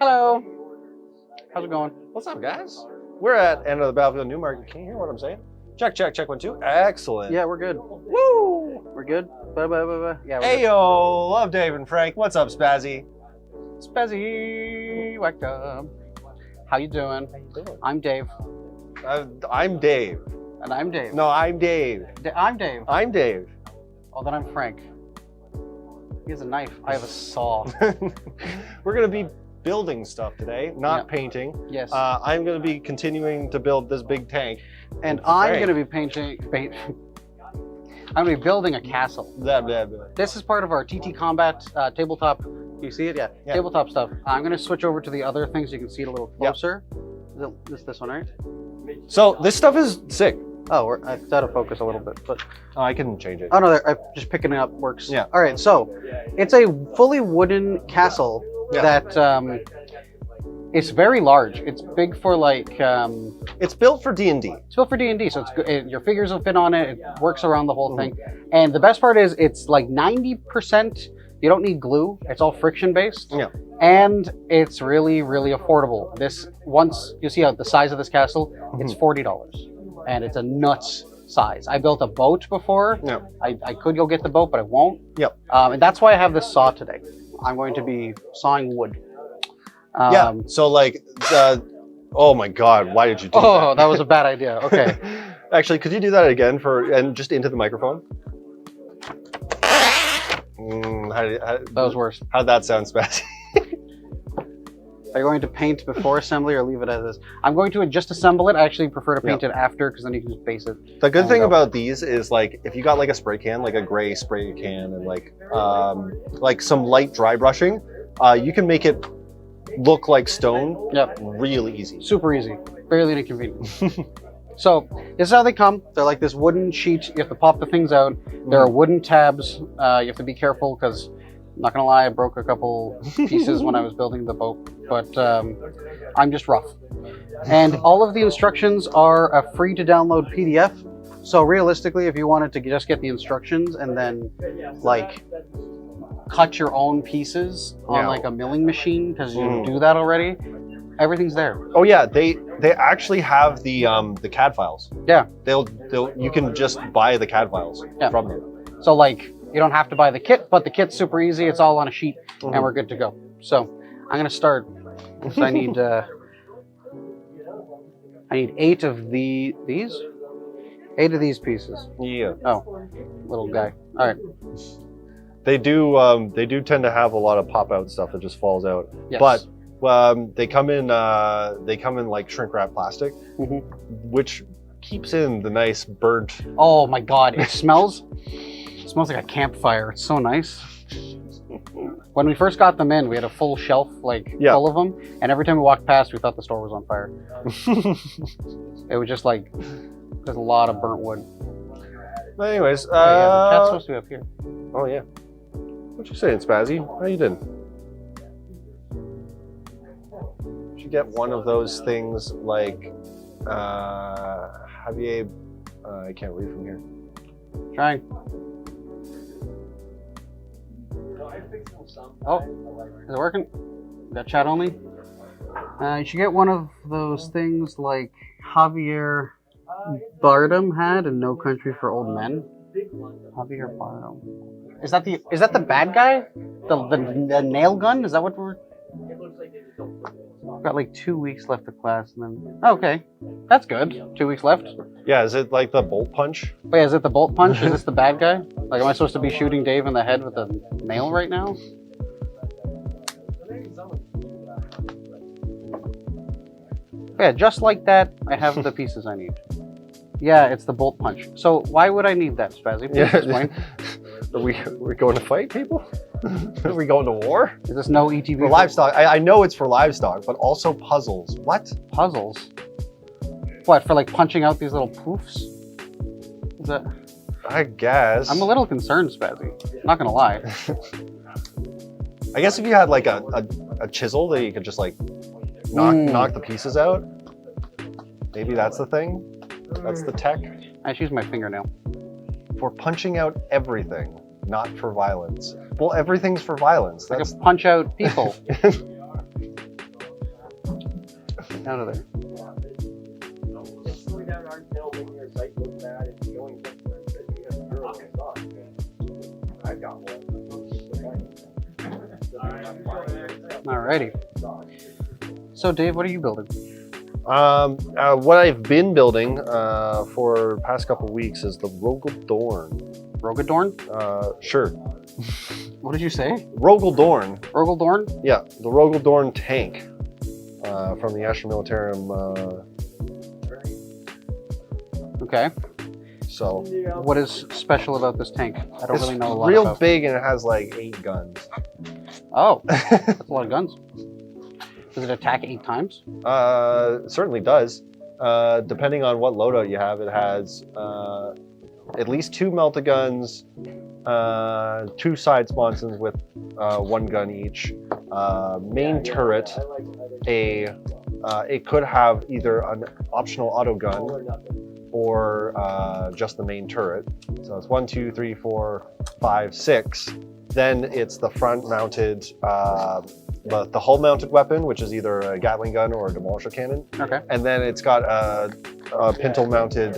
Hello. How's it going? What's up, guys? We're at end of the Battlefield Newmarket. Can you hear what I'm saying? Check, check, check, 1, 2. Excellent. Yeah, we're good. Woo! We're good. Bye, bye, bye, bye. Yeah, we're Hey, yo, love Dave and Frank. What's up, Spazzy? good. Spazzy, welcome. How you doing? How you doing? I'm Dave. I'm Dave. And I'm Dave. No, I'm Dave. I'm Dave. I'm Dave. Oh, then I'm Frank. He has a knife. I have a saw. We're gonna be building stuff today, not Yeah. painting. Yes. I'm gonna be continuing to build this big tank. And I'm Frank. going to be I'm going to be building a castle. Blah, blah, blah. This is part of our TT Combat tabletop. You see it? Yeah. Yeah. Tabletop stuff. I'm going to switch over to the other things. So you can see it a little Yep. closer. This one, right? So this stuff is sick. Oh, it's out of focus a little bit, but Oh, I can change it. oh no, I'm just picking it up works. Yeah. All right, so it's a fully wooden castle Yeah. that it's very large. It's big for like It's built for D&D. it's built for D&D, so it's good. Your figures will fit on it. It works around the whole Mm-hmm. thing. And the best part is it's like 90%. You don't need glue. It's all friction based. Yeah. And it's really, really affordable. This once you see how the size of this castle, it's $40, and it's a nuts size. I built a boat before. Yeah. I could go get the boat, but I won't. Yep. And that's why I have this saw today. I'm going to be sawing wood. Yeah. So like, oh my God, why did you do Oh, that was a bad idea. Okay. Actually, could you do that again and just into the microphone? That was worse. How'd that sound, Spazzy? Are you going to paint before assembly or leave it as is? I'm going to just assemble it. I actually prefer to paint it after because then you can just base it. The good And thing go. about these is like if you got like a spray can, like a gray spray can, and like some light dry brushing, you can make it look like stone. Yep. Really easy. Super easy. Barely inconvenient. So this is how they come. They're like this wooden sheet. You have to pop the things out. There are wooden tabs. You have to be careful because, I'm not gonna lie, I broke a couple pieces when I was building the boat. But I'm just rough. And all of the instructions are a free to download PDF. So realistically, if you wanted to just get the instructions and then like cut your own pieces on Yeah. like a milling machine because you do that already, everything's there. Oh yeah, they actually have the CAD files. Yeah. They'll you can just buy the CAD files Yeah. from them. So like you don't have to buy the kit, but the kit's super easy. It's all on a sheet, and we're good to go. So I'm gonna start. So I need 8 of these. 8 of these pieces. Yeah. Oh, little guy. All right. They do tend to have a lot of pop out stuff that just falls out. Yes. But they come in like shrink wrap plastic, Mhm. which keeps in the nice burnt. Oh my God! It smells. It smells like a campfire. It's so nice. When we first got them in, we had a full shelf full of them, and every time we walked past, we thought the store was on fire. It was just like there's a lot of burnt wood. But anyways, Oh, yeah, the cat's supposed to be up here. oh yeah. What you saying, Spazzy? How you doing? Should get one of those things like Javier. I can't read from here. Trying. Oh, is it working? Got chat only? You should get one of those things like Javier Bardem had in No Country for Old Men. Javier Bardem. Is that the bad guy? The nail gun? Is that what we're... We've got like 2 weeks left of class and then... Oh, okay. That's good. 2 weeks left. Yeah, is it like the bolt punch? Wait, is it the bolt punch? Is this the bad guy? Like, am I supposed to be shooting Dave in the head with a nail right now? Yeah, just like that, I have the pieces I need. Yeah, it's the bolt punch. So why would I need that, Spazzy? Please explain. Are we going to fight people? Are we going to war? Is this no ETB For livestock. I know it's for livestock, but also puzzles. What? puzzles? What, for like punching out these little poofs? Is that... I guess. I'm a little concerned, Spazzy. Not gonna lie. I guess if you had like a chisel that you could just like knock the pieces out, maybe that's the thing. That's the tech I just use my fingernail. for punching out everything, not for violence. Well, everything's for violence. I That's can punch out people. out of there. It's slowing down our hill, making your site look bad, and going somewhere that you have zero stock. I've got one. Alrighty. So Dave, what are you building? What I've been building for past couple weeks is the Rogel Dorn. Rogadorn? Sure. What did you say? Rogel Dorn. Rogeldorn? Yeah, the Rogel Dorn tank from the Astra Militarum. Okay. So What is special about this tank? I don't it's really know a lot real about. big and it has like 8 guns. Oh, that's a lot of guns. Does it attack 8 times? It certainly does. Depending on what loadout you have, it has at least 2 melta-guns, 2 side sponsons with 1 gun each, main turret, it could have either an optional auto gun or just the main turret. So it's 1, 2, 3, 4, 5, 6. Then it's the front mounted, the hull mounted weapon, which is either a Gatling gun or a demolisher cannon. Okay. And then it's got a pintle mounted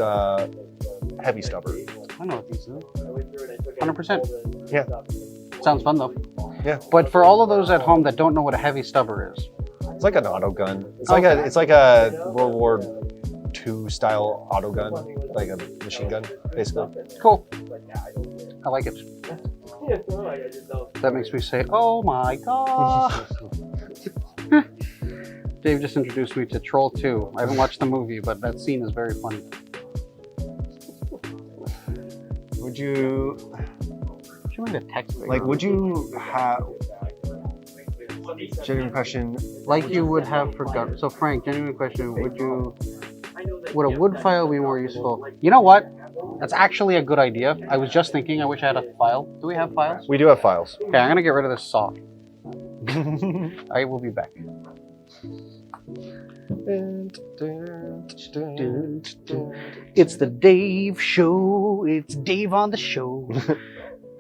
heavy stubber. I know what these are. 100%. Yeah. Sounds fun though. Yeah. But for all of those at home that don't know what a heavy stubber is, It's like an auto gun. It's Okay. like a World War II style auto gun, like a machine gun, basically. cool. I like it. That makes me say, oh my god. Dave just introduced me to Troll 2. I haven't watched the movie, but that scene is very funny. Would you Should we make a text bigger? like? Would you have? Genuine question. Like you would have for gun. So Frank, genuine question, would a wood file be more useful? You know what? That's actually a good idea. I was just thinking, I wish I had a file. Do we have files? We do have files. Okay, I'm gonna get rid of this saw. I will be back. It's the Dave Show. It's Dave on the show.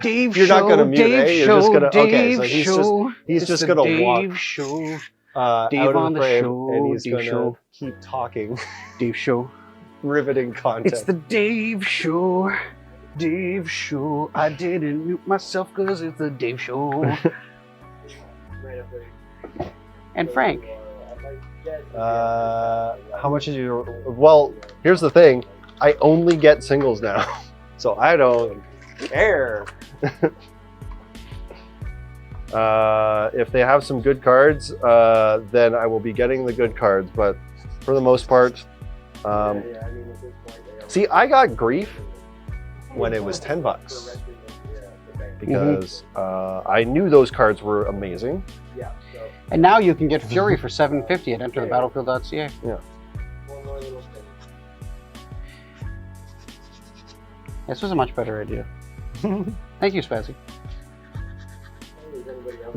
Dave You're Show. not gonna mute, Dave eh? You're Show. just gonna- okay, Dave so he's just- Show. he's It's just the gonna Dave walk Show. out Dave of on the frame, show, and he's Dave gonna show. keep talking, Dave Show. riveting content. It's the Dave Show. Dave Show. I didn't mute myself because it's the Dave Show. And Frank. How much is your? Well, here's the thing. I only get singles now, so I don't care. If they have some good cards, then I will be getting the good cards. But for the most part, see, I got grief when it was $10 because I knew those cards were amazing. And now you can get Fury for $7.50 at enterthebattlefield.ca. Yeah. This was a much better idea. Thank you, Spazzy.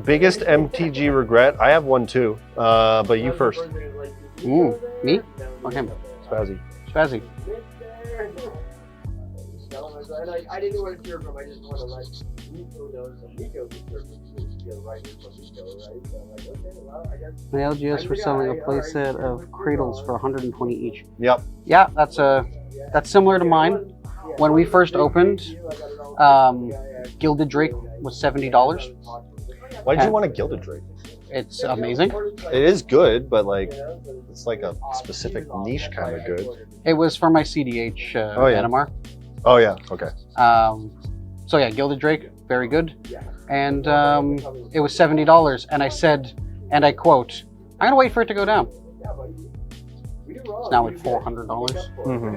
Biggest MTG regret? I have one too, but you first, Ooh, me? Or him? Spazzy. Spazzy. I didn't know where to hear from. I just want to let Nico know so Nico can hear from the writer from Nico, right? So I'm like, okay, well, I guess. My LGS for selling a playset of cradles for 120 each. Yep. Yeah, that's similar to mine. When we first opened, Gilded Drake was $70. Why did you want a Gilded Drake? It's amazing. It is good, but like it's like a specific niche kind of good. It was for my CDH Oh, yeah. NMR. Oh yeah. Okay. So yeah, Gilded Drake, very good. And it was $70. And I said, and I quote, I'm gonna wait for it to go down. It's now like $400. Mm-hmm.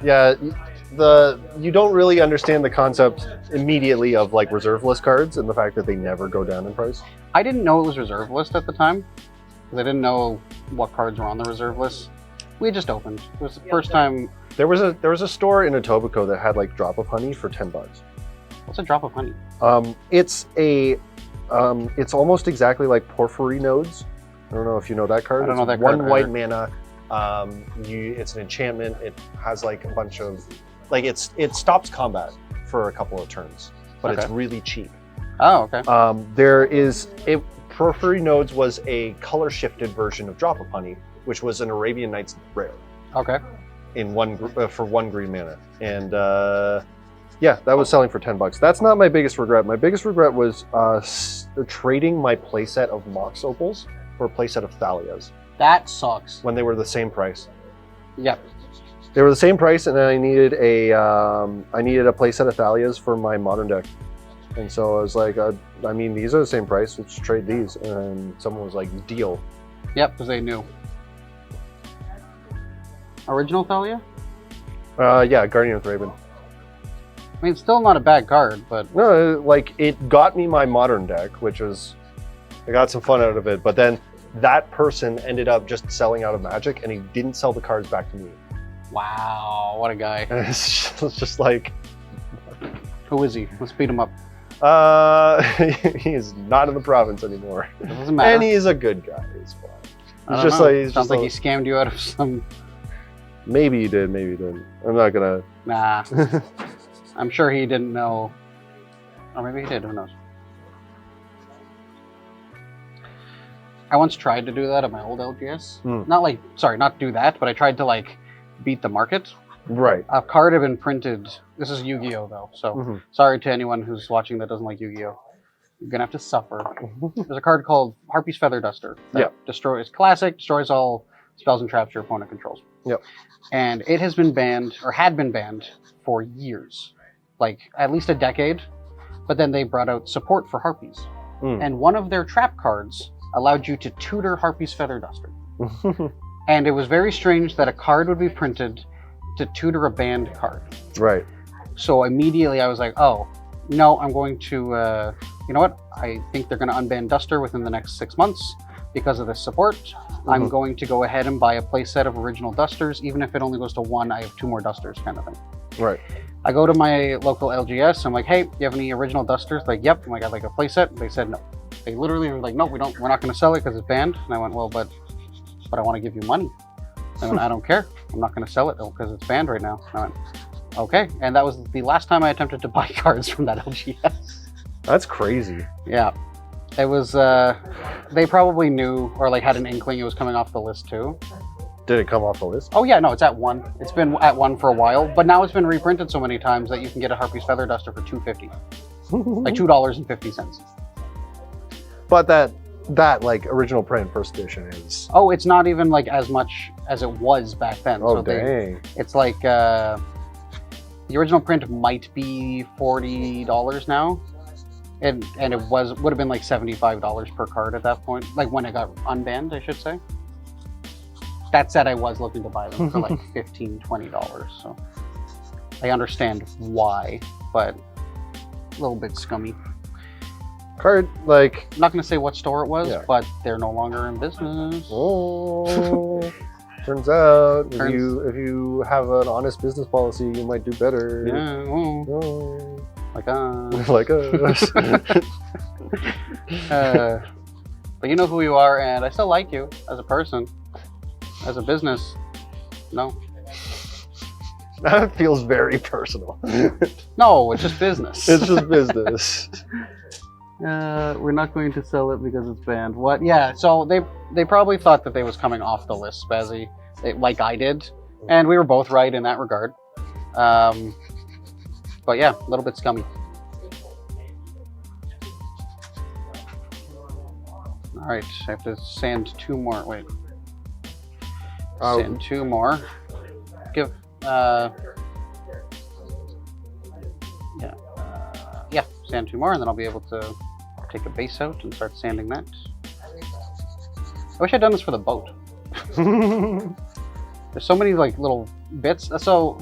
Yeah. You don't really understand the concept immediately of like reserve list cards and the fact that they never go down in price. I didn't know it was reserve list at the time because I didn't know what cards were on the reserve list. We just opened. It was the first time. There was a store in Etobicoke that had like Drop of Honey for $10. What's a drop of honey? It's almost exactly like Porphyry Nodes. I don't know if you know that card. I don't know It's that card one white either. mana. It's an enchantment. It has like a bunch of like it stops combat for a couple of turns, but it's Okay. really cheap. Oh, okay. There is it Porphyry Nodes was a color shifted version of Drop of Honey, which was an Arabian Nights rare Okay. in for 1 green mana. And yeah, that was selling for $10. That's not my biggest regret. My biggest regret was trading my playset of Mox Opals for a playset of Thalias That sucks. when they were the same price. Yep. They were the same price, and I needed a playset of Thalias for my modern deck. And so I was like, I mean, these are the same price. Let's trade these. And someone was like, deal. Yep, because they knew. Original Thalia? Yeah, Guardian of Thraben. I mean, it's still not a bad card, but No, like it got me my modern deck, which was, I got some fun out of it. But then that person ended up just selling out of Magic, and he didn't sell the cards back to me. wow, what a guy. And it's just like, Who is he? Let's beat him up. he is not in the province anymore, It doesn't matter. and he's a good guy as well. I He's don't just know. like he's Sounds just like a- he scammed you out of some. maybe he did, maybe he didn't. I'm not gonna. Nah, I'm sure he didn't know. Or maybe he did. Who knows? I once tried to do that at my old LGS. Hmm. Not do that, but I tried to like beat the market. Right. A card had been printed. This is Yu-Gi-Oh though, so Mhm. sorry to anyone who's watching that doesn't like Yu-Gi-Oh. You're gonna have to suffer. There's a card called Harpy's Feather Duster that destroys all spells and traps your opponent controls. Yep. And it has been banned, or had been banned, for years, like at least a decade. But then they brought out support for Harpies, Mm. and one of their trap cards allowed you to tutor Harpy's Feather Duster. And it was very strange that a card would be printed to tutor a banned card. Right. So immediately I was like, oh, no, I'm going to, you know what? I think they're going to unban Duster within the next 6 months because of this support. I'm Mhm. going to go ahead and buy a playset of original Dusters. Even if it only goes to 1, I have 2 more Dusters kind of thing. Right. I go to my local LGS. I'm like, hey, do you have any original Dusters? Like, yep. I'm like, I'd like a playset. They said no. They literally were like, no, we're not going to sell it because it's banned. And I went, well, but I want to give you money. I went, I don't care. I'm not going to sell it because it's banned right now. And I went, okay. And that was the last time I attempted to buy cards from that LGS. That's crazy. Yeah. It was, they probably knew or like had an inkling it was coming off the list too. Did it come off the list? Oh yeah, no, it's at 1. It's been at 1 for a while, but now it's been reprinted so many times that you can get a Harpy's Feather Duster for $2.50. Like $2.50. But that like original print first edition is. Oh, it's not even like as much as it was back then. Oh So dang. it's like the original print might be $40 now, and it would have been like $75 per card at that point, like when it got unbanned, I should say. That said, I was looking to buy them for like $15, $20, so I understand why, but a little bit scummy. Card like. I'm not going to say what store it was, Yeah. but they're no longer in business. Oh. Turns out, Turns- if you have an honest business policy, you might do better. Yeah, oh, Oh. like Like us. but you know who you are, and I still like you as a person. As a business, no. That feels very personal. No, it's just business. It's just business. We're not going to sell it because it's banned. What? Yeah, so they probably thought that they was coming off the list, Spazzy, like I did. And we were both right in that regard. But yeah, a little bit scummy. All right, I have to sand 2 more. Wait. Sand 2 more. Give, yeah, sand 2 more, and then I'll be able to take a base out and start sanding that. I wish I'd done this for the boat. There's so many like little bits. So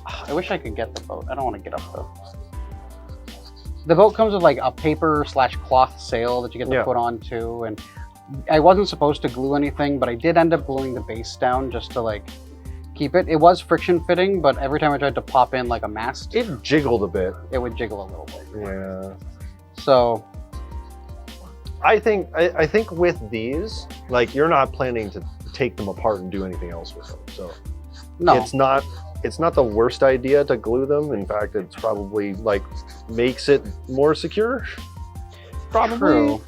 I wish I could get the boat. I don't want to get up though. The boat comes with like a paper/cloth sail that you get to Yeah. put on too, and I wasn't supposed to glue anything, but I did end up gluing the base down just to like keep it. It was friction fitting, but every time I tried to pop in like a mast, It jiggled a bit. it would jiggle a little bit. Yeah. So I think with these, like you're not planning to take them apart and do anything else with them. So no, it's not the worst idea to glue them. In fact, it's probably like makes it more secure. Probably. true.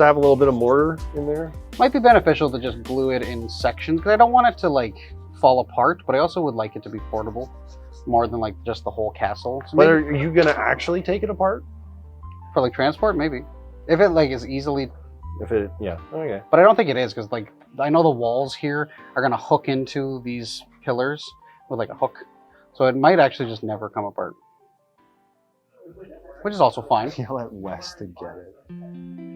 to have a little bit of mortar in there? Might be beneficial to just glue it in sections because I don't want it to like fall apart, but I also would like it to be portable more than like just the whole castle. So But maybe are you gonna actually take it apart? for like transport, maybe if it like is easily, If it, yeah, okay. but I don't think it is because like I know the walls here are gonna hook into these pillars with like a hook, so it might actually just never come apart, which is also fine. Yell at Wes to get it.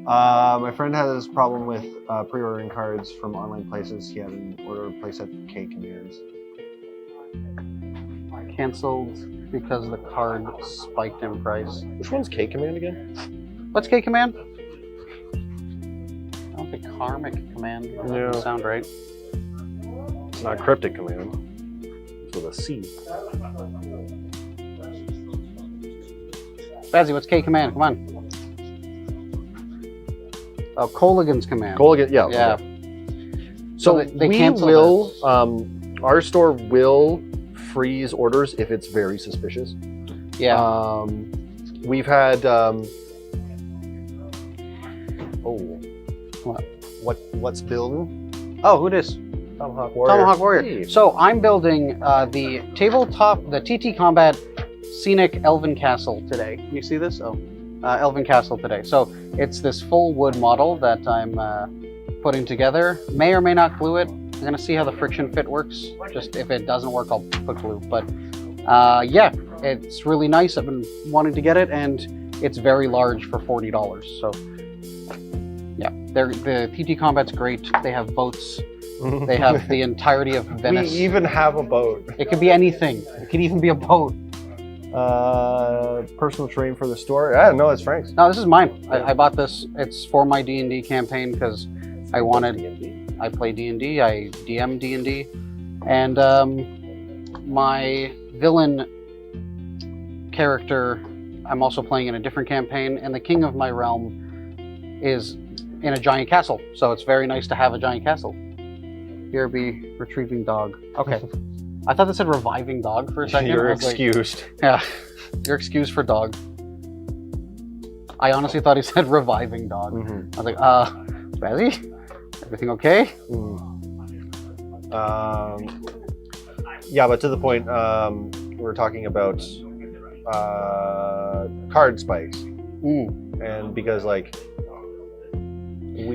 My friend had this problem with pre-ordering cards from online places. He had an order placed at K Commands. Cancelled because the card spiked in price. Which one's K Command again? What's K command? I don't think Karmic command. That No. doesn't sound right. It's not Cryptic Command. It's with a C. Bazzy, what's K command? Come on. Oh, Coligan's command. Colgan, yeah. Yeah. okay. So So they we canceled will, it. our store will freeze orders if it's very suspicious. Yeah. We've had, what's building? Oh, who this? Tomahawk Warrior. Tomahawk Warrior. Hey. So I'm building the TT Combat Scenic Elven Castle today. Can you see this? Oh, Elven Castle today. So it's this full wood model that I'm putting together. May or may not glue it. I'm gonna see how the friction fit works. Just if it doesn't work, I'll put glue. But yeah, it's really nice. I've been wanting to get it, and it's very large for $40. So yeah, the TT Combat's great. They have boats. They have the entirety of Venice. We even have a boat. It could be anything. It could even be a boat. Personal terrain for the store. I don't know. It's Frank's. No, this is mine. I bought this. It's for my D&D campaign because I wanted. I play D&D. I DM D&D, and my villain character. I'm also playing in a different campaign, and the king of my realm is in a giant castle. So it's very nice to have a giant castle. Here be retrieving dog. Okay. I thought that said reviving dog for a second. You're I was like, excused. yeah, you're excused for dog. I honestly thought he said reviving dog. Mhm. I was like, Bazzy, everything okay? Yeah, but to the point, we're talking about card spikes, and because like what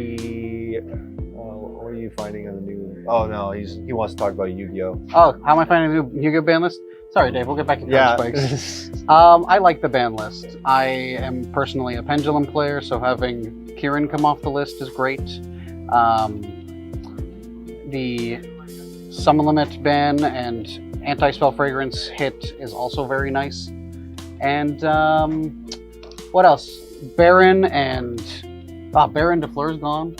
are you finding on the new? Oh no, he wants to talk about Yu-Gi-Oh. Oh, how am I finding a new Yu-Gi-Oh ban list? Sorry, Dave. We'll get back to card spikes. Yeah. I like the ban list. I am personally a Pendulum player, so having Kieran come off the list is great. The Summon Limit ban and Anti-Spell Fragrance hit is also very nice. And what else? Baron and Baron DeFleur's gone.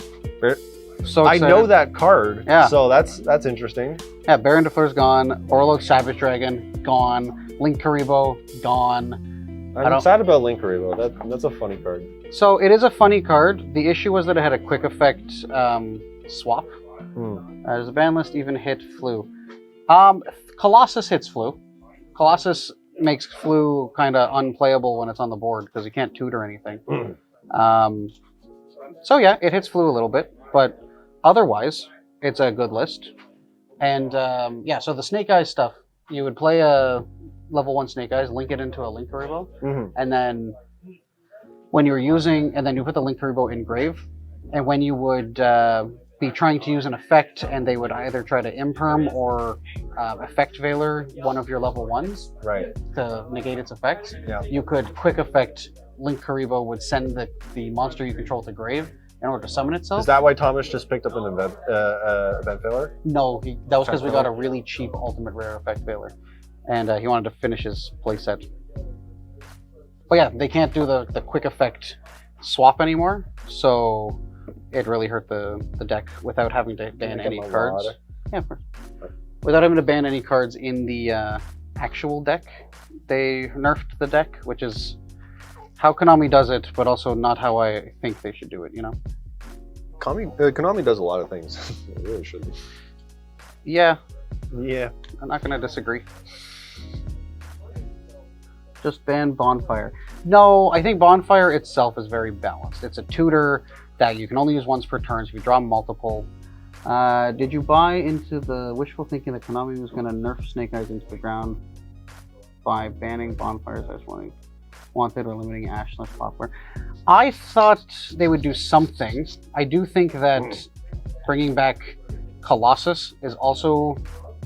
So I excited. know that card. Yeah. So that's interesting. Yeah, Baron DeFleur's gone. Orlok Savage Dragon gone. Link Karibo gone. I'm sad about Link Karibo. That's a funny card. So it is a funny card. The issue was that it had a quick effect swap. Does the ban list even hit Flu? Colossus hits Flu. Colossus makes Flu kind of unplayable when it's on the board because you can't tutor anything. So yeah, it hits Flu a little bit, but otherwise, it's a good list. And yeah, so the Snake Eyes stuff, you would play a level 1 Snake Eyes, link it into a Link Karibo, and then when you're using, and then you put the Link Karibo in grave, and when you would be trying to use an effect, and they would either try to imperm or effect Veiler one of your level 1s Right. to negate its effects, Yeah. you could quick effect Link Karibo would send the monster you control to grave in order to summon itself. Is that why Thomas just picked up an event failure? No, that was because we got a really cheap ultimate rare effect Veiler, and he wanted to finish his playset. But yeah, they can't do the quick effect swap anymore, so it really hurt the deck without having to ban any cards. Yeah, of course. Without having to ban any cards in the actual deck, they nerfed the deck, which is how Konami does it, but also not how I think they should do it, you know? Konami does a lot of things. It really shouldn't. Yeah, Yeah. I'm not going to disagree. Just ban Bonfire. No, I think Bonfire itself is very balanced. It's a tutor that you can only use once per turn. So if you draw multiple, did you buy into the wishful thinking that Konami was going to nerf Snake Eyes into the ground by banning bonfires as wanted or limiting ash/popware? I thought they would do something. I do think that bringing back Colossus is also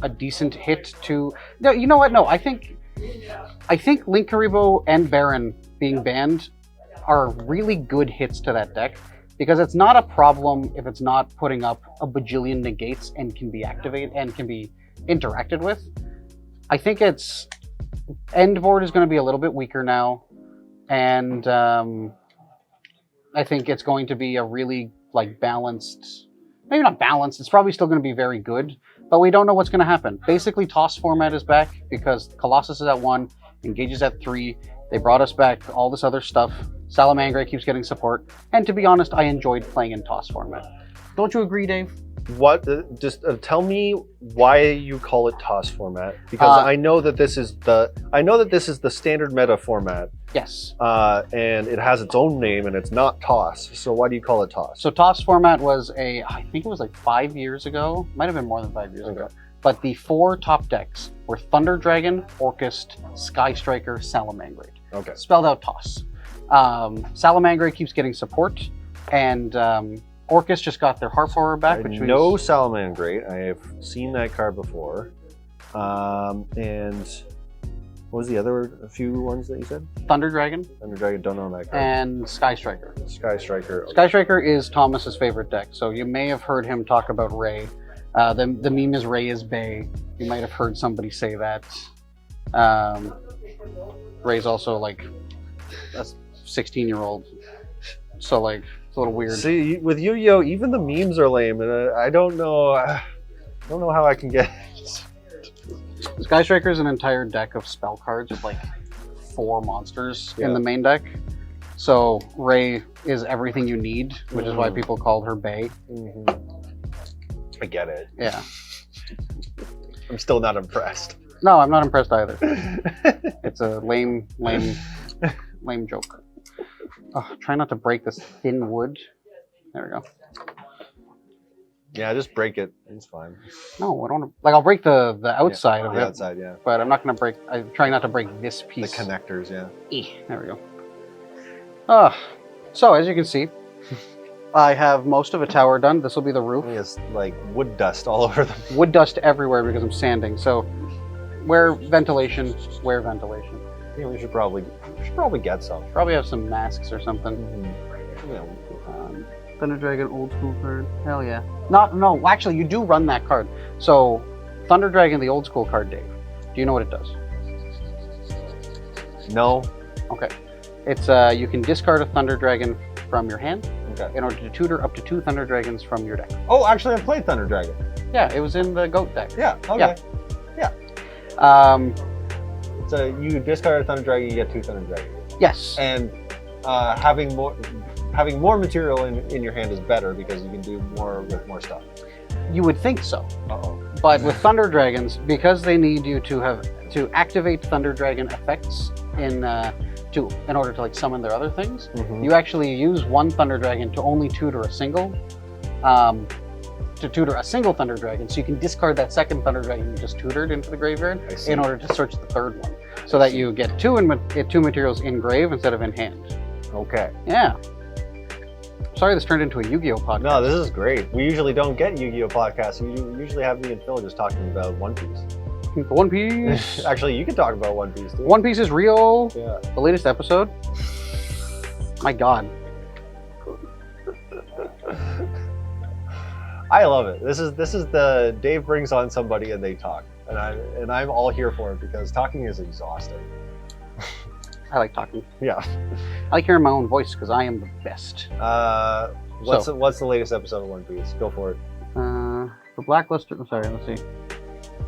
a decent hit to. No, you know what? No, I think Linkuriboh and Baron being banned are really good hits to that deck because it's not a problem if it's not putting up a bajillion negates and can be activated and can be interacted with. I think its end board is going to be a little bit weaker now, and I think it's going to be a really balanced. Maybe not balanced. It's probably still going to be very good, but we don't know what's going to happen. Basically, toss format is back because Colossus is at 1, Engages at 3. They brought us back all this other stuff. Salamangreat keeps getting support, and to be honest, I enjoyed playing in toss format. Don't you agree, Dave? What? Just tell me why you call it toss format, because I know that this is the standard meta format. Yes. And it has its own name, and it's not toss. So why do you call it toss? So toss format was I think it was 5 years ago. Might have been more than 5 years ago. But the 4 top decks were Thunder Dragon, Orcust, Sky Striker, Salamangreat. Okay. Spelled out toss. Salamangreat keeps getting support, and Orcust just got their Heart Horror back. I know Salamangreat. I have seen that card before. And what was the other few ones that you said? Thunder Dragon. Thunder Dragon, don't know that card. And Sky Striker. Sky Striker. Okay. Sky Striker is Thomas's favorite deck, so you may have heard him talk about Ray. The meme is Ray is Bay. You might have heard somebody say that. Ray's also a 16-year-old, so it's a little weird. See, with Yu-Gi-Oh, even the memes are lame, and I don't know how I can get. Sky Striker is an entire deck of spell cards with 4 monsters in the main deck. So Ray is everything you need, which is why people called her Bay. I get it. Yeah. I'm still not impressed. No, I'm not impressed either. It's a lame joke. Oh, try not to break this thin wood. There we go. Yeah, just break it. It's fine. No, I don't want to. I'll break the outside of it. The outside, yeah. But I'm not going to break. I'm trying not to break this piece. The connectors, yeah. There we go. So as you can see, I have most of a tower done. This will be the roof. It's wood dust all over them. Wood dust everywhere because I'm sanding. So where ventilation. Yeah, we should probably get some. Probably have some masks or something. Yeah. Thunder Dragon old school card. Hell yeah. No, actually you do run that card. So Thunder Dragon, the old school card, Dave. Do you know what it does? No. Okay. It's you can discard a Thunder Dragon from your hand in order to tutor up to 2 Thunder Dragons from your deck. Oh, actually I played Thunder Dragon. Yeah, it was in the GOAT deck. Yeah, okay. Yeah. So you discard a Thunder Dragon, you get 2 Thunder Dragons. Yes. And having more material in your hand is better because you can do more with more stuff. You would think so. Uh-oh. But with Thunder Dragons, because they need you to activate Thunder Dragon effects in order to summon their other things, you actually use 1 Thunder Dragon to only tutor a single Thunder Dragon, so you can discard that second Thunder Dragon you just tutored into the graveyard in order to search the third one, so that you get 2 materials in grave instead of in hand. Okay. Yeah. Sorry this turned into a Yu-Gi-Oh podcast. No, this is great. We usually don't get Yu-Gi-Oh podcasts. We usually have me and Phil just talking about One Piece. One Piece. Actually, you can talk about One Piece too. One Piece is real. Yeah. The latest episode. My God. I love it. This is the Dave brings on somebody and they talk, and I'm all here for it because talking is exhausting. I like talking. Yeah. I like hearing my own voice because I am the best. What's the latest episode of One Piece? Go for it. The Blackluster. Sorry, let's see.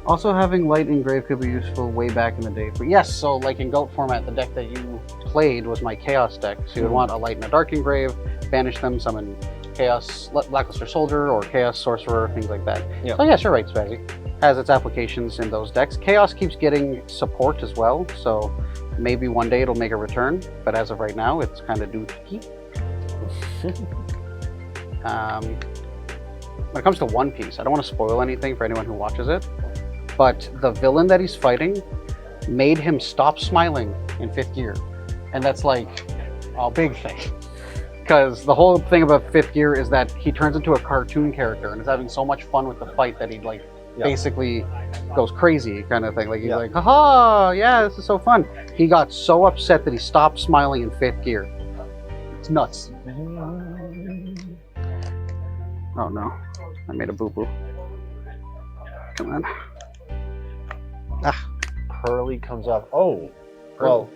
Also, having light engraved could be useful way back in the day. But yes, so in GOAT format, the deck that you played was my Chaos deck. So you would want a light and a dark engrave, banish them, summon Chaos Blackluster Soldier or Chaos Sorcerer, things like that. Yeah. So yes, you're right, Spazzy. Has its applications in those decks. Chaos keeps getting support as well, so maybe one day it'll make a return. But as of right now, it's kind of dookie. when it comes to One Piece, I don't want to spoil anything for anyone who watches it, but the villain that he's fighting made him stop smiling in 5th gear. And that's like a big thing. Because the whole thing about 5th gear is that he turns into a cartoon character and is having so much fun with the fight that he like basically goes crazy kind of thing. Like he's like, haha, yeah, this is so fun. He got so upset that he stopped smiling in 5th gear. It's nuts. Oh no, I made a boo-boo. Come on. Pearly comes off. Oh, well,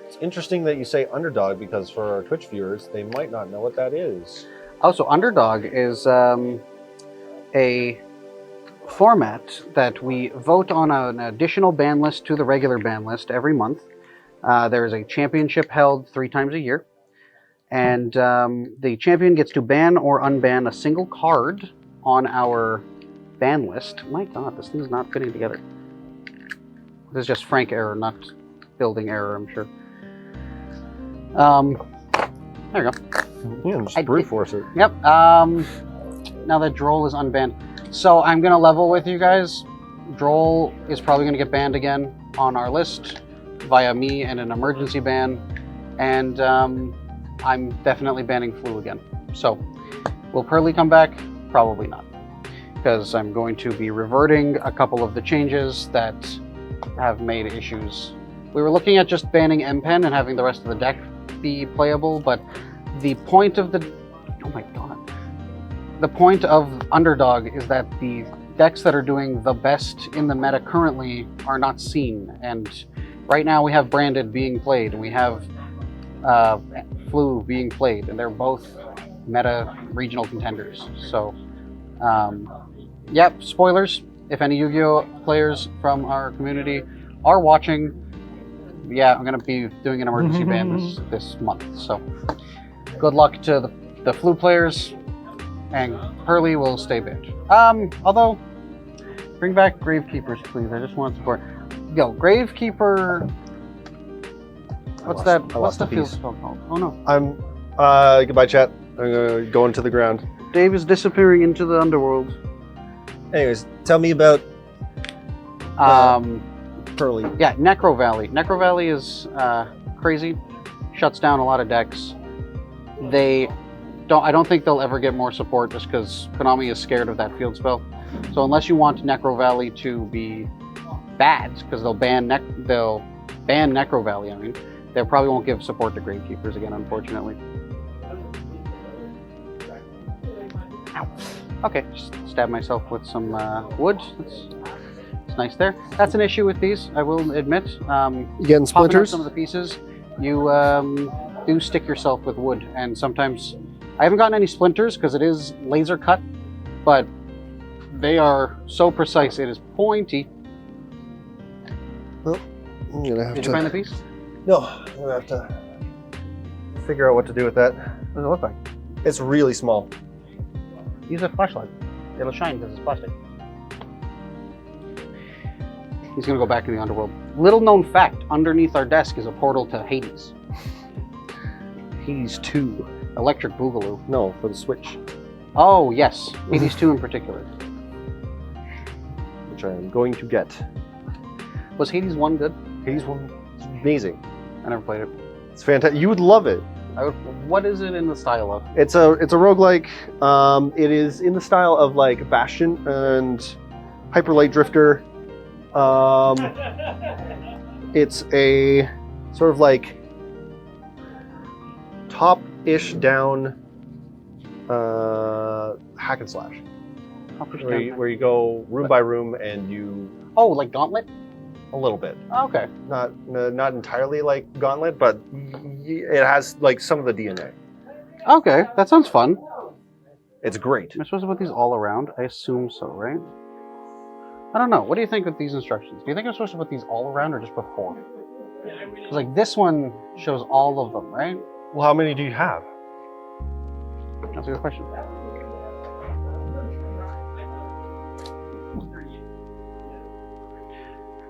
it's interesting that you say underdog because for our Twitch viewers, they might not know what that is. Also, Underdog is a format that we vote on an additional ban list to the regular ban list every month. There is a championship held 3 times a year. And the champion gets to ban or unban a single card on our ban list. My god, this thing's not fitting together. This is just Frank error, not building error, I'm sure. There you go. Yeah, just brute force it. Yep. Now that Droll is unbanned. So I'm going to level with you guys. Droll is probably going to get banned again on our list via me and an emergency ban. And I'm definitely banning Flu again. So will Pearly come back? Probably not. Because I'm going to be reverting a couple of the changes that have made issues. We were looking at just banning M-Pen and having the rest of the deck be playable, but the point of the... Oh my god. The point of Underdog is that the decks that are doing the best in the meta currently are not seen. And right now we have Branded being played, and we have Flu being played, and they're both meta regional contenders. So, yep, spoilers. If any Yu-Gi-Oh! Players from our community are watching, yeah, I'm going to be doing an emergency ban this month. So, good luck to the Flu players, and Pearly will stay banned. Although, bring back Gravekeepers, please. I just want support. Yo, Gravekeeper... What's the field spell called? Oh no. I'm, goodbye chat. I'm going to the ground. Dave is disappearing into the underworld. Anyways, tell me about Pearly. Yeah, Necro Valley. Necro Valley is crazy. Shuts down a lot of decks. I don't think they'll ever get more support just because Konami is scared of that field spell. So unless you want Necro Valley to be bad, because they'll ban Necro Valley, I mean, they probably won't give support to Gravekeepers again, unfortunately. Ow. Okay, just stab myself with some wood. It's nice there. That's an issue with these, I will admit. You getting splinters? Some of the pieces, you do stick yourself with wood, and sometimes I haven't gotten any splinters because it is laser cut, but they are so precise. It is pointy. Well, I'm gonna have Did you find the piece? No, I'm gonna have to figure out what to do with that. What does it look like? It's really small. Use a flashlight. It'll shine because it's plastic. He's gonna go back in the underworld. Little known fact, underneath our desk is a portal to Hades. Hades 2. Electric Boogaloo. No, for the Switch. Oh, yes. Hades 2 in particular. Which I am going to get. Was Hades 1 good? Hades 1 is amazing. I never played it. It's fantastic. You would love it. What is it in the style of? It's a roguelike. It is in the style of like Bastion and Hyper Light Drifter. It's a sort of like top-ish down hack and slash. Where you go room by room and you... Oh, like Gauntlet? A little bit. Okay. Not entirely like Gauntlet, but it has like some of the DNA. Okay, that sounds fun. It's great. Am I supposed to put these all around? I assume so, right? I don't know. What do you think with these instructions? Do you think I'm supposed to put these all around or just put 4? Because like this one shows all of them, right? Well, how many do you have? That's a good question.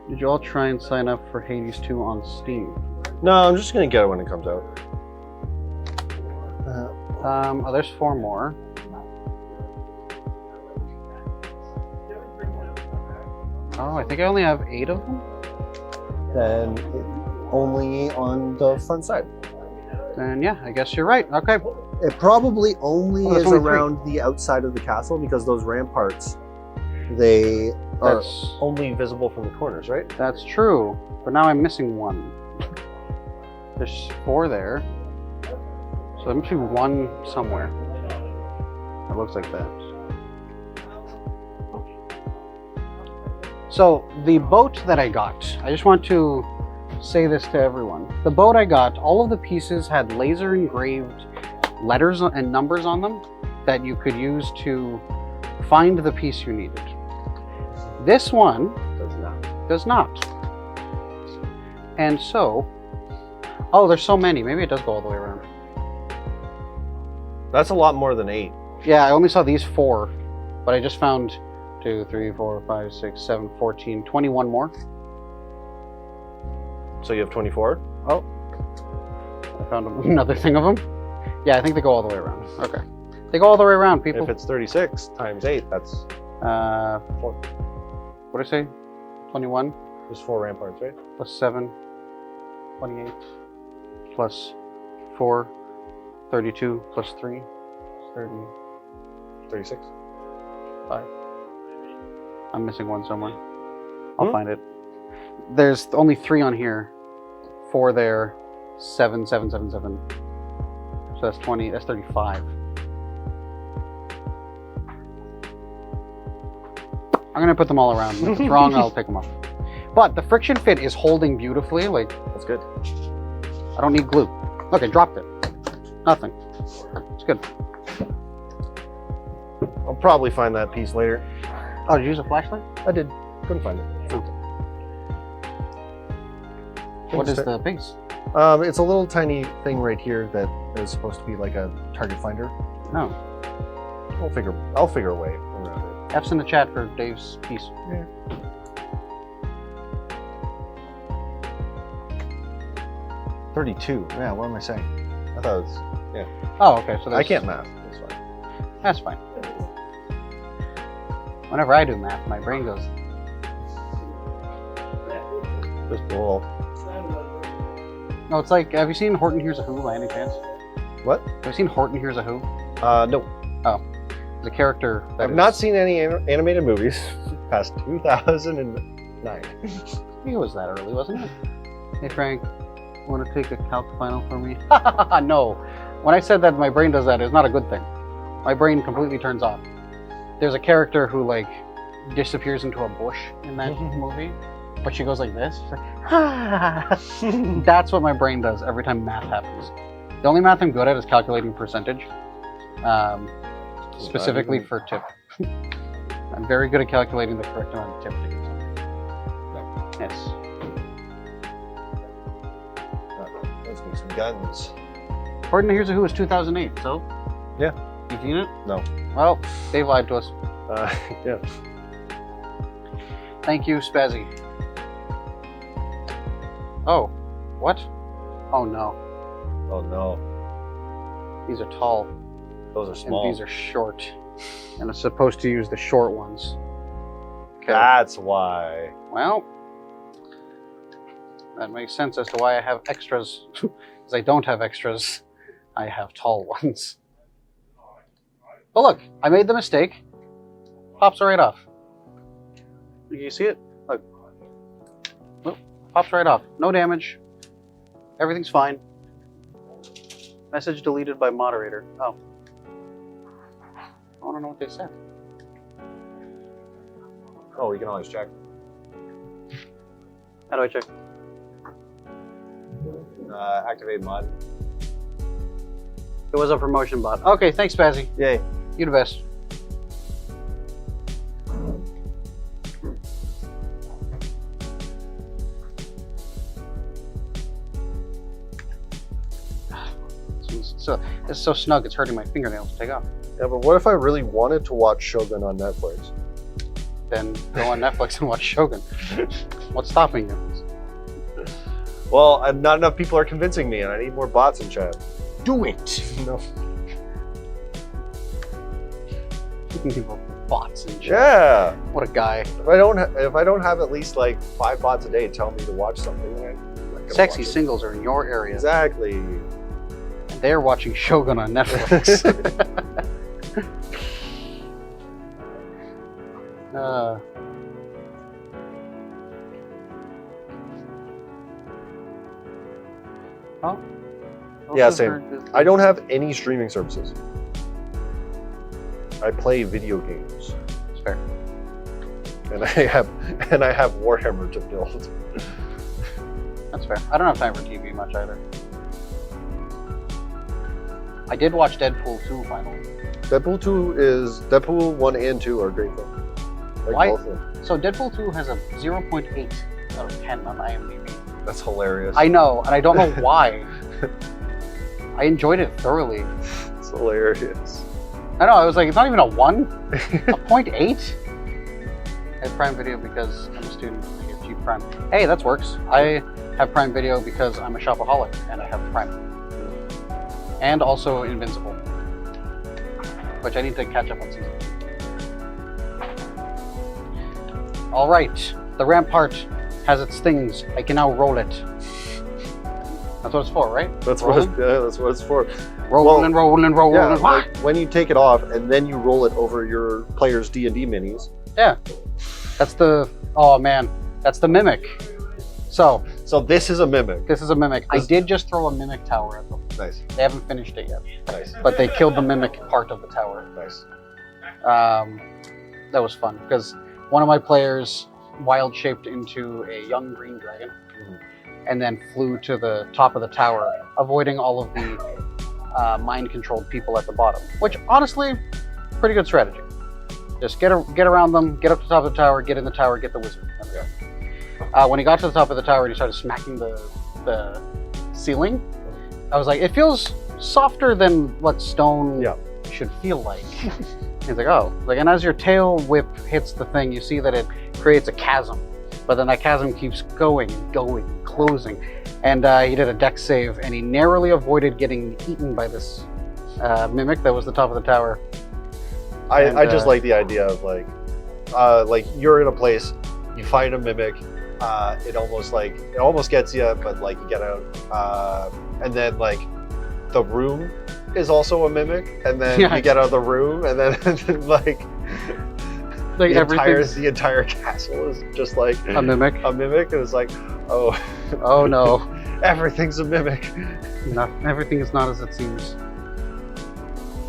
Did you all try and sign up for Hades 2 on Steam? No, I'm just gonna get it when it comes out. Oh, there's 4 more. Oh, I think I only have 8 of them. Then only on the front side. Then yeah, I guess you're right. Okay. It probably only Oh, there's is only 3. around the outside of the castle because those ramparts, they are That's only visible from the corners, right? that's true. But now I'm missing 1. There's 4 there. So there must be 1 somewhere. It looks like that. So the boat that I got, I just want to say this to everyone. The boat I got, all of the pieces had laser engraved letters and numbers on them that you could use to find the piece you needed. This one does not. And so, oh, there's so many. Maybe it does go all the way around. That's a lot more than 8. Yeah, I only saw these 4, but I just found 2, 3, 4, 5, 6, 7, 14, 21 more. So you have 24? Oh, I found another thing of them. Yeah, I think they go all the way around. Okay. They go all the way around, people. If it's 36 times 8, that's What did I say? 21 there's 4 ramparts, right? plus 7, 28 plus 4, 32 plus 3, 30. 36. I'm missing 1 somewhere. I'll find it. There's only 3 on here. 4 there. 7, 7, 7, 7. So that's 20. That's 35. I'm gonna put them all around. If it's wrong, I'll pick them up. But the friction fit is holding beautifully. Like, That's good. I don't need glue. Look, I dropped it. Nothing. It's good. I'll probably find that piece later. Oh, did you use a flashlight? I did. Couldn't find it. What is the base? It's a little tiny thing right here that is supposed to be like a target finder. No. I'll figure a way around it. F's in the chat for Dave's piece. Yeah. 32. Yeah, what am I saying? I thought it was. Oh, okay. So I there's- can't math. That's fine. That's fine. Whenever I do math, my brain goes. Just cool. No, it's like, have you seen Horton Hears a Who by any chance? What? Have you seen Horton Hears a Who? No. There's a character that I've is- not seen any animated movies past 2009. I think it was that early, wasn't it? Hey Frank, want to take a calc final for me? No. When I said that my brain does that, it's not a good thing. My brain completely turns off. There's a character who like disappears into a bush in that movie, but she goes like this. She's like, ah. That's what my brain does every time math happens. The only math I'm good at is calculating percentage, specifically for tip. I'm very good at calculating the correct amount of tip to get something. Yes. Let's do some guns. Horton Hears a Who is 2008, so? Yeah. You seen it? No. Well, they lied to us. Yeah. Thank you, Spazzy. Oh, what? Oh no, Oh no. these are tall Those are and small. these are short. And I'm supposed to use the short ones. Okay, That's why. well, that makes sense as to why I have extras. Because I don't have extras, I have tall ones. But look, I made the mistake. Pops right off. You see it? Look. Look, pops right off. No damage. Everything's fine. Message deleted by moderator. Oh. I want to know what they said. Oh, you can always check. How do I check? Activate mod. It was a promotion bot. Okay, thanks, Spazzy. Yay. You the best. It's so snug, it's hurting my fingernails to take off. Yeah, but what if I really wanted to watch Shogun on Netflix? Then go on Netflix and watch Shogun. What's stopping you? Well, not enough people are convincing me, and I need more bots in chat. Do it! No. Keeping people bots and shit. Yeah. What a guy. If I don't have at least like 5 bots a day tell me to watch something, I'm not gonna Sexy watch it. singles are in your area. Exactly. They're watching Shogun on Netflix. Oh. Yeah, Also same. heard that- I don't have any streaming services. I play video games, It's fair. and I have Warhammer to build. That's fair. I don't have time for TV much either. I did watch Deadpool 2 finally. Deadpool 1 and 2 are great films. Like Why- both of them. So Deadpool 2 has a 0.8 out of 10 on IMDb. That's hilarious. I know, and I don't know why. I enjoyed it thoroughly. It's hilarious. I know, I was like, it's not even a 1? A 0.8? I have Prime Video because I'm a student. I get cheap Prime. Hey, that works. I have Prime Video because I'm a shopaholic and I have Prime. And also Invincible, which I need to catch up on season 2. All right, the Rampart has its things. I can now roll it. That's what it's for, right? That's Rolling? that's what it's for. Rolling, rolling, rolling. Yeah, rolling. like when you take it off and then you roll it over your player's D&D minis. Yeah, that's the. Oh man, that's the Mimic. So So this is a mimic. this is a Mimic. I This- did just throw a Mimic tower at them. Nice, They haven't finished it yet, nice, but they killed the Mimic part of the tower. nice. That was fun because one of my players wild shaped into a young green dragon and then flew to the top of the tower, avoiding all of the mind-controlled people at the bottom. Which honestly, pretty good strategy. Just get around them, get up to the top of the tower, get in the tower, get the wizard. There we go. When he got to the top of the tower and he started smacking the ceiling, I was like, it feels softer than what stone Yeah. should feel like. He's like, oh, like, and as your tail whip hits the thing, you see that it creates a chasm, but then that chasm keeps going and going, and closing. And he did a dex save, and he narrowly avoided getting eaten by this mimic that was the top of the tower. And, I just like the idea of like you're in a place, you find a mimic, it almost gets you, but like you get out, and then like the room is also a mimic, and then Yeah. you get out of the room, and then, like Like everything's the entire castle is just like a mimic. a mimic, and it's like, oh, Oh no, everything's a mimic. everything is not as it seems.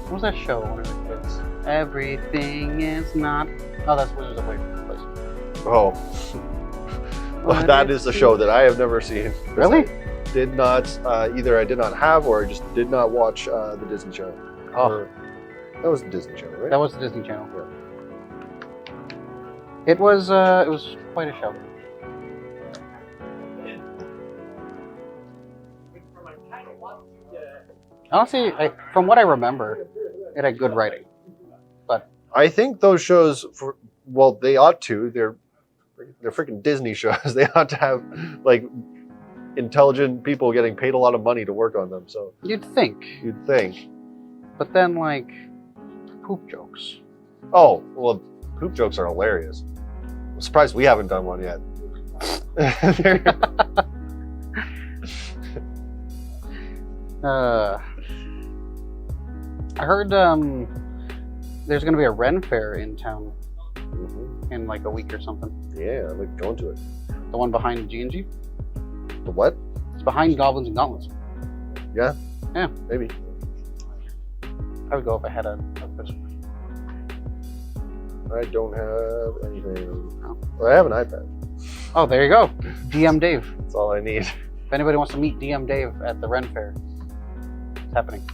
What was that show when we were kids? Everything is not. Oh, that's Wizards of Waverly Place. Oh, well, that is the show that I have never seen. Really? Did not either. I did not have, or I just did not watch the Disney Channel. Oh, Or- that was the Disney Channel, right? that was the Disney Channel. It was quite a show. Honestly, from what I remember, it had good writing. I think those shows, they ought to. They're freaking Disney shows. They ought to have like intelligent people getting paid a lot of money to work on them. So You'd think, you'd think. but then like poop jokes. Oh, well, poop jokes are hilarious. I'm surprised we haven't done one yet. I heard there's gonna be a Ren Fair in town Mhm. in like a week or something. Yeah, I'd like going to it. The one behind G&G. The what? It's behind Goblins and Gauntlets. Maybe. I would go if I had a Christmas. I don't have anything. Oh. Well, I have an iPad. Oh, there you go. DM Dave. That's all I need. If anybody wants to meet DM Dave at the Ren Fair, it's happening.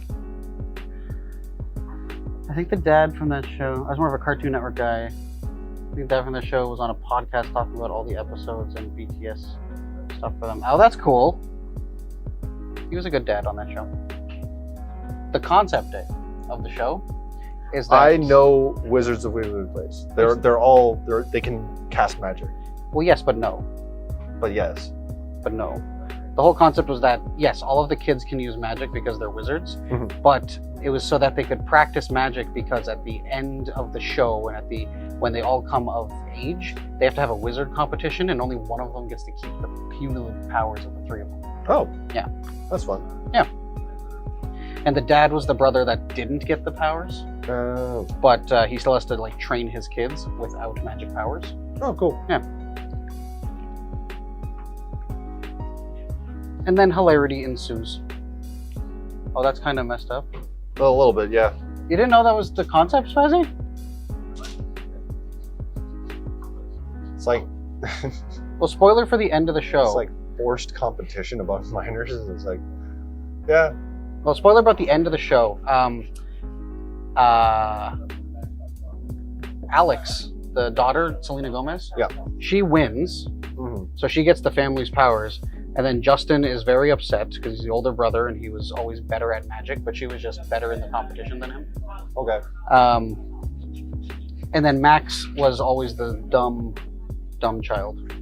I think the dad from that show, I was more of a Cartoon Network guy. I think the dad from that show was on a podcast talking about all the episodes and BTS stuff for them. Oh, that's cool. He was a good dad on that show. The concept of the show is that I know Wizards of Waverly Place. They can cast magic. Well, yes, but no. But yes. But no. the whole concept was that yes, all of the kids can use magic because they're wizards, Mhm. but it was so that they could practice magic because at the end of the show and when they all come of age, they have to have a wizard competition, and only one of them gets to keep the cumulative powers of the three of them. Oh. Yeah. That's fun. And the dad was the brother that didn't get the powers, but he still has to like train his kids without magic powers. Oh, cool. And then hilarity ensues. Oh, that's kind of messed up. A little bit, yeah. You didn't know that was the concept, Spazzy? It's like Well, spoiler for the end of the show. it's like forced competition among minors. It's like, yeah. Well, spoiler about the end of the show. Alex, the daughter, Selena Gomez. Yeah. She wins, hmm so she gets the family's powers. And then Justin is very upset because he's the older brother and he was always better at magic, but she was just better in the competition than him. Okay. And then Max was always the dumb child.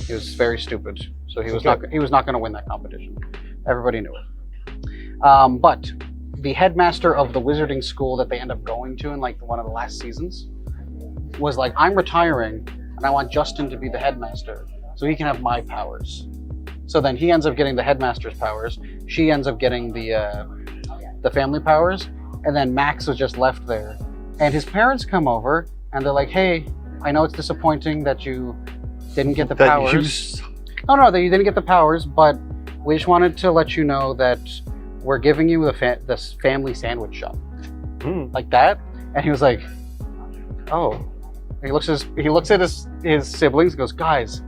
He was very stupid, so he was not going to win that competition. Everybody knew it. But the headmaster of the wizarding school that they end up going to in like one of the last seasons was like, I'm retiring and I want Justin to be the headmaster so he can have my powers. So then he ends up getting the headmaster's powers. She ends up getting the family powers, and then Max was just left there. And his parents come over and they're like, "Hey, I know it's disappointing that you didn't get the powers. No, that you didn't get the powers, but we just wanted to let you know that we're giving you this family sandwich shop." Like that. And he was like, "Oh." And he looks at his siblings and goes, "Guys,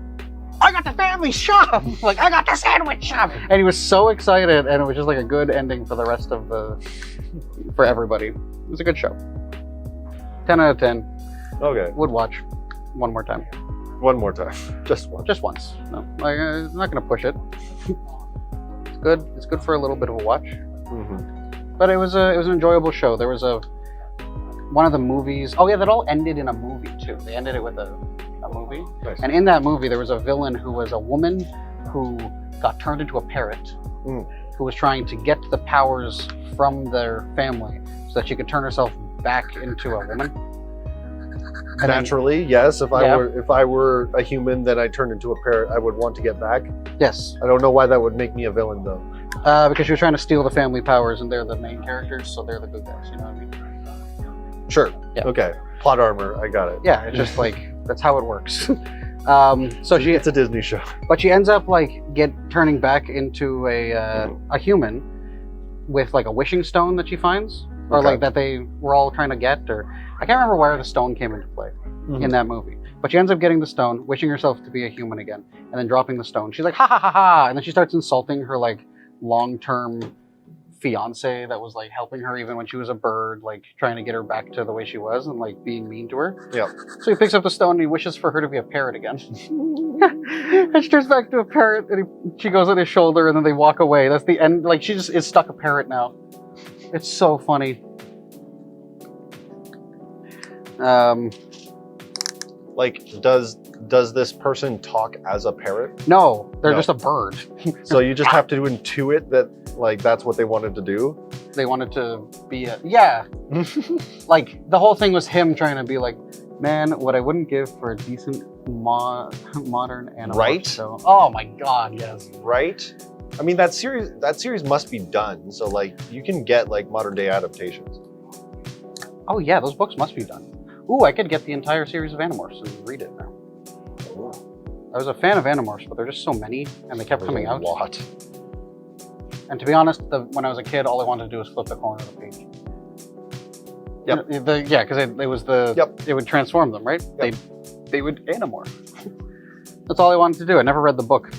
I got the family shop! Like, I got the sandwich shop!" And he was so excited, and it was just like a good ending for the rest of for everybody. It was a good show. 10 out of 10. Okay. Would watch one more time. One more time. Just one. Just once. No, like, I'm not gonna push it. It's good. It's good for a little bit of a watch. Mm-hmm. But it was an enjoyable show. There was one of the movies. Oh yeah, that all ended in a movie too. They ended it with a movie. Nice. And in that movie, there was a villain who was a woman who got turned into a parrot, who was trying to get the powers from their family so that she could turn herself back into a woman. And Naturally, yes. If Yeah. I were a human, then I turned into a parrot. I would want to get back. yes, I don't know why that would make me a villain, though. because she was trying to steal the family powers, and they're the main characters, so they're the good guys. You know what I mean? Sure. Yeah. Okay. Plot armor. I got it. Yeah, it's just like that's how it works. So she It's a Disney show. But she ends up like turning back into a human with like a wishing stone that she finds, or Okay. like that they were all trying to get, or I can't remember where the stone came into play in that movie. But she ends up getting the stone, wishing herself to be a human again, and then dropping the stone. She's like, "Ha ha ha ha!" And then she starts insulting her like long-term fiance that was like helping her even when she was a bird, like trying to get her back to the way she was and like being mean to her. Yeah. So he picks up the stone and he wishes for her to be a parrot again. And she turns back to a parrot and she goes on his shoulder and then they walk away. That's the end. Like she just is stuck a parrot now. It's so funny. Like, does this person talk as a parrot? No, they're No. just a bird. So you just have to intuit that, like, that's what they wanted to do. They wanted to be yeah. Like the whole thing was him trying to be like, man, what I wouldn't give for a decent modern animal Right? show. Oh my god, yes. Right? I mean, that series must be done. So like, you can get like modern day adaptations. Oh yeah, those books must be done. Ooh, I could get the entire series of Animorphs and read it now. I was a fan of Animorphs, but there are just so many, and they kept There's coming a out. lot. And to be honest, when I was a kid, all I wanted to do was flip the corner of the page. Yep. Because it was Yep. it would transform them, right? Yep. They would Animorph. That's all I wanted to do. I never read the book.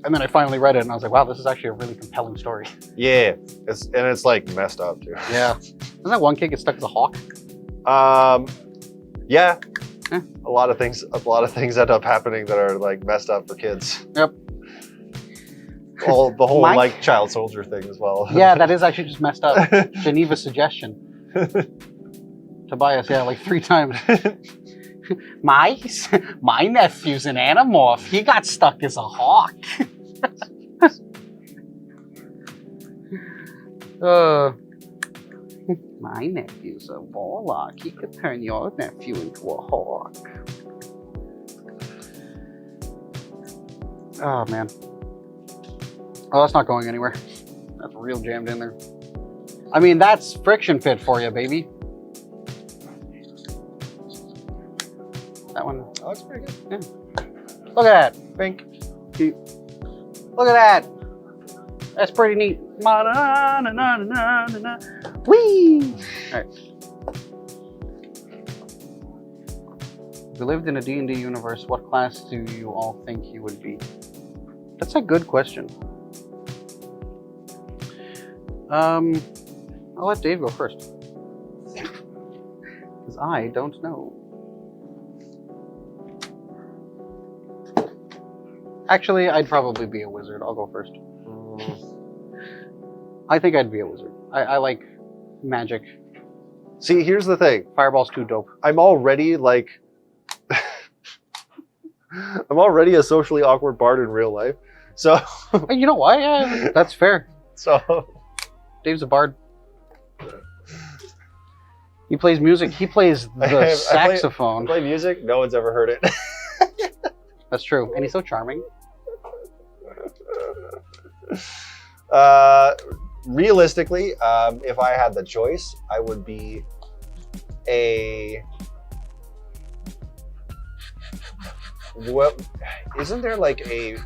And then I finally read it, and I was like, wow, this is actually a really compelling story. Yeah, it's like messed up too. Yeah. Doesn't that one kid get stuck as a hawk? Yeah. Eh. A lot of things end up happening that are like messed up for kids. Yep. The whole Mike? like child soldier thing as well. Yeah, that is actually just messed up. Geneva's suggestion. Tobias, yeah, like 3 times. My nephew's an Animorph. He got stuck as a hawk. My nephew's a warlock. He could turn your nephew into a hawk. Oh, man. Oh, that's not going anywhere. That's real jammed in there. I mean, that's friction fit for you, baby. That one. Oh, that's pretty good. Look at that. Pink. Look at that. That's pretty neat. Ma-na-na-na-na-na-na. Whee! Alright. If you lived in a D&D universe, what class do you all think you would be? That's a good question. I'll let Dave go first. Because I don't know. Actually, I'd probably be a wizard. I'll go first. I think I'd be a wizard. I like magic. See, here's the thing. Fireball's too dope. I'm already like, I'm already a socially awkward bard in real life. So, Hey, you know why? Yeah, that's fair. so Dave's a bard. He plays music. He plays I the play saxophone. music. No one's ever heard it. That's true. And he's so charming. Realistically, if I had the choice, I would be a. What? Isn't there like a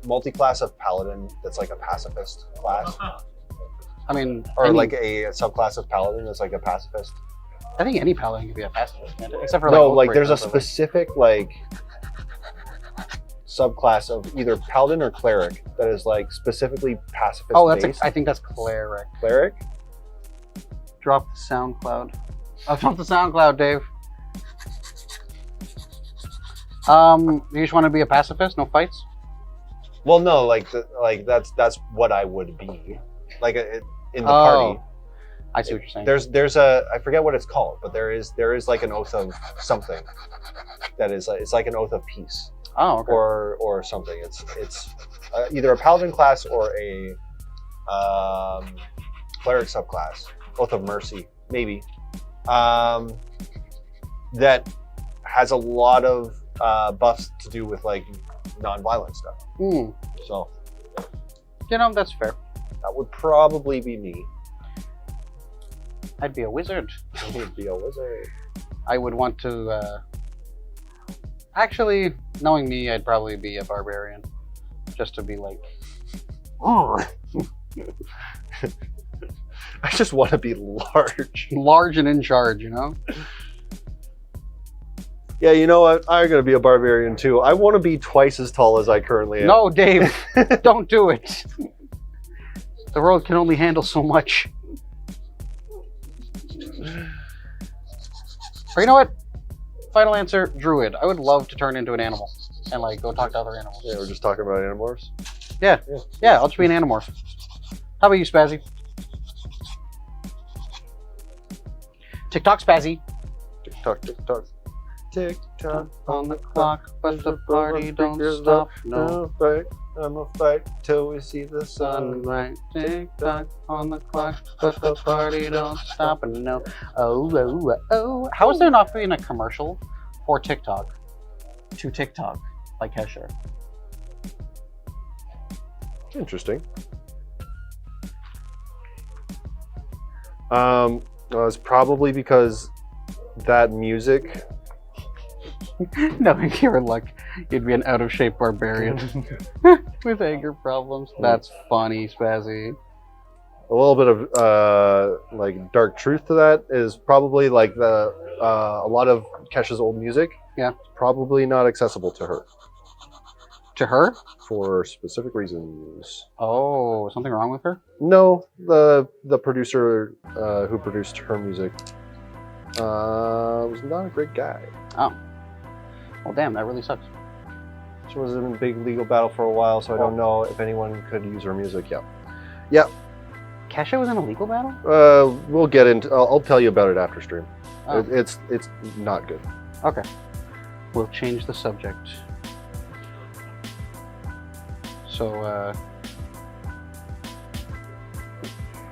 multi-class of paladin that's like a pacifist class, I mean, or like a subclass of paladin that's like a pacifist? I think any paladin can be a pacifist, man. Except for No, oath like there's a breakers, but, specific like subclass of either paladin or cleric that is like specifically pacifist. Oh, that's. based. I think that's cleric. Cleric. Drop the SoundCloud. I'll drop the SoundCloud, Dave. You just want to be a pacifist? No fights? Well, no, like that's what I would be, like in the party. I see what you're saying. There's a I forget what it's called, but there is like an oath of something that is it's like an oath of peace Oh, okay. or something. It's either a paladin class or a cleric subclass, oath of mercy maybe, that has a lot of buffs to do with like non-violent stuff. So You know, that's fair. that would probably be me. I'd be a wizard. I'd be a wizard. I would want to. Actually, knowing me, I'd probably be a barbarian, just to be like. I just want to be large. Large and in charge, you know? Yeah, you know what? I'm gonna be a barbarian too. I want to be twice as tall as I currently am. No, Dave, don't do it. The world can only handle so much. Or you know what? Final answer, druid. I would love to turn into an animal and like go talk to other animals. Yeah, we're just talking about animorphs. Yeah, I'll just be an animorph. How about you, Spazzy? TikTok, Spazzy. Tick tock, tick tock. Tick tock On the clock, but the party don't stop. No. Fight. I'm a fight till we see the sun. Sunlight, tick tock on the clock, but the party don't stop. And no, oh. How is there not being a commercial for TikTok to TikTok like Kesher? Interesting. It's probably because that music. Knowing your luck, you'd be an out of shape barbarian with anger problems. That's funny, Spazzy. A little bit of like dark truth to that is probably like the a lot of Kesha's old music. Yeah. Probably not accessible to her To her? for specific reasons. Oh, something wrong with her? No, the producer who produced her music was not a great guy. Oh. Well, damn, that really sucks. She was in a big legal battle for a while, so I don't know if anyone could use her music yet. Yeah. Kesha was in a legal battle? We'll get into. I'll tell you about it after stream. Oh. It's not good. Okay. We'll change the subject. So,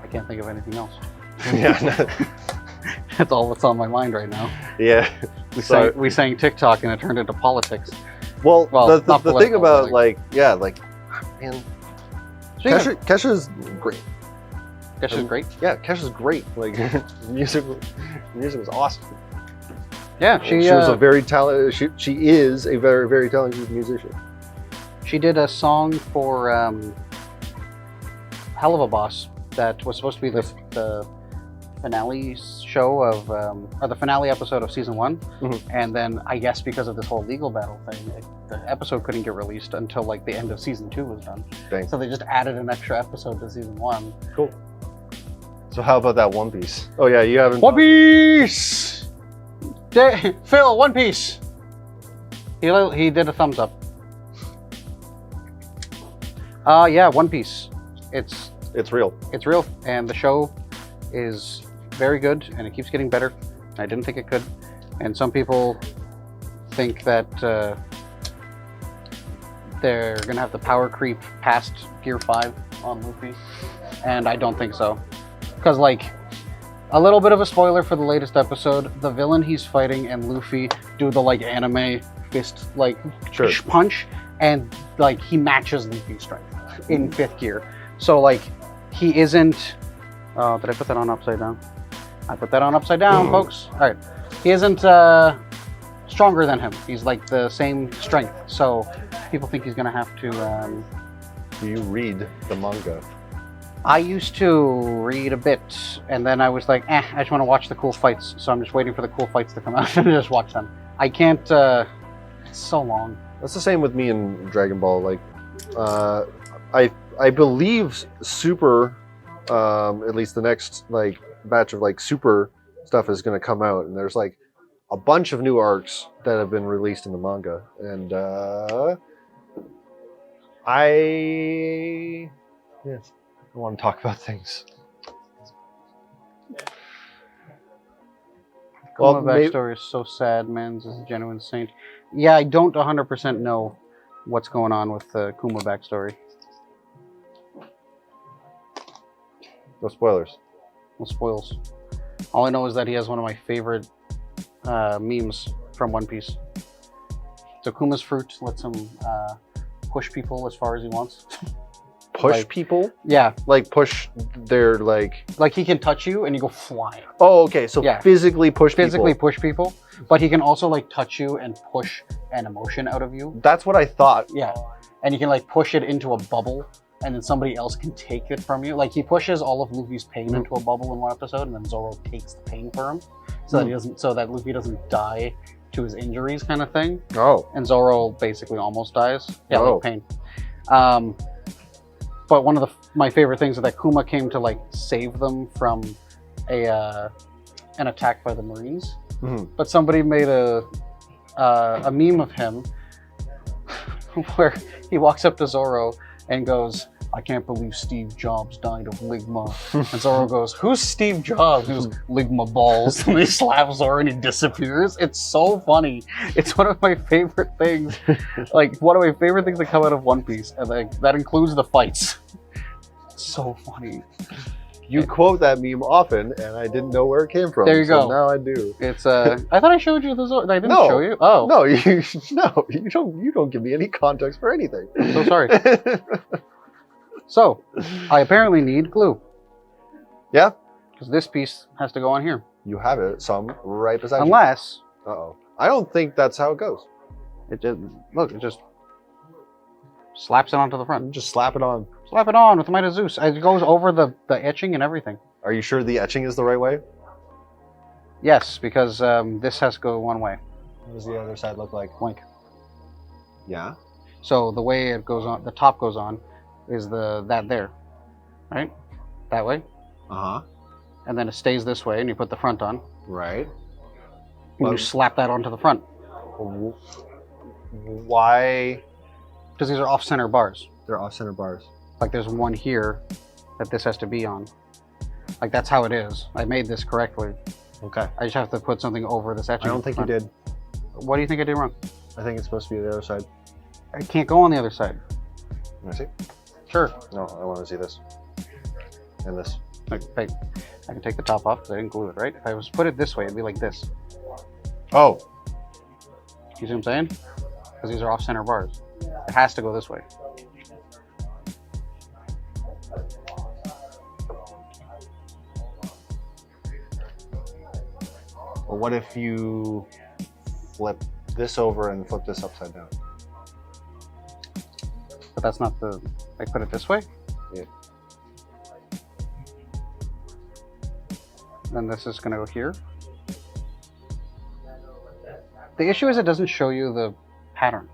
I can't think of anything else. Yeah. That's all that's on my mind right now. Yeah. We sang TikTok and it turned into politics. Well, Well, the not thing political, about but like, yeah, like, man, Kesha's great. Kesha's great. Yeah, Kesha's great. Like, music was awesome. Yeah, She was a very talented. She is a very, very talented musician. she did a song for Hell of a Boss that was supposed to be the finale show of or the finale episode of season 1, Mhm. and then I guess because of this whole legal battle thing, the episode couldn't get released until like the end of season 2 was done. Dang. So they just added an extra episode to season 1. Cool. So how about that One Piece? Oh yeah, you haven't. One Piece. Phil, One Piece. He did a thumbs up. Yeah, One Piece. It's real. It's real, and the show is very good, and it keeps getting better. I didn't think it could, and some people think that they're gonna have the power creep past Gear 5 on Luffy, and I don't think so, because like a little bit of a spoiler for the latest episode, the villain he's fighting and Luffy do the like anime fist like Sure. punch, and like he matches Luffy's strength in 5th gear. So like he isn't. Oh, did I put that on upside down? I put that on upside down, folks. All right, he isn't stronger than him. He's like the same strength. So people think he's gonna have to. Do you read the manga? I used to read a bit, and then I was like, I just want to watch the cool fights. So I'm just waiting for the cool fights to come out and just watch them. I can't. It's so long. That's the same with me in Dragon Ball. Like, I believe Super, at least the next like batch of like Super stuff is going to come out, and there's like a bunch of new arcs that have been released in the manga, and I want to talk about things. Well, Kuma backstory is so sad. Mans is a genuine saint. Yeah, I don't 100% know what's going on with the Kuma backstory. No spoilers. No spoils. All I know is that he has one of my favorite memes from One Piece. So Kuma's fruit lets him push people as far as he wants. Push Like- people? Yeah, Like push their like. like he can touch you and you go flying. Oh, okay. So Yeah. physically push Physically people. push people, but he can also like touch you and push an emotion out of you. That's what I thought. Yeah, and you can like push it into a bubble, and then somebody else can take it from you. Like he pushes all of Luffy's pain into a bubble in one episode, and then Zoro takes the pain for him, so that he doesn't, so that Luffy doesn't die to his injuries, kind of thing. Oh. And Zoro basically almost dies. Yeah, Oh. like pain. But one of my favorite things is that Kuma came to like save them from an attack by the Marines. Mhm. But somebody made a meme of him where he walks up to Zoro and goes, "I can't believe Steve Jobs died of Ligma." And Zoro goes, "Who's Steve Jobs?" He goes, "Ligma balls." And he slaps Zoro and he disappears. It's so funny. It's one of my favorite things. Like one of my favorite things that come out of One Piece, and like that includes the fights. It's so funny. You quote that meme often, and I didn't know where it came from. There you so go. Now I do. It's I thought I showed you the Zoro. I didn't No. show you. Oh, No, you don't give me any context for anything. I'm so sorry. So, I apparently need glue. Yeah? Because this piece has to go on here. You have it, some right beside Unless you. Uh-oh. I don't think that's how it goes. it just it just slaps it onto the front. Just slap it on. Slap it on with Might of Zeus. It goes over the etching and everything. Are you sure the etching is the right way? Yes, because this has to go one way. What does the other side look like? Blink. Yeah. So the way it goes on, the top goes on, is that there, right? That way, Uh-huh. and then it stays this way, and you put the front on, Right. and you Well- slap that onto the front. Why? Because these are off-center bars. They're off-center bars. Like there's one here that this has to be on. Like that's how it is. I made this correctly. Okay. I just have to put something over this etching. I don't think you did. What do you think I did wrong? I think it's supposed to be the other side. I can't go on the other side. Let me see. Sure. No, I want to see this. And this. Like, wait, I can take the top off because I didn't glue it, right? If I was to put it this way, it'd be like this. Oh, You see what I'm saying? Because these are off-center bars. It has to go this way. well, what if you flip this over and flip this upside down? But that's not the, like, put it this way? Yeah. Then this is gonna go here. The issue is it doesn't show you the pattern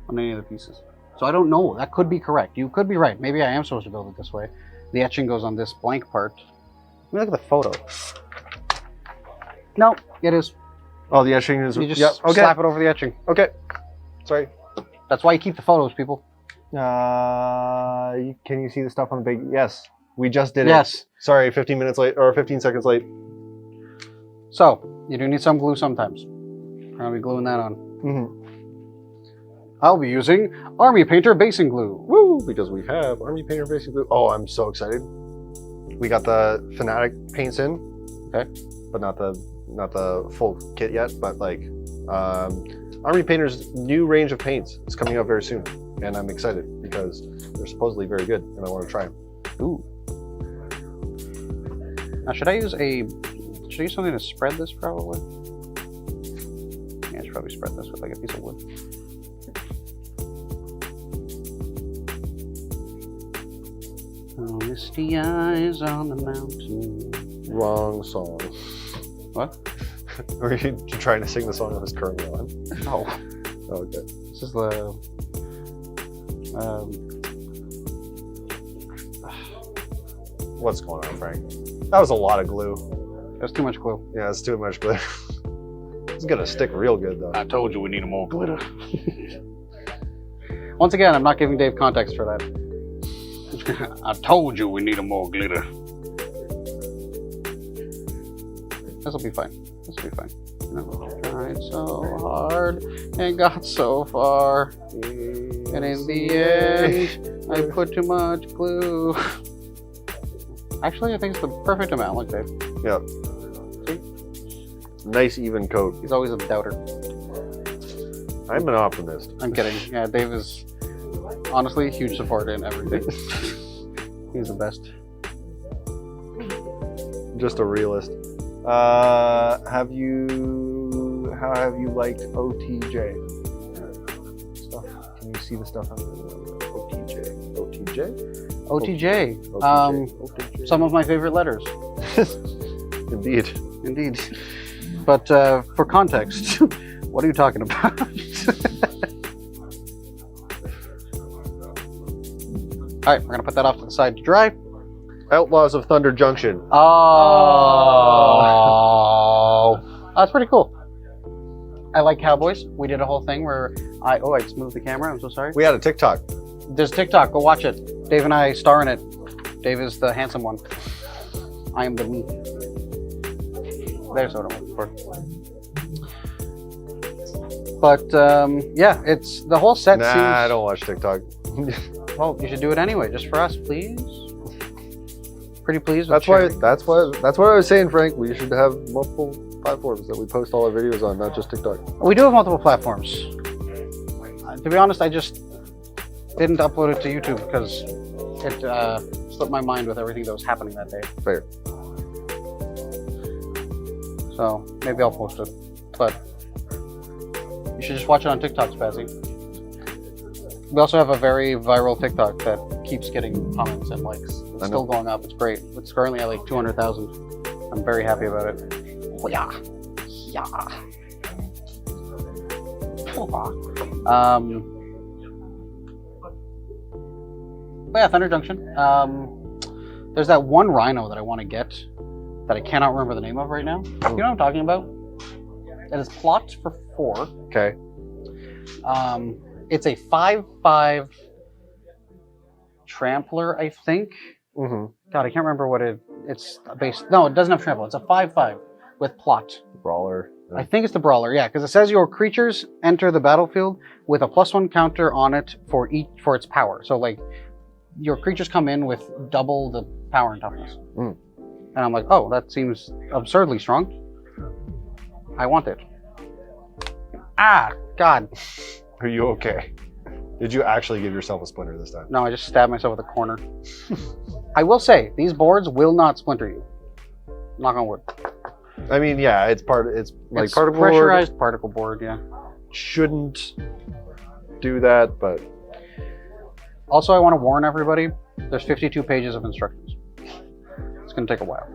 on any of the pieces. So I don't know, that could be correct. You could be right. Maybe I am supposed to build it this way. The etching goes on this blank part. Let me look at the photo. No, it is. Oh, the etching is. You just Yep, okay. slap it over the etching. Okay. Sorry. That's why you keep the photos, people. Can you see the stuff on the big? Yes, we just did it. Yes. Sorry, 15 minutes late or 15 seconds late. So, you do need some glue sometimes. I'll be gluing that on. Mm-hmm. I'll be using Army Painter Basing Glue. Woo! Because we have Army Painter Basic Glue. Oh, I'm so excited. We got the Fanatic paints in. Okay. But not the full kit yet. But like, Army Painter's new range of paints is coming out very soon, and I'm excited because they're supposedly very good, and I want to try them. Ooh. Now, should I use something to spread this probably? Yeah, I should probably spread this with like a piece of wood. Oh, misty eyes on the mountain. Wrong song. What? Are you trying to sing the song that is currently on? No. Oh, okay. This is the. What's going on, Frank? That was a lot of glue. There's too much glue. Yeah, it's too much glue. It's gonna stick real good though. I told you we need more glitter. Once again, I'm not giving Dave context for that. I told you we need more glitter. This'll be fine. This'll be fine. You know, tried so hard and got so far, and in the end, I put too much glue. Actually, I think it's the perfect amount. Look, Dave. Yeah. See? Nice even coat. He's always a doubter. I'm an optimist. I'm kidding. Yeah, Dave is honestly a huge support in everything. He's the best. Just a realist. How have you liked OTJ stuff? Can you see the stuff on OTJ? OTJ? OTJ. OTJ. Some of my favorite letters. Indeed. Indeed. But for context, what are you talking about? All right, we're gonna put that off to the side to dry. Outlaws of Thunder Junction. Oh, that's pretty cool. I like cowboys. We did a whole thing where I just moved the camera. I'm so sorry. We had a TikTok. There's TikTok. Go watch it. Dave and I star in it. Dave is the handsome one. I am the me. There's what I'm looking for. But yeah, it's the whole set. Nah, seems, I don't watch TikTok. Well, you should do it anyway, just for us, please. Pretty please. That's what I was saying, Frank. We should have multiple platforms that we post all our videos on, not just TikTok. We do have multiple platforms. To be honest, I just didn't upload it to YouTube because it slipped my mind with everything that was happening that day. Fair. So maybe I'll post it, but you should just watch it on TikTok, Spazzy. We also have a very viral TikTok that keeps getting comments and likes. It's still going up. It's great. It's currently at like 200,000. I'm very happy about it. Oh, yeah. Yeah. But yeah, Thunder Junction. There's that one rhino that I want to get that I cannot remember the name of right now. You know what I'm talking about? It is plot for 4. Okay. It's a 5/5 trampler, I think. Mm-hmm. God, I can't remember what it's based. No, it doesn't have trample. It's a 5/5 with plot. Brawler. I think it's the brawler, yeah, because it says your creatures enter the battlefield with a +1 counter on it for its power. So like your creatures come in with double the power and toughness. Mm. And I'm like, oh, that seems absurdly strong. I want it. Ah, God. Are you okay? Did you actually give yourself a splinter this time? No, I just stabbed myself with a corner. I will say, these boards will not splinter you. Knock on wood. I mean, yeah, it's like It's particle board pressurized particle board, yeah. shouldn't do that, but Also, I want to warn everybody, there's 52 pages of instructions. It's going to take a while.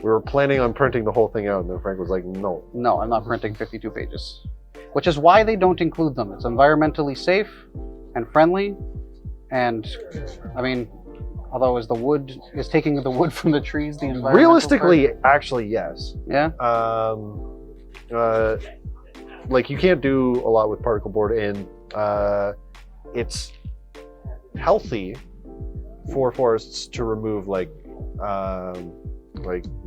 we were planning on printing the whole thing out, and then Frank was like, no. No, I'm not printing 52 pages. Which is why they don't include them. It's environmentally safe and friendly. And, I mean, although is taking the wood from the trees the environmental Realistically, actually, yes. part? Yeah? Like, you can't do a lot with particle board, and it's healthy for forests to remove, like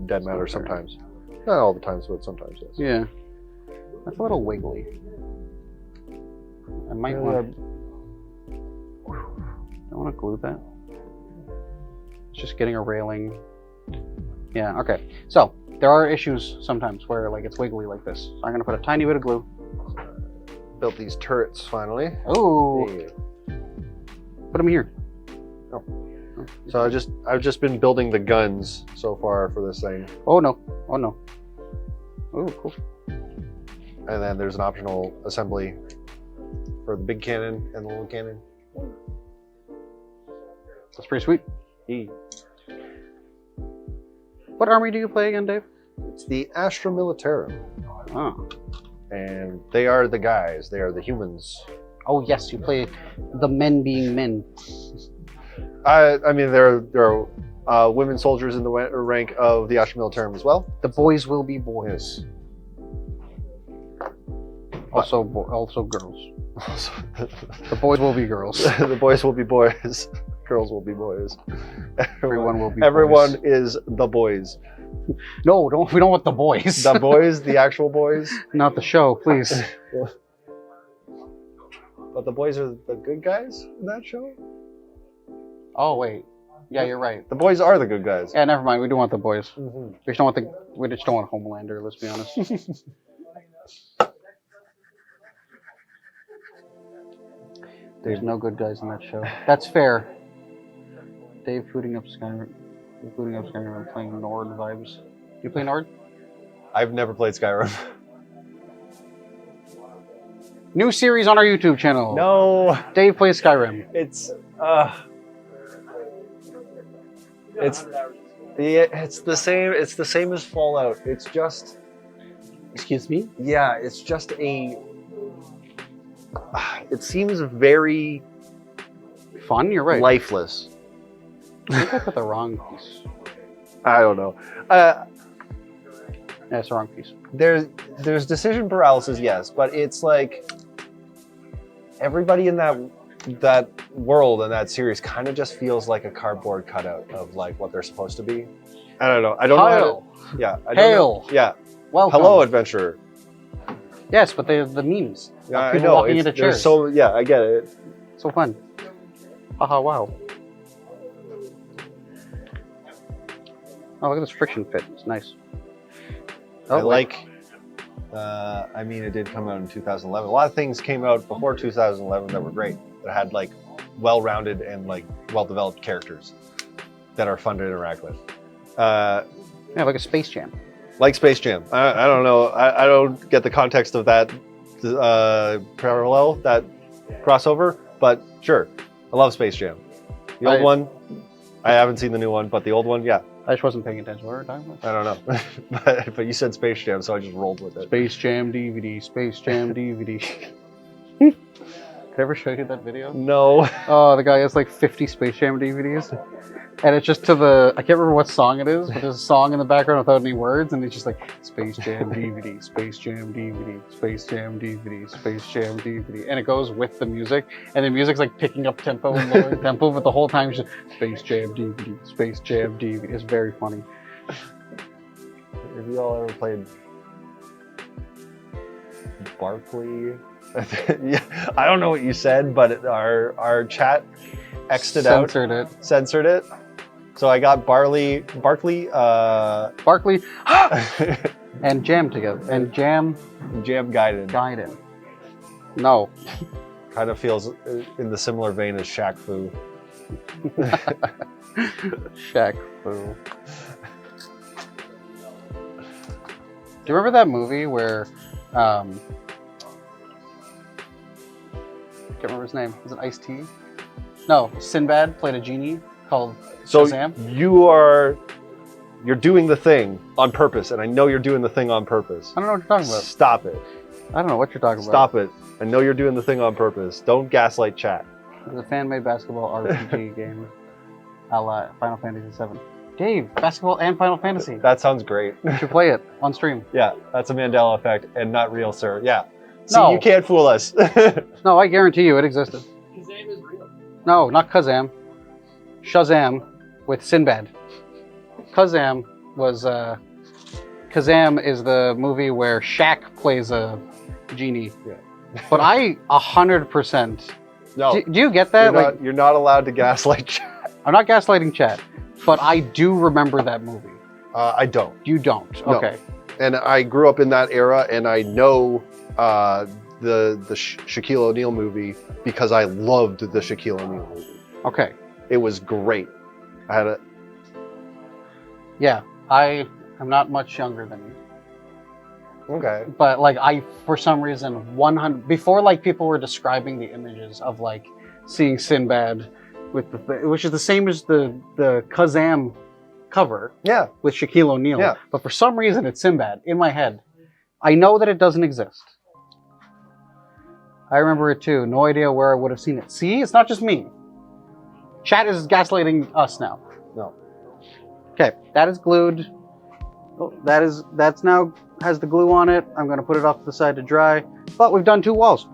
dead matter sometimes. Not all the times, but sometimes, yes. Yeah. That's a little wiggly. I might want to glue that. It's just getting a railing. Yeah, okay. So, there are issues sometimes where like it's wiggly like this. So I'm going to put a tiny bit of glue. Built these turrets, finally. Oh, Hey. put them here. So I've just been building the guns so far for this thing. Oh no. Oh no. Oh, cool. And then there's an optional assembly for the big cannon and the little cannon. That's pretty sweet. What army do you play again, Dave? It's the Astra Militarum. Oh. And they are the guys. They are the humans. Oh yes, you play the men being men. I mean, there are women soldiers in the rank of the Astra Militarum as well. The boys will be boys. Also girls. The boys will be girls. The boys will be boys. Girls will be boys. Everyone will be Everyone boys. is the boys. No, we don't want the boys. The boys, the actual boys. Not the show, please. But the boys are the good guys in that show? Oh wait. Yeah, you're right. The boys are the good guys. Yeah, never mind. We do want the boys. Mm-hmm. We just don't want Homelander, let's be honest. There's no good guys in that show. That's fair. Dave booting up Skyrim and playing Nord vibes. You play Nord? I've never played Skyrim. New series on our YouTube channel. No, Dave plays Skyrim. it's the same. It's the same as Fallout. It's just Excuse me? it's just a. It seems very Fun? You're right. lifeless. I think I put the wrong piece. I don't know. Yeah, it's the wrong piece. There's decision paralysis, yes, but it's like everybody in that world and that series kind of just feels like a cardboard cutout of like what they're supposed to be. I don't know. I don't know. How to, yeah. I don't Hail. know. Yeah. Welcome. Hello, adventurer. Yes, but they're the memes. Yeah, I people know. walking into chairs. I get it. So fun. Haha, wow. Oh, look at this friction fit. It's nice. I wait. like. I mean, it did come out in 2011. A lot of things came out before 2011 that were great. That had like well-rounded and like well-developed characters that are fun to interact with. Yeah, like a Space Jam. Like Space Jam. I don't know. I don't get the context of that parallel, that crossover, but sure. I love Space Jam. The old one, I haven't seen the new one, but the old one, yeah. I just wasn't paying attention. What were we talking about? I don't know. but you said Space Jam, so I just rolled with it. Space Jam DVD. Space Jam DVD. Did I ever show you that video? No. Oh, the guy has like 50 Space Jam DVDs. And it's just to the, I can't remember what song it is, but there's a song in the background without any words, and it's just like, Space Jam DVD, Space Jam DVD, Space Jam DVD, Space Jam DVD. And it goes with the music, and the music's like picking up tempo and lowering tempo, but the whole time it's just, Space Jam DVD, Space Jam DVD. It's very funny. Have you all ever played Barkley Yeah, I don't know what you said, but our chat X'd it out, censored it. So I got Barkley, Barkley, and Jam together. And Jam Gaiden. No. Kind of feels in the similar vein as Shaq Fu. Shaq Fu. Do you remember that movie where can't remember his name. Was it Ice-T? No, Sinbad played a genie called Shazam. So you're doing the thing on purpose, and I know you're doing the thing on purpose. I don't know what you're talking about. Stop it. I don't know what you're talking about. Stop it. I know you're doing the thing on purpose. Don't gaslight chat. It's a fan-made basketball RPG game a la Final Fantasy VII. Dave, basketball and Final Fantasy. That sounds great. You should play it on stream. Yeah, that's a Mandela effect and not real, sir. Yeah. See, No. you can't fool us. No, I guarantee you it existed. Shazam is real. No, not Kazam. Shazam with Sinbad. Kazam was Kazam is the movie where Shaq plays a genie. Yeah. But I 100%. No, Do you get that? you're not allowed to gaslight chat. I'm not gaslighting chat, but I do remember that movie. I don't. You don't. No. Okay. And I grew up in that era, and I know the Shaquille O'Neal movie because I loved the Shaquille O'Neal movie. Okay. It was great. I had a Yeah, I am not much younger than you. okay. But like I, for some reason, 100 before like people were describing the images of like seeing Sinbad with the which is the same as the Kazam cover Yeah. with Shaquille O'Neal. Yeah. But for some reason, it's Sinbad in my head. I know that it doesn't exist. I remember it too. No idea where I would have seen it. See, it's not just me. Chat is gaslighting us now. No. Okay, that is glued. Oh, that's now has the glue on it. I'm going to put it off to the side to dry. But we've done 2 walls.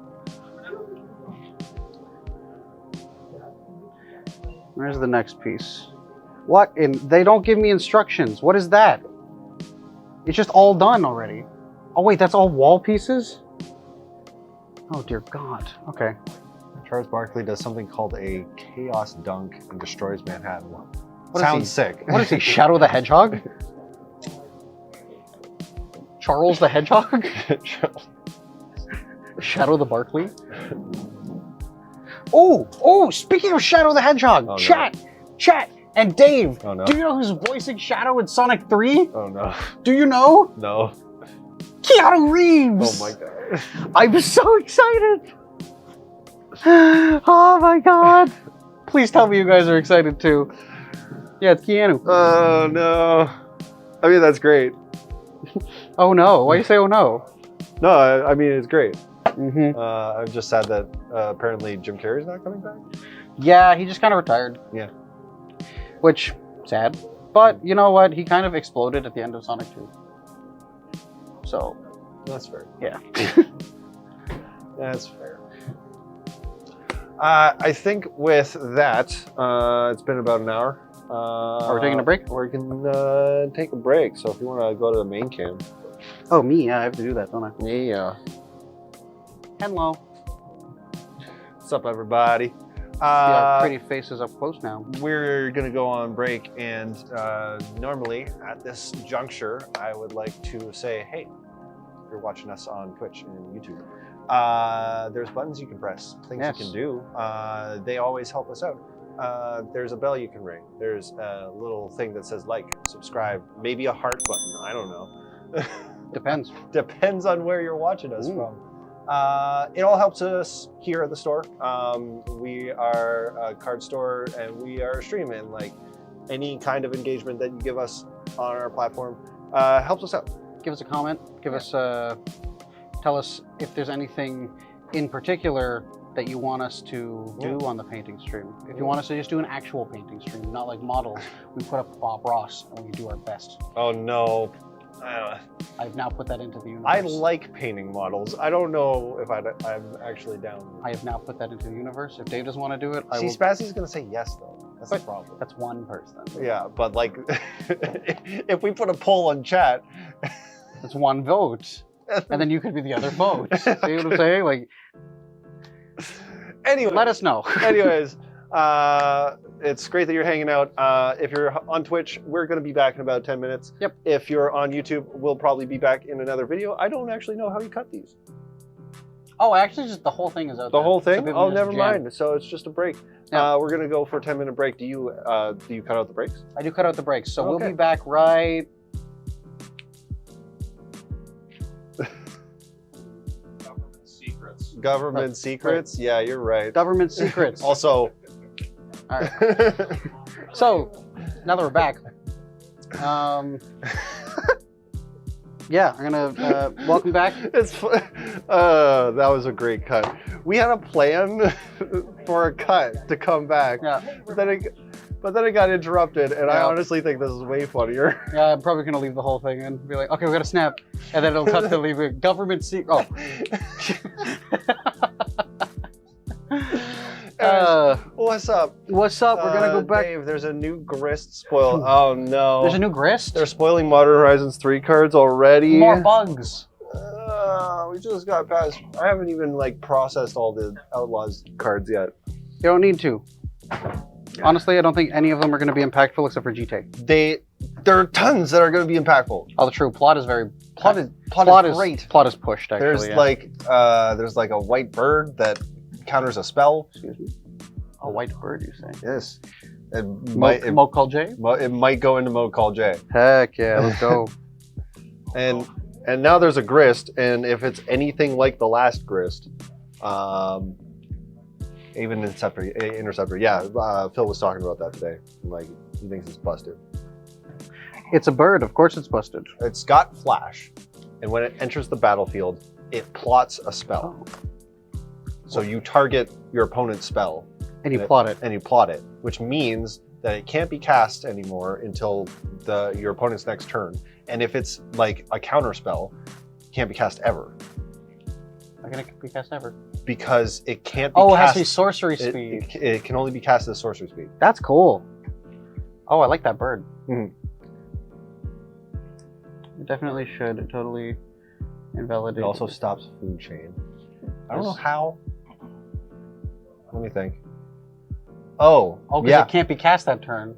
Where's the next piece? What? They don't give me instructions. What is that? It's just all done already. Oh wait, that's all wall pieces? Oh dear God. Okay. Charles Barkley does something called a chaos dunk and destroys Manhattan. What is Sounds he? sick. What is he? Shadow the Hedgehog? Charles the Hedgehog? Shadow the Barkley? Oh, speaking of Shadow the Hedgehog, Oh, no. Chat, and Dave, Oh, no. do you know who's voicing Shadow in Sonic 3? Oh no. Do you know? No. Keanu Reeves! Oh my god. I'm so excited! Oh my god! Please tell me you guys are excited too. Yeah, it's Keanu. Oh no. I mean, that's great. Oh no, why do you say oh no? No, I mean, it's great. Mm-hmm. I'm just sad that apparently Jim Carrey's not coming back. Yeah, he just kind of retired. Yeah. Which, sad. But you know what? He kind of exploded at the end of Sonic 2. So, That's fair. yeah. That's fair. I think with that, it's been about an hour. Are we taking a break? We can take a break. So if you want to go to the main cam. Oh, me? Yeah, I have to do that, don't I? Yeah. Hello. What's up, everybody? See our pretty faces up close now. We're going to go on break, and normally at this juncture, I would like to say, hey, if you're watching us on Twitch and YouTube, there's buttons you can press, things Yes. you can do. They always help us out. There's a bell you can ring. There's a little thing that says like, subscribe, maybe a heart button. I don't know. Depends. Depends on where you're watching us Ooh. from. It all helps us here at the store. We are a card store and we are streaming. Like any kind of engagement that you give us on our platform helps us out. Give us a comment. Give us tell us if there's anything in particular that you want us to do on the painting stream. If you want us to just do an actual painting stream, not like models, we put up Bob Ross and we do our best. Oh no. I've now put that into the universe. I like painting models. I don't know if I'm actually down. I have now put that into the universe. If Dave doesn't want to do it, I See, will. Spazzy's gonna say yes though. That's the But- problem. That's one person. Yeah, but like, if we put a poll on chat, That's one vote. and then you could be the other vote. See what I'm saying? Like, Anyway, let us know. anyways, it's great that you're hanging out. If you're on Twitch, we're going to be back in about 10 minutes. Yep. If you're on YouTube, we'll probably be back in another video. I don't actually know how you cut these. Oh, actually, just the whole thing is out The there. whole So thing? people Oh, can just never jam. mind. So it's just a break. Yeah. We're going to go for a 10-minute break. Do you cut out the breaks? I do cut out the breaks, so we'll Okay. be back right. Government secrets. Government secrets? Yeah, you're right. Government secrets. Also, All right. So now that we're back, yeah, I'm gonna welcome back. that was a great cut. We had a plan for a cut to come back, Yeah, but then it got interrupted, and I Yeah. honestly think this is way funnier. yeah, I'm probably gonna leave the whole thing and be like, okay, we gotta snap, and then it'll cut to leave a government secret. Oh. What's up? What's up? We're gonna go back. Dave, there's a new grist spoil. Oh no. There's a new grist. They're spoiling Modern Horizons 3 cards already. More bugs. We just got past. I haven't even like processed all the Outlaws cards yet. You don't need to. Honestly, I don't think any of them are going to be impactful except for GT. There are tons that are going to be impactful. Oh, the true plot is very Plot is great. Plot is pushed. Actually, There's yeah. there's like a white bird that counters a spell. Excuse me. A white bird, you say? Yes. It might Mo called J. it might go into Mode Call J. Heck yeah, let's go. And now there's a grist, and if it's anything like the last grist, even Interceptor, yeah, Phil was talking about that today. Like, he thinks it's busted. It's a bird. Of course, it's busted. It's got flash, and when it enters the battlefield, it plots a spell. Oh. So you target your opponent's spell, And you plot it. and you plot it, which means that it can't be cast anymore until your opponent's next turn. And if it's like a counter spell, it can't be cast ever. Not gonna be cast ever. Because it can't be Oh, it has cast. to be sorcery speed. It can only be cast at sorcery speed. That's cool. Oh, I like that bird. Mhm. It definitely should totally invalidate. It also stops food chain. I don't know Yes. how. Let me think. Oh, Oh, because yeah. it can't be cast that turn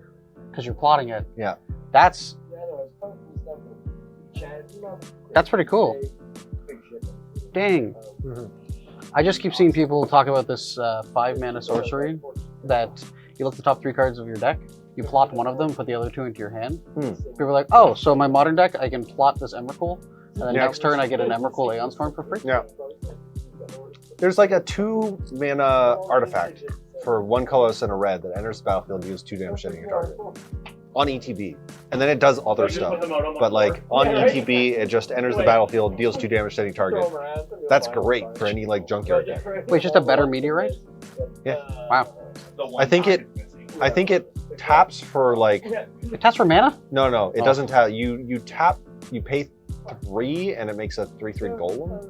because you're plotting it. Yeah. That's Yeah, no, it's coming from stuff with Chad, you know, That's pretty cool. big shit. dang. Mhm. I just keep seeing people talk about this 5-mana sorcery that you look at the top 3 cards of your deck, you plot one of them, put the other 2 into your hand. People are like, oh, so my modern deck, I can plot this Emrakul, and then Yeah. next turn I get an Emrakul Aeon Storm for free. Yeah. There's like a 2-mana artifact for 1 colorless and a red that enters the battlefield and deals 2 damage to any target on ETB, and then it does other stuff. But like on ETB, it just enters the battlefield, deals 2 damage to any target. That's great for any like junkyard deck. Wait, just a better meteorite? Yeah. Wow. I think it taps for like It tests for mana? no, it Oh. doesn't tap. You tap, you pay 3 and it makes a 3/3 golem.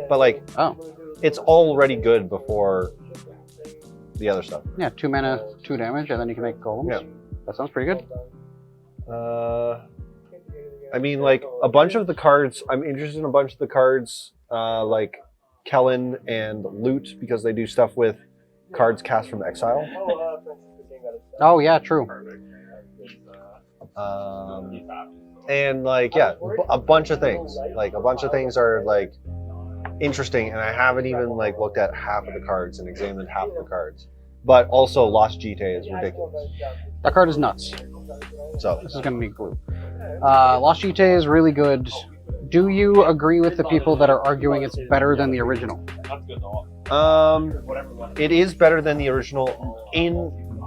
But like Oh. it's already good before the other stuff. Yeah, 2 mana, 2 damage, and then you can make golems. Yeah. That sounds pretty good. I mean, like a bunch of the cards. I'm interested in a bunch of the cards, like Kellen and Loot, because they do stuff with cards cast from exile. Oh, yeah, true. And like, yeah, a bunch of things. Like a bunch of things are like interesting, and I haven't even like looked at half of the cards and examined half of the cards. But also, Lost Jite is ridiculous. That card is nuts. So This is going to need glue. Lost Jite is really good. Do you agree with the people that are arguing it's better than the original? it is better than the original in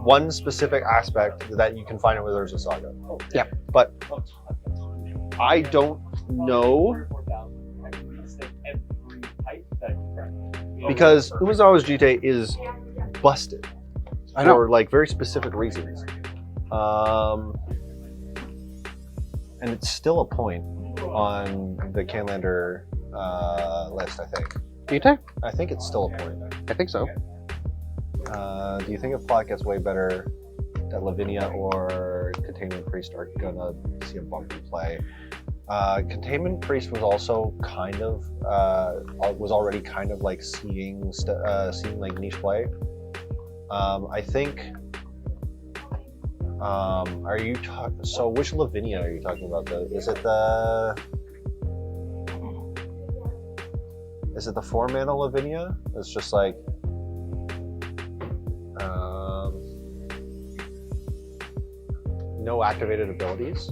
one specific aspect that you can find it with Urza Saga. Yeah. But I don't know, because Umezawa's Jite is busted I know. for like very specific reasons. And it's still a point on the Canlander list, I think. Jite? I think it's still a point. I think so. Do you think if plot gets way better, that Lavinia or Containment Priest are gonna see a bump in play? Containment Priest was also kind of was already kind of like seeing like niche play. I think. Are you so which Lavinia are you talking about? Is it the 4-mana Lavinia? It's just like no activated abilities.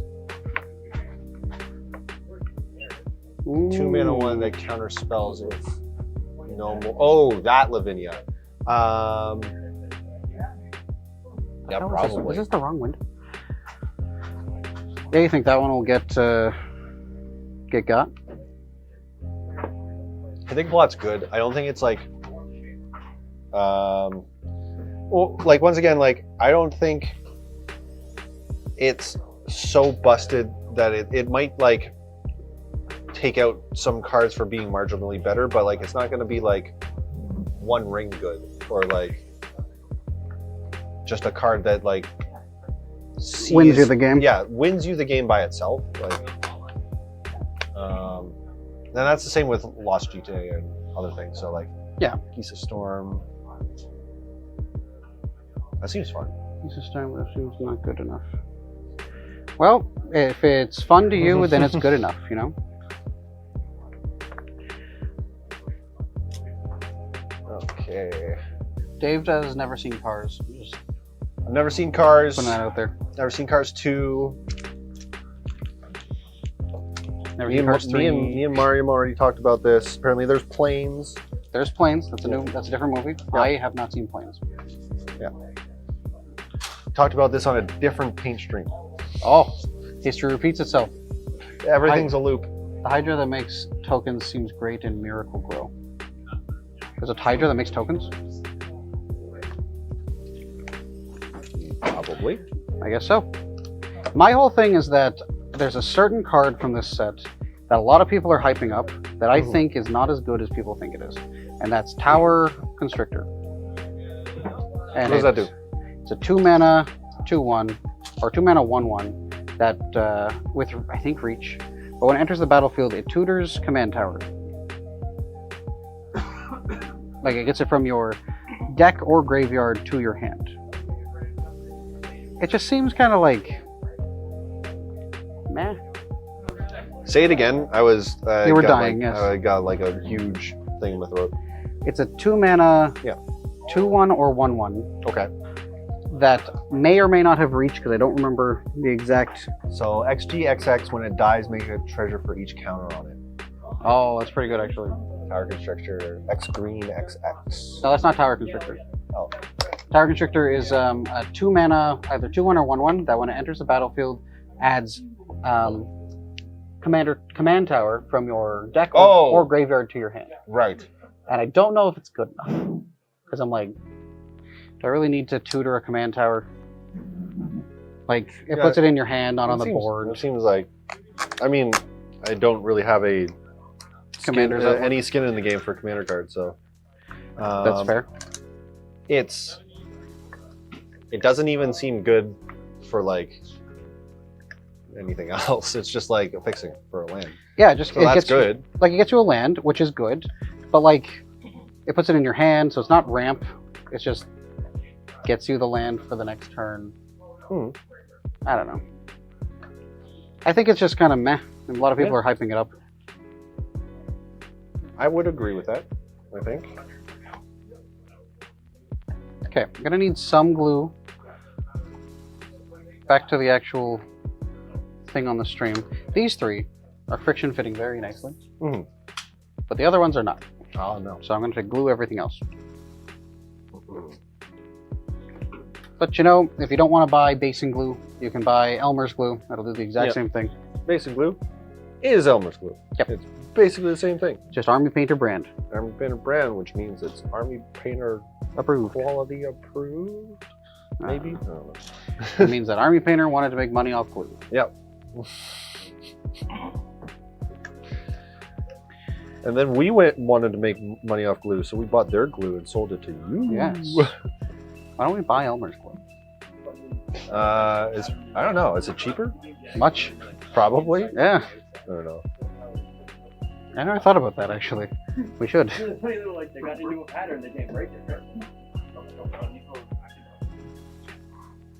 2-mana one that counters spells if no more. Oh, that Lavinia. Yeah, Oh, probably. is this the wrong wind? Yeah, you think that one will get got? I think Blot's good. I don't think it's like, well, like once again, like I don't think it's so busted that it might like take out some cards for being marginally better, but like it's not going to be like one ring good or like just a card that like Wins you the game. Yeah, wins you the game by itself. Like, and that's the same with Lost GTA and other things. So like, Yeah. Geese of Storm. That seems fun. This time that seems not good enough. Well, if it's fun to you, then it's good enough, you know? Okay. Dave has never seen Cars. Just I've never seen Cars. putting that out there. Never seen Cars 2. Never Me seen and, Cars 3. me and Mariam already talked about this. Apparently there's planes. There's Planes. That's a different movie. Yeah. I have not seen Planes. Talked about this on a different paint stream. Oh, history repeats itself. Everything's a loop. The Hydra that makes tokens seems great in Miracle Grow. There's a Hydra that makes tokens? Probably. I guess so. My whole thing is that there's a certain card from this set that a lot of people are hyping up that I Mhm. think is not as good as people think it is. And that's Tower Constrictor. And What does that do? It's a 2-mana 2/1 or 2-mana 1/1 that with I think reach. But when it enters the battlefield, it tutors Command Tower. Like it gets it from your deck or graveyard to your hand. It just seems kind of like meh. Say it again. I was. You were got, dying, like, yes. I got like a huge thing in my throat. It's a 2-mana Yeah. 2/1 or 1/1 Okay. that may or may not have reached because I don't remember the exact. So XGXX, when it dies, make a treasure for each counter on it. Oh, that's pretty good actually. Tower Constrictor, X green XX. No, that's not Tower Constrictor. Oh. Tower Constrictor is a 2-mana, either 2/1 or 1/1 that when it enters the battlefield adds command tower from your deck or graveyard to your hand. Right. And I don't know if it's good enough because I'm like, do I really need to tutor a command tower? Like it Yeah, puts it in your hand, not on the It board. seems like. I mean, I don't really have a Commanders up. any skin in the game for commander cards, so. That's fair. It doesn't even seem good for like anything else. It's just like a fixing for a land. Yeah, just So it that's gets good. like it gets you a land, which is good, but like it puts it in your hand, so it's not ramp. It's just gets you the land for the next turn. I don't know. I think it's just kind of meh. And a lot of people are hyping it up. I would agree with that, I think. Okay, I'm gonna need some glue. Back to the actual thing on the stream. These three are friction fitting very nicely, Mhm. but the other ones are not. Oh, no. So I'm going to glue everything else. But you know, if you don't want to buy basing glue, you can buy Elmer's glue. That'll do the exact Yep. same thing. Basic glue is Elmer's glue. Yep. It's basically the same thing. Just Army Painter brand. Army Painter brand, which means it's Army Painter Approved. quality approved, maybe? I don't know. It means that Army Painter wanted to make money off glue. Yep. And then we wanted to make money off glue, so we bought their glue and sold it to you. Yes. Why don't we buy Elmer's glue? I don't know. Is it cheaper? Much? Probably. Yeah. I don't know. I never thought about that actually. We should. It's funny, they're like, they got into a pattern, they can't break it, right?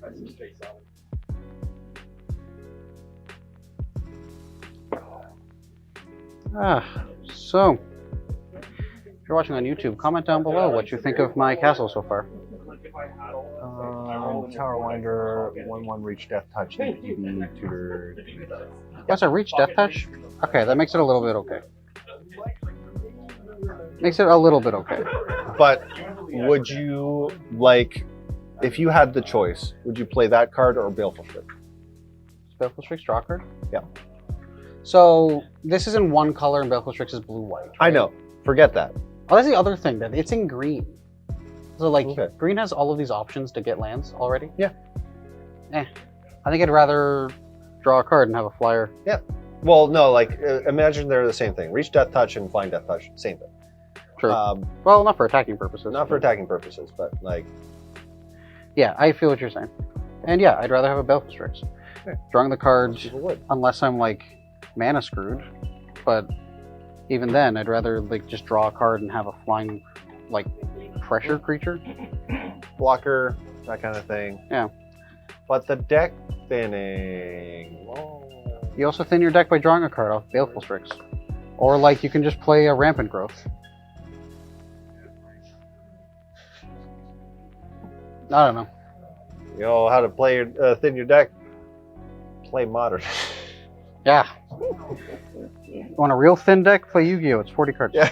That's his face on it. So, if you're watching on YouTube, comment down below what you think of my castle so far. Tower Winder, 1/1 reach death touch, DB, tutor. That's a reach death touch? Okay, that makes it a little bit okay. Makes it a little bit okay. But would you like, if you had the choice, would you play that card or Baleful Strix? Baleful Strix draw card? Yeah. So, this is in one color and Baleful Strix is blue-white. I know. Forget that. Oh, that's the other thing, that it's in green. So, like, Okay. green has all of these options to get lands already. Yeah. I think I'd rather draw a card and have a flyer. Well, no, like, imagine they're the same thing. Reach death touch and flying death touch, same thing. True. Well, not for attacking purposes. Not for attacking purposes, but like, Yeah, I feel what you're saying. And yeah, I'd rather have a Baleful Strix. Okay. Drawing the cards, people would. unless I'm like mana screwed. But even then, I'd rather like just draw a card and have a flying, like, pressure creature. Blocker, that kind of thing. Yeah. But the deck thinning. Oh. You also thin your deck by drawing a card off Baleful Strix. Or like you can just play a Rampant Growth. I don't know. You know how to play your, thin your deck? Play Modern. Yeah. You want a real thin deck? Play Yu-Gi-Oh! It's 40 cards. Yeah.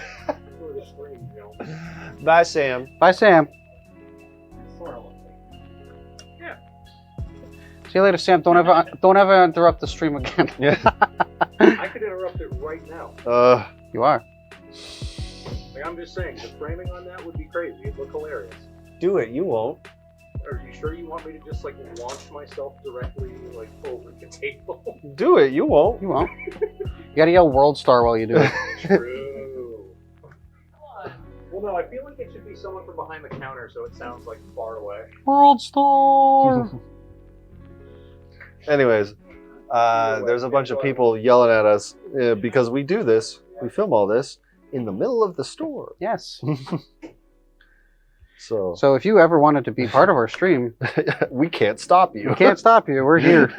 Bye, Sam. Bye, Sam. See you later, Sam. Don't ever interrupt the stream again. Yeah. I could interrupt it right now. You are. Like, I'm just saying, the framing on that would be crazy. It'd look hilarious. Do it. You won't. Are you sure you want me to just, like, launch myself directly, like, over the table? Do it. You won't. You won't. You gotta yell World Star while you do it. True. Well, no, I feel like it should be someone from behind the counter so it sounds, like, far away. World Star! Anyways, there's a bunch of people yelling at us because we do this. We film all this in the middle of the store. Yes. So So if you ever wanted to be part of our stream, we can't stop you. we can't stop you. We're here.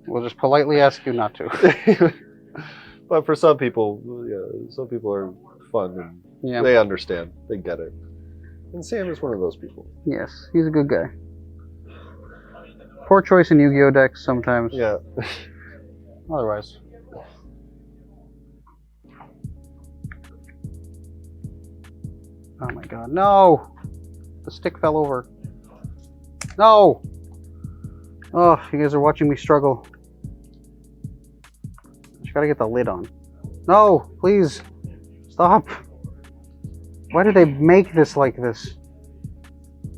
We'll just politely ask you not to. But for some people, yeah, some people are fun and Yeah. they understand. They get it. And Sam is one of those people. Yes, he's a good guy. Poor choice in Yu-Gi-Oh decks sometimes. Yeah. Otherwise. Oh my god, no! The stick fell over. No! Oh, you guys are watching me struggle. Just gotta get the lid on. No, please! Stop! Why did they make this like this?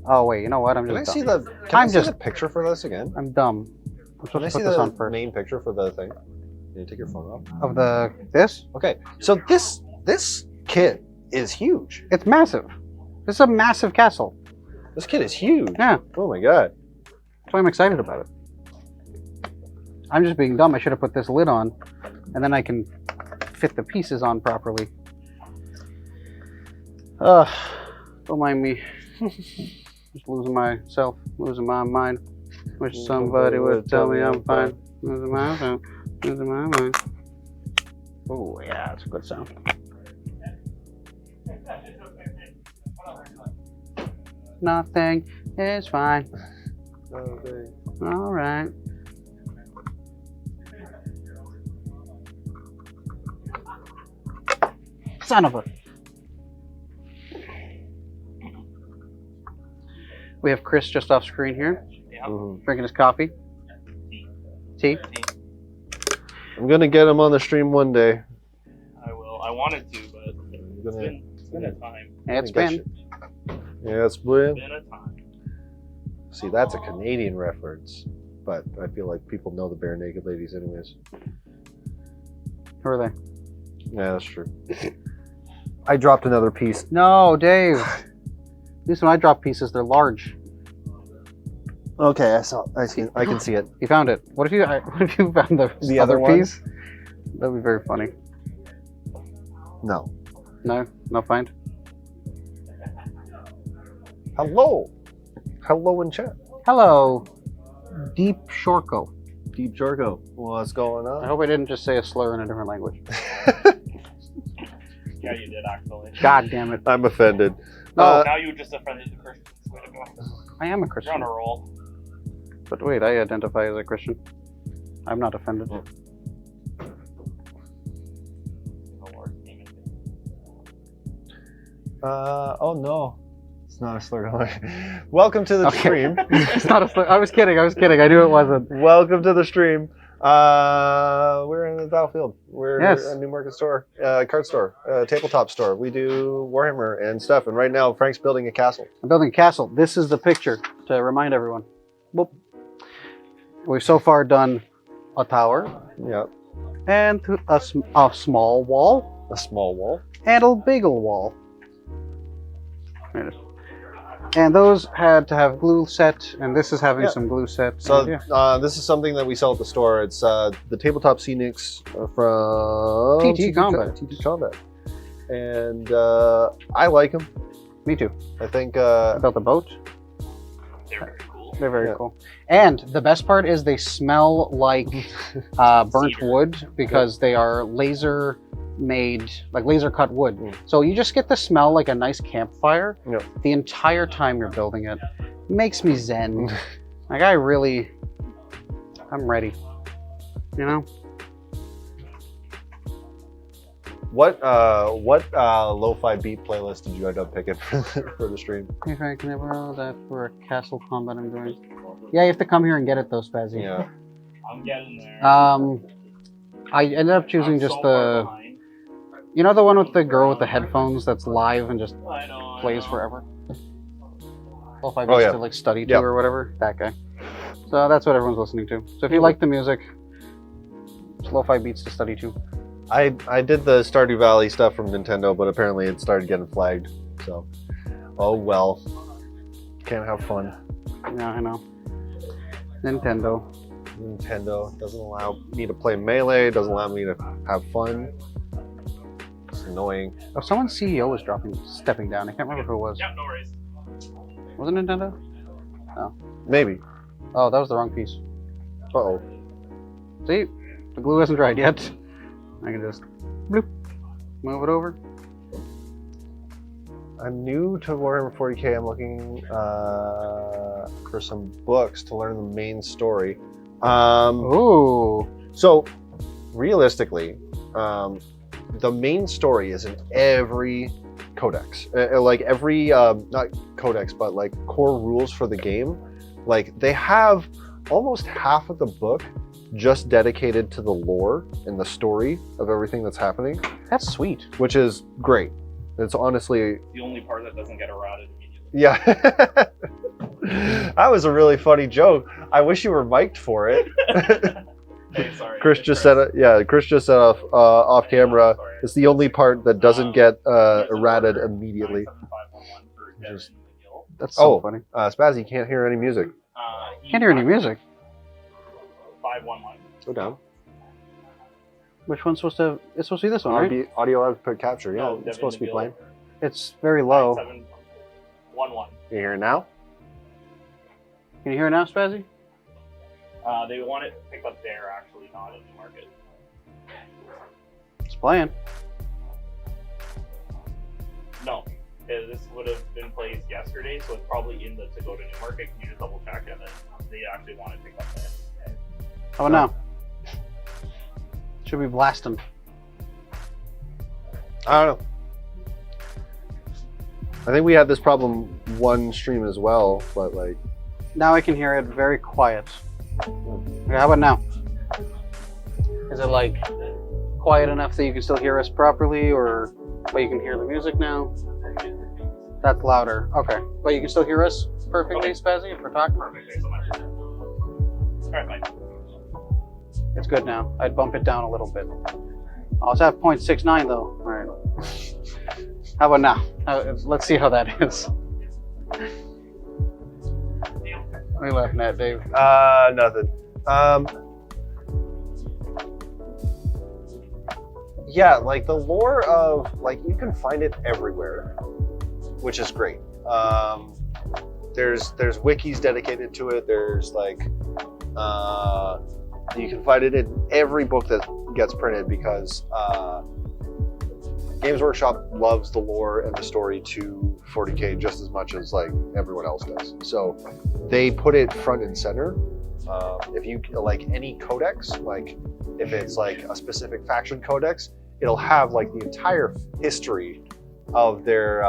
Oh wait, you know what? I'm Can I just see dumb. the? Can I I'm see just- the picture for this again? I'm dumb. I'm Can I supposed see to put this on the first. main picture for the thing? Can you take your phone off? Of this? Okay, so this kit is huge. It's massive. This is a massive castle. This kit is huge. Yeah, Oh my god. that's why I'm excited about it. I'm just being dumb. I should have put this lid on, and then I can fit the pieces on properly. Don't mind me. Just losing myself, losing my mind. Wish somebody would tell me I'm fine. Losing my mind, losing my mind. Oh yeah, that's a good sound. Nothing is fine. All right. Son of a. We have Chris just off screen here, Mhm. drinking his coffee. Tea. I'm gonna get him on the stream one day. I will. I wanted to, but I'm it's gonna, been a time. It's get been. you. Yeah, it's been. Been a time. See, that's a Canadian reference, but I feel like people know the Bare Naked Ladies anyways. Who are they? Yeah, that's true. I dropped another piece. No, Dave. At least when I drop pieces, they're large. Okay, I can see it. You found it. What if you found the other one? piece? That'd be very funny. No. No, not find. Hello. Hello in chat. Hello, Deep Shorko. Deep Jorgo. What's going I on? hope I didn't just say a slur in a different language. Yeah, you did actually. God damn it! I'm offended. No. Now you just offended the Christians. Way to go. I am a You're on Christian, a roll. but wait, I identify as a Christian. I'm not offended. Oh, Lord, amen. Oh no. It's not a slur. Welcome to the Okay. stream. It's not a slur. I was kidding. I knew it wasn't. Welcome to the stream. We're in the Battlefield. We're Yes. a Newmarket store, card store, tabletop store. We do Warhammer and stuff. And right now, Frank's building a castle. I'm building a castle. This is the picture to remind everyone. Boop. We've so far done a tower Yeah, and a small wall a small wall. and a big ol' wall. There it is. And those had to have glue set, and this is having Yeah. some glue set. So and yeah. this is something that we sell at the store. It's the Tabletop Scenics from TT Combat. TT Combat, and I like them. Me too. I think I built a boat. They're very cool. They're very Yeah. cool. And the best part is they smell like burnt Cedar. wood because they are laser made, like laser cut wood. Mm. So you just get the smell like a nice campfire Yeah. the entire time you're building it. Makes me zen. Like I'm ready. You know? what lo-fi beat playlist did you end up picking for the stream? If I can ever roll that for a castle combat I'm doing. Yeah, you have to come here and get it though, Spazzy. Yeah. I'm getting there. I ended up choosing I'm just so far the, behind. you know, the one with the girl with the headphones that's live and just I know. plays forever. Well, if I Oh, yeah. to like study to Yeah. or whatever, that guy. So that's what everyone's listening to. So if you like the music, it's lo-fi beats to study to. I did the Stardew Valley stuff from Nintendo, but apparently it started getting flagged. So, oh well. Can't have fun. Yeah, I know. Nintendo. Nintendo doesn't allow me to play Melee, doesn't allow me to have fun. It's annoying. Oh, someone's CEO was stepping down. I can't remember who it was. Yeah, no worries. Was it Nintendo? Maybe. Oh, that was the wrong piece. Uh-oh. See, the glue hasn't dried yet. I can just bloop, move it over. I'm new to Warhammer 40k. I'm looking for some books to learn the main story. Ooh. So, realistically, the main story is in every codex. Like every, not codex, but like core rules for the game. Like they have almost half of the book just dedicated to the lore and the story of everything that's happening, That's sweet. which is great. It's honestly, The only part that doesn't get eroded immediately. yeah. That was a really funny joke. I wish you were mic'd for it. Hey, sorry. Chris just said it. Yeah, Chris just said off camera. Sorry. It's the only part that doesn't get errated immediately. 97511 for Devin Just- McGill. That's so Oh. funny. Spazzy can't hear any music. Can't hear any music. 511. Go down. Which one's supposed to? It's supposed to be this one, right? Audio output capture. Yeah, No, it's Devin supposed to be McGill. playing. It's very low. 9711. You hear it now? Can you hear it now, Spazzy? They want it picked up there, actually, not in the market. It's playing. No, this would have been placed yesterday, so it's probably in the to go to New Market. Can you just double check? And then they actually want it picked up there. How about now? Should we blast him? I don't know. I think we had this problem one stream as well, but like, Now I can hear it very quiet. Okay, how about now? Is it like quiet enough that you can still hear us properly, or but you can hear the music now? That's louder. Okay, but you can still hear us perfectly, Okay. Spazzy, if we're talking. Perfect. Thanks so much. Alright, bye. It's good now. I'd bump it down a little bit. Oh, it's at 0.69 though. All right. How about now? Let's see how that is. What are you laughing at, Dave? Nothing. Yeah, like the lore of like you can find it everywhere, which is great. There's wikis dedicated to it. There's like you can find it in every book that gets printed because Games Workshop loves the lore and the story to 40K just as much as like everyone else does. So they put it front and center. If you like any codex, like if it's like a specific faction codex, it'll have like the entire history of their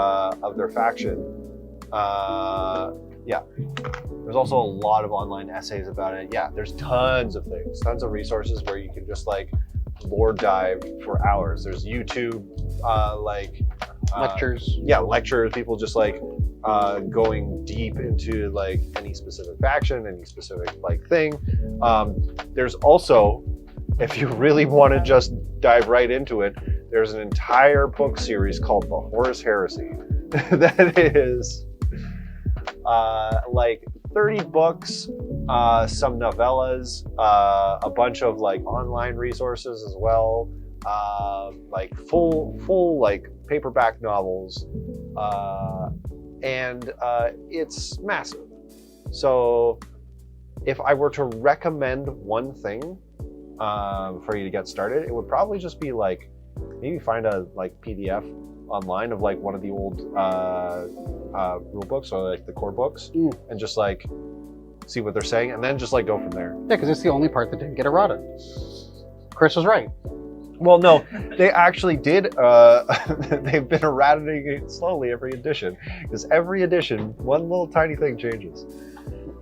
faction. Yeah. There's also a lot of online essays about it. Yeah, there's tons of things, tons of resources where you can just like lore dive for hours. There's YouTube, Lectures. Yeah, lectures. People just like going deep into like any specific faction, any specific like thing. There's also, if you really want to just dive right into it, there's an entire book series called The Horus Heresy that is like 30 books, some novellas, a bunch of like online resources as well, like full like paperback novels, and it's massive. So if I were to recommend one thing for you to get started, it would probably just be like maybe find a like PDF online of like one of the old rule books or like the core books, and just like see what they're saying, and then just like go from there. Yeah, because it's the only part that didn't get errata. Chris was right. Well, no, they actually did. They've been eradicating it slowly every edition, because every edition, one little tiny thing changes.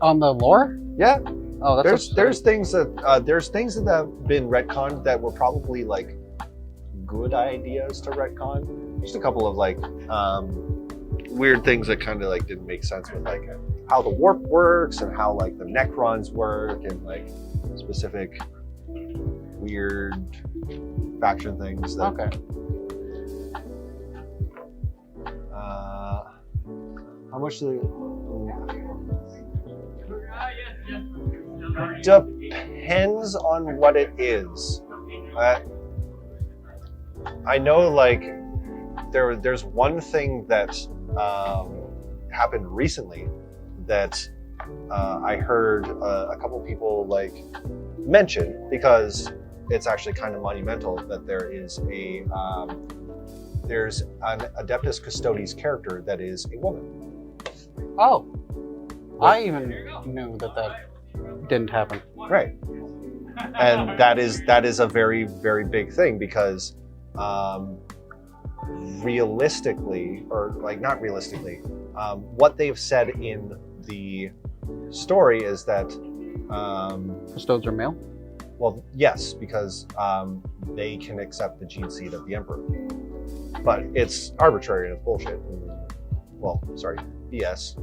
On the lore? Yeah, Oh, that's there's things that have been retconned that were probably like good ideas to retcon. Just a couple of like weird things that kind of like didn't make sense with like how the warp works and how like the Necrons work and like specific weird faction things that okay. how much do depends on what it is. I know like there's one thing that happened recently that I heard a couple people like mention, because it's actually kind of monumental, that there is there's an Adeptus Custodes character that is a woman. Oh. I even knew that didn't happen. Right. And that is a very, very big thing, because realistically, or like not realistically, what they've said in the story is that Custodes are male? well, yes, because they can accept the gene seed of the emperor, but it's arbitrary and it's bullshit. Well, sorry, BS.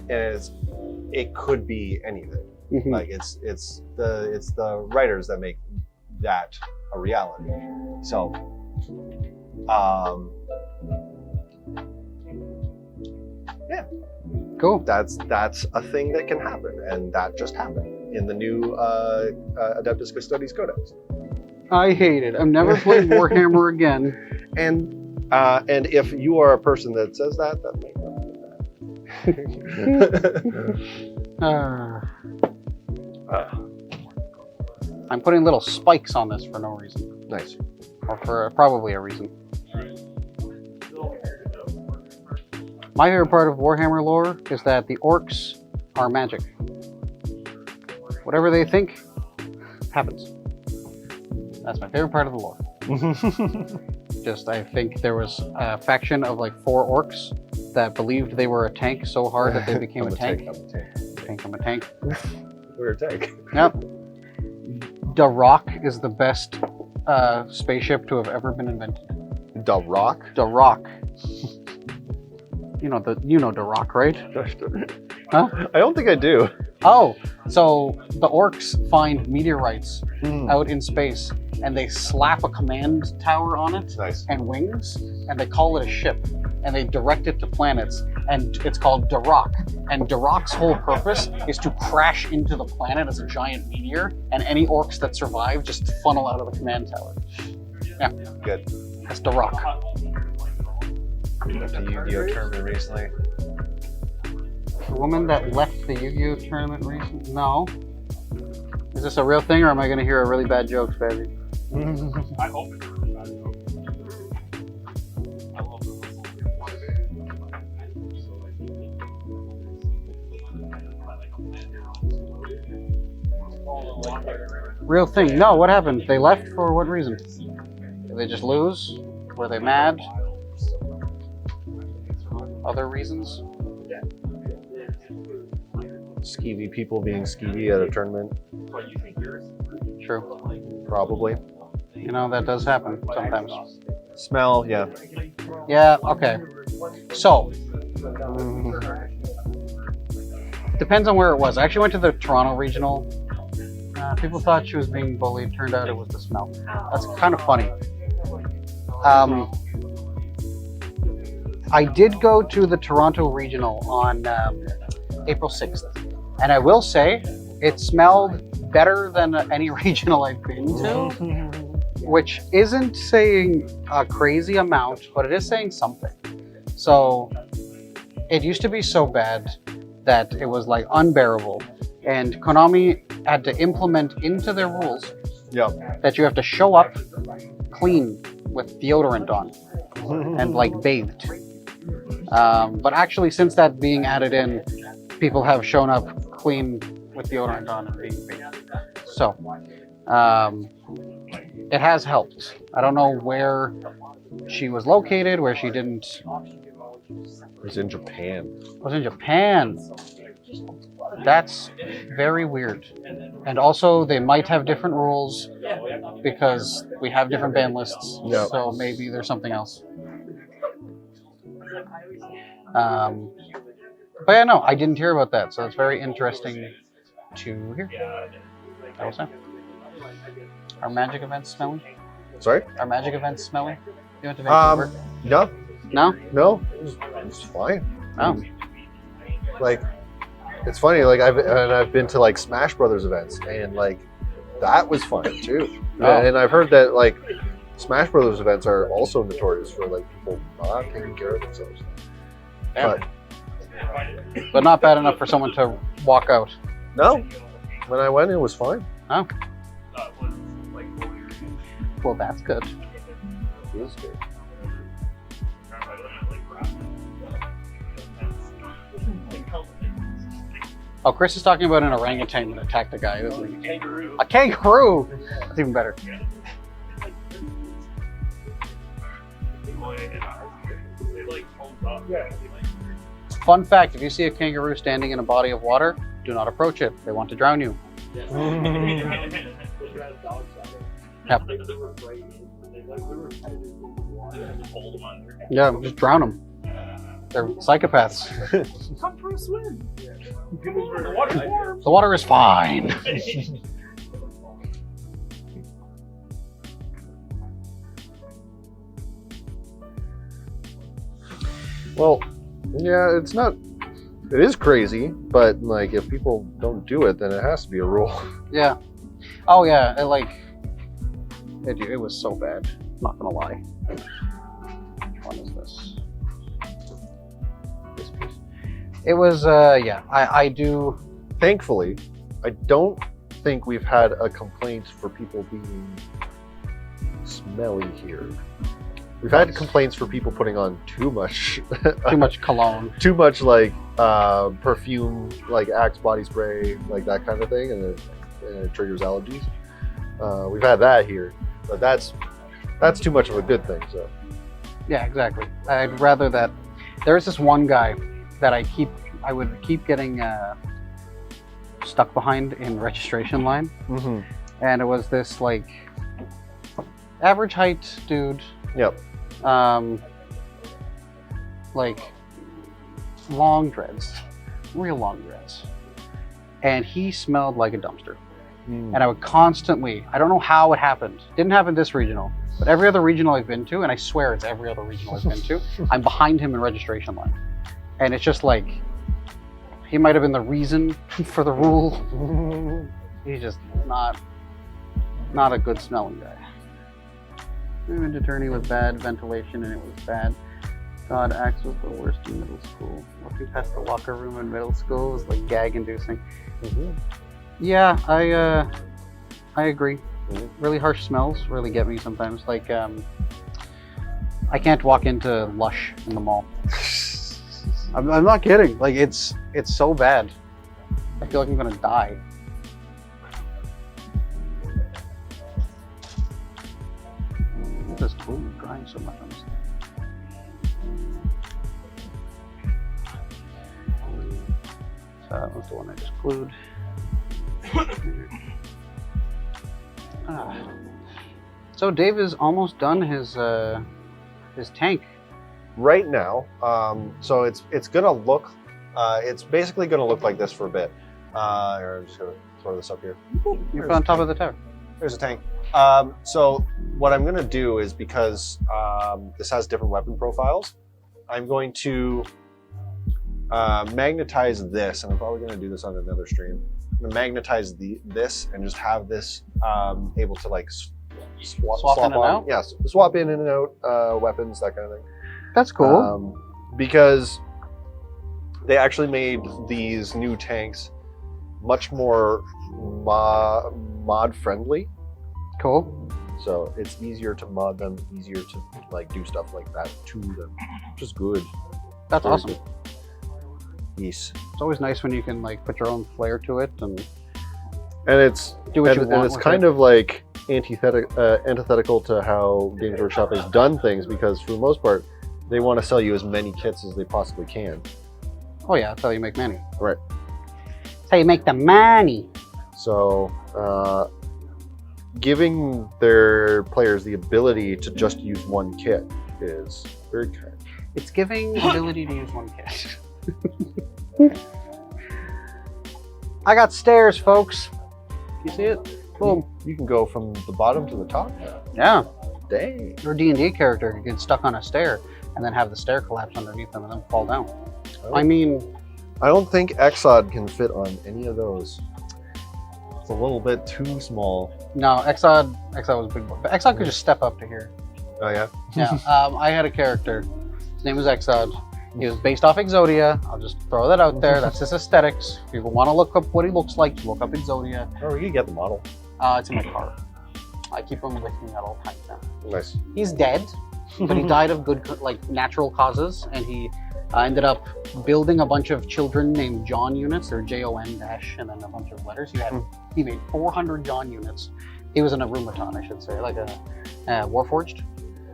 And it could be anything. Mhm. Like it's the writers that make that a reality. So, yeah, Cool. that's a thing that can happen, and that just happened in the new Adeptus Custodes Codex. I hate it. I'm never playing Warhammer again. And if you are a person that says that may not be that. I'm putting little spikes on this for no reason. Nice. Or for probably a reason. My favorite part of Warhammer lore is that the orcs are magic. Whatever they think happens. That's my favorite part of the lore. Just, I think there was a faction of like 4 orcs that believed they were a tank so hard that they became a tank. I'm a tank. We're a tank. Yep. The Rock is the best spaceship to have ever been invented. The Rock? The Rock. You know The Rock, right? Huh? I don't think I do. Oh, so the orcs find meteorites out in space, and they slap a command tower on it Nice. and wings, and they call it a ship, and they direct it to planets, and it's called Darok. And Darok's whole purpose is to crash into the planet as a giant meteor, and any orcs that survive just funnel out of the command tower. Yeah. Good. That's Darok. Went to Yu-Gi-Oh tournament recently. The woman that left the Yu-Gi-Oh tournament recently? No. Is this a real thing, or am I going to hear a really bad joke, baby? I hope it's really bad. I love the whistle. Real thing. No, what happened? They left for what reason? Did they just lose? Were they mad? Other reasons? Skeevy people being skeevy at a tournament, What you think yours? True. probably. You know, that does happen sometimes. Smell, yeah. Yeah, okay. So, depends on where it was. I actually went to the Toronto Regional. People thought she was being bullied. Turned out it was the smell. That's kind of funny. I did go to the Toronto Regional on April 6th. And I will say, it smelled better than any regional I've been to, which isn't saying a crazy amount, but it is saying something. So it used to be so bad that it was like unbearable. And Konami had to implement into their rules Yep. that you have to show up clean with deodorant on and like bathed. But actually, since that being added in, people have shown up clean with deodorant on and being bathed. So it has helped. I don't know where she was located, where she didn't. It was in Japan. Was in Japan. That's very weird. And also, they might have different rules because we have different ban lists. Yep. So maybe there's something else. But yeah, no, I didn't hear about that. So it's very interesting to hear. I will say. Are magic events smelly? Sorry? Are magic events smelly? You went to Vancouver? No, No? no, it's fine. Oh. Like, it's funny. Like I've been to like Smash Brothers events, and like that was fun too. Oh. And I've heard that like Smash Brothers events are also notorious for like people not taking care of themselves. Yeah. But But not bad enough for someone to walk out. no, when I went, it was fine. Oh. That was like Well, that's good. It was good. Oh, Chris is talking about an orangutan that attacked a guy. It was like, kangaroo. a kangaroo! That's even better. They like hold up. Fun fact, if you see a kangaroo standing in a body of water, do not approach it. They want to drown you. Yep. Hold them under. Yeah, just drown them. They're psychopaths. Come for a swim. The water's warm. The water is fine. Well, yeah, it's not. It is crazy, but like if people don't do it, then it has to be a rule. Yeah. Oh yeah, it was so bad. Not gonna lie. Which one is this? This piece. It was yeah. I do. Thankfully, I don't think we've had a complaint for people being smelly here. We've had complaints for people putting on too much, Too much cologne. too much like perfume, like Axe body spray, like that kind of thing, and it triggers allergies. We've had that here, but that's too much of a good thing. So Yeah, exactly. I'd rather that. There's this one guy that I would keep getting stuck behind in registration line, and it was this like average height dude. Yep. Like long dreads, real long dreads, and he smelled like a dumpster. And I would constantly, I don't know how it happened. Didn't happen this regional, but every other regional I've been to, and I swear it's every other regional I've been to, I'm behind him in registration line. and it's just like he might have been the reason for the rule. He's just not a good smelling guy. Moving attorney with bad ventilation, and it was bad. God, Axe was the worst in middle school. Looking past the locker room in middle school was like gag-inducing. Yeah, I agree. Really harsh smells really get me sometimes. Like, I can't walk into Lush in the mall. I'm not kidding. Like, it's so bad. I feel like I'm gonna die. This is cool, drying so much on this. So that was the one I just glued. So Dave is almost done his tank. Right now, so it's gonna look, it's basically gonna look like this for a bit. Here, I'm just gonna throw this up here. You're on top of the tower. There's a tank. So what I'm gonna do is, because this has different weapon profiles, I'm going to magnetize this, and I'm probably gonna do this on another stream. I'm gonna magnetize this and just have this able to like swap in and on. out? Yes, swap in and out weapons, that kind of thing. That's cool. Because they actually made these new tanks much more mod friendly. Cool. So it's easier to mod them, easier to like do stuff like that to them, which is good. That's Very awesome. good. Yes. It's always nice when you can like put your own flair to it and it's do what you want. and it's with kind it. of like antithetical to how Games Workshop has done things, because for the most part, they want to sell you as many kits as they possibly can. Oh yeah, that's how you make money. Right. That's how you make the money. So giving their players the ability to just use one kit is very kind. It's giving ability to use one kit. I got stairs, folks. You see it? Boom. You can go from the bottom to the top. Yeah. Dang. Your D&D character could get stuck on a stair and then have the stair collapse underneath them and then fall down. Oh. I mean, I don't think Exod can fit on any of those. It's a little bit too small. no, Exod was big boy. But Exod could just step up to here. Oh yeah? Yeah. I had a character. His name was Exod. He was based off Exodia. I'll just throw that out there. That's his aesthetics. If you want to look up what he looks like, you look up Exodia. Oh, you can get the model. It's in my car. I keep him with me at all times now. Nice. He's dead, but he died of good, like natural causes, and he ended up building a bunch of children named John units, or JON dash, and then a bunch of letters. He made 400 John units. He was an Arumaton, I should say, like a Warforged.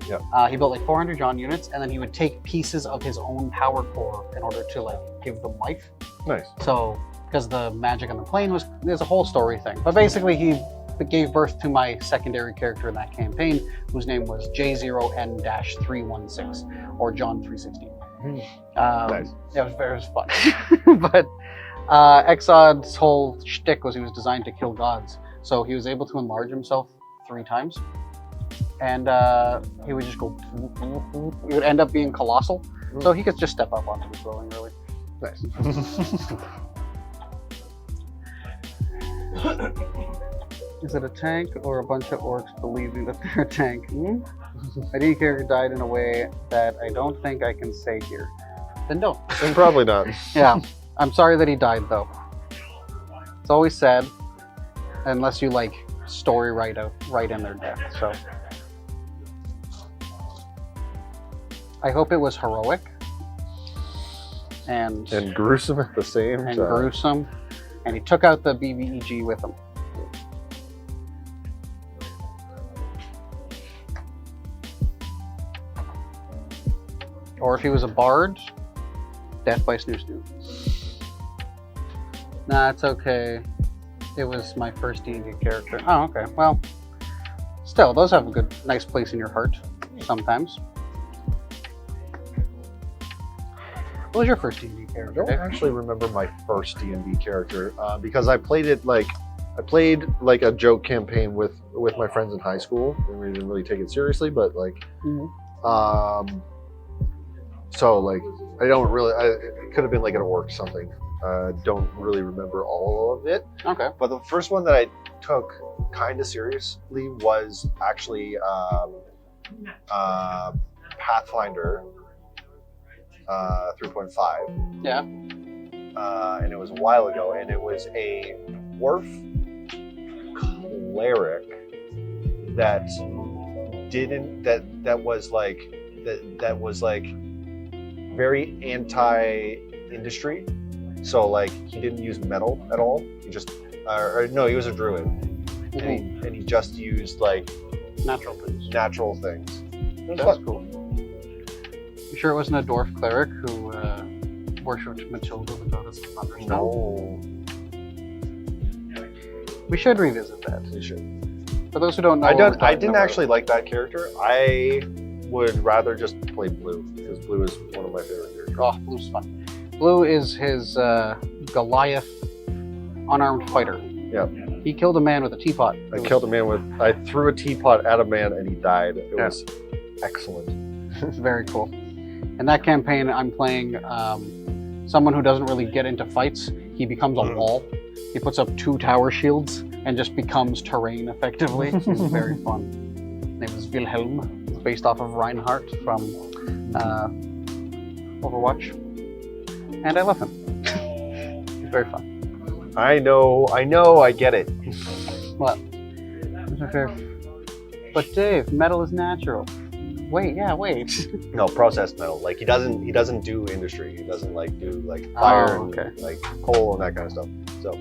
Yeah. He built like 400 John units, and then he would take pieces of his own power core in order to like give them life. Nice. So, because the magic on the plane there's a whole story thing. But basically, he gave birth to my secondary character in that campaign, whose name was J0N-316, or John 316. Nice. It was fun. But Exod's whole shtick was he was designed to kill gods. So he was able to enlarge himself 3 times. And he would just go, he would end up being colossal. So he could just step up onto the building, really. Nice. Is it a tank or a bunch of orcs believing that they're a tank? My D character died in a way that I don't think I can say here. Then don't. And probably not. Yeah. I'm sorry that he died, though. It's always sad, unless you like story right in their death. So I hope it was heroic and gruesome at the same time. gruesome, and he took out the BBEG with him. Or if he was a bard, death by snoo snoo. Nah, it's okay. It was my first D&D character. Oh, okay. Well, still, those have a good, nice place in your heart sometimes. What was your first D&D I character? don't actually remember my first D&D character because I played like a joke campaign with my friends in high school, and we didn't really take it seriously. But like, Mhm. So like, I don't really. It could have been like at work or something. Don't really remember all of it. Okay. But the first one that I took kind of seriously was actually Pathfinder 3.5. Yeah. And it was a while ago, and it was a dwarf cleric that was like very anti-industry. So like he didn't use metal at all. He just he was a druid, and he just used like Natural things. natural things. It was That's fun. cool. You sure it wasn't a dwarf cleric who worshipped Matilda, the goddess of Thunderstone? No, We should revisit that. we should. For those who don't know, I what we're didn't talking about. actually like that character. I would rather just play Blue because Blue is one of my favorite characters. Oh, Blue's fun. Blue is his Goliath unarmed fighter. Yeah. He killed a man with a teapot. I threw a teapot at a man and he died. It Yeah. was excellent. It's very cool. In that campaign, I'm playing someone who doesn't really get into fights. He becomes a wall. He puts up 2 tower shields and just becomes terrain effectively. It's very fun. His name is Wilhelm. It's based off of Reinhardt from Overwatch. And I love him. He's very fun. I know, I get it. What? What's my favorite? But Dave, metal is natural. Wait. No, processed metal. Like he doesn't do industry. He doesn't like do like fire okay. and like coal and that kind of stuff. So